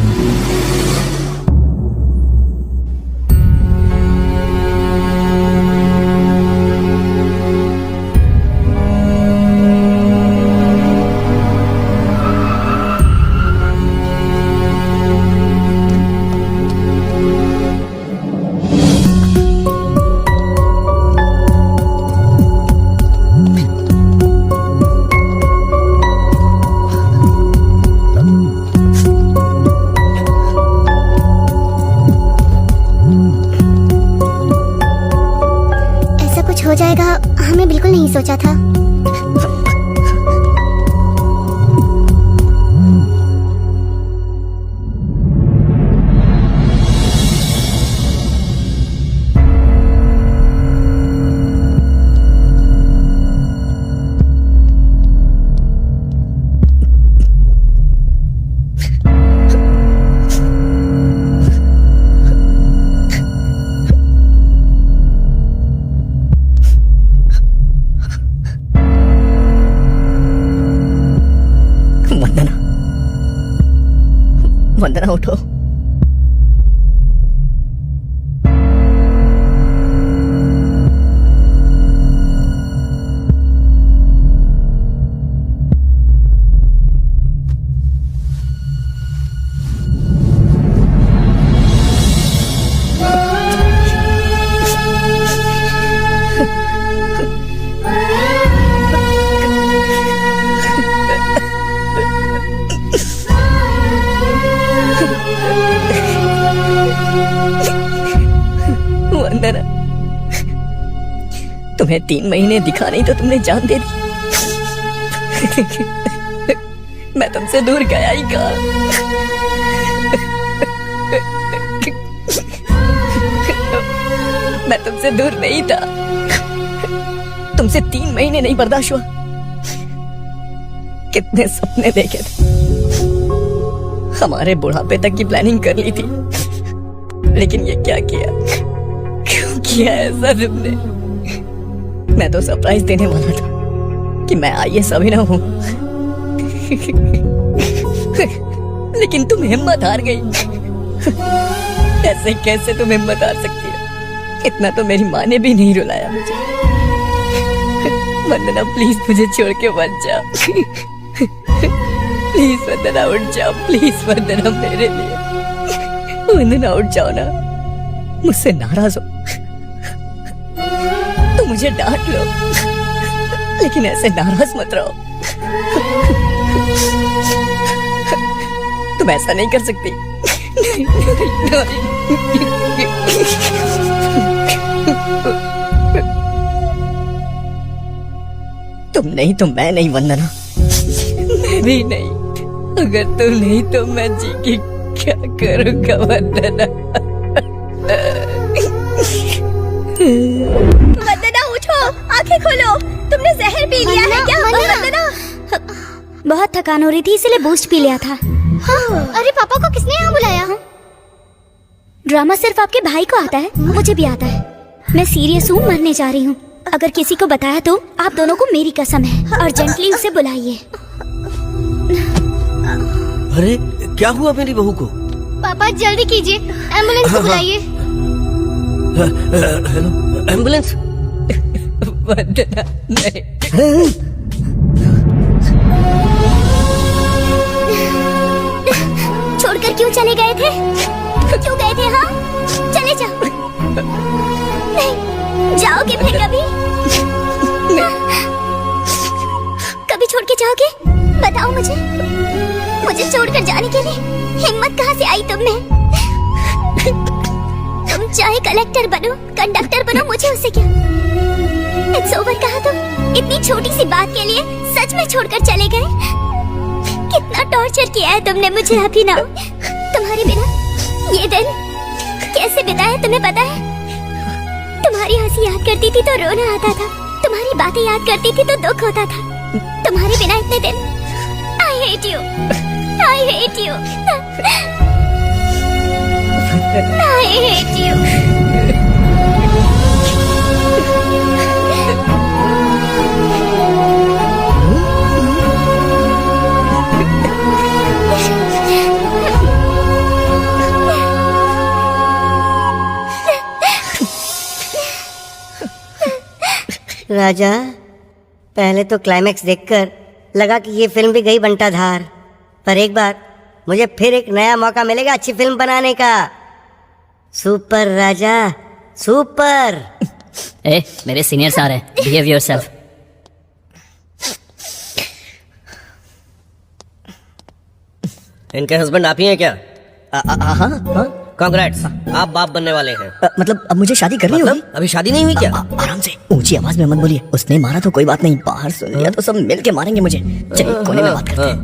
हो जाएगा हमें बिल्कुल नहीं सोचा था। वंदना उठो। मैंने 3 महीने दिखा नहीं तो तुमने जान दे दी। मैं तुमसे दूर गया ही कहाँ। मैं तुमसे दूर नहीं था। तुमसे 3 महीने नहीं बर्दाश्त हुआ। कितने सपने देखे थे, हमारे बुढ़ापे तक की प्लानिंग कर ली थी, लेकिन ये क्या किया? क्यों किया ऐसा तुमने? मैं तो सरप्राइज देने वाला था कि मैं IAS अभिनव हूं, लेकिन तुम हिम्मत हार गई। ऐसे कैसे तुम हिम्मत हार सकती है? इतना तो मेरी माँ ने भी नहीं रुलाया मुझे। वंदना प्लीज मुझे छोड़ के मत जाओ। प्लीज वंदना उठ जाओ, प्लीज वंदना मेरे लिए। वंदना उठ जाओ ना, मुझसे नाराज हो तो मुझे डांट लो, लेकिन ऐसे नाराज मत रहो। तुम ऐसा नहीं कर सकती। तुम नहीं तो मैं नहीं वंदना, मैं भी नहीं। अगर तुम नहीं तो मैं जी की क्या करूंगा वंदना? वंदना उठो, आंखें खोलो। तुमने जहर पी लिया है क्या? वंदना बहुत थकान हो रही थी इसलिए बूस्ट पी लिया था। हाँ। अरे पापा को किसने यहाँ बुलाया? ड्रामा सिर्फ आपके भाई को आता है, मुझे भी आता है। मैं सीरियस हूँ, मरने जा रही हूँ। अगर किसी को बताया तो आप दोनों को मेरी कसम है। अर्जेंटली उसे बुलाइए। अरे क्या हुआ मेरी बहू को? पापा जल्दी कीजिए, एम्बुलेंस को बुलाइए। Hello, ambulance? वंदना नहीं। छोड़कर क्यों चले गए थे? क्यों गए थे? हाँ, चले जाओ। नहीं, जाओगे फिर कभी? कभी छोड़ के जाओगे? बताओ मुझे। मुझे छोड़कर जाने के लिए हिम्मत कहाँ से आई तुम में? तुम चाहे कलेक्टर बनो, कंडक्टर बनो, मुझे उससे क्या? इट्स ओवर कहा तुम। इतनी छोटी सी बात के लिए सच में छोड़कर चले गए। कितना टॉर्चर किया है तुमने मुझे अभिनव। तुम्हारे बिना ये दिन कैसे बिताया तुम्हें पता है? तुम्हारी हंसी याद करती थी तो रोना आता था, तुम्हारी बातें याद करती थी तो दुख होता था। तुम्हारे बिना इतने दिन। I hate you. I hate you. I hate you. राजा, पहले तो क्लाइमैक्स देखकर लगा कि ये फिल्म भी गई बंटाधार, पर एक बार मुझे फिर एक नया मौका मिलेगा अच्छी फिल्म बनाने का। सुपर राजा, सुपर। ए, मेरे सीनियर्स आ रहे हैं, बिहेव योरसेल्फ। इनके हस्बैंड आप ही हैं क्या? हाँ। कांग्रेट्स, आप बाप बनने वाले हैं। मतलब अब मुझे शादी करनी होगी? अभी शादी नहीं हुई क्या? आराम से, ऊंची आवाज में मत बोलिए। उसने मारा तो कोई बात नहीं, बाहर सुन लिया तो सब मिलके मारेंगे मुझे। चलिए कोने में बात करते हैं।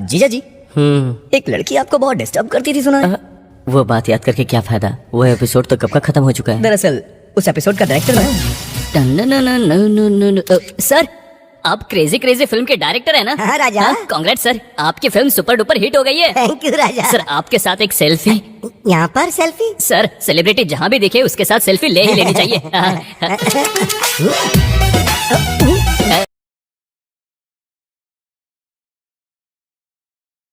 जीजा जी, एक लड़की आपको बहुत डिस्टर्ब करती थी सुना है? वो बात याद करके क्या फायदा? वो एपिसोड तो कब का खत्म हो चुका है। दरअसल उस एपिसोड का डायरेक्टर मैं हूं। सर, आप क्रेजी क्रेजी फिल्म के डायरेक्टर है ना? हाँ राजा। कांग्रेट्स सर, आपकी फिल्म सुपर डुपर हिट हो गई है। Thank you Raja. सर, आपके साथ एक सेल्फी। यहाँ पर सेल्फी? सर, सेलिब्रिटी जहाँ भी दिखे उसके साथ सेल्फी ले ही लेनी चाहिए।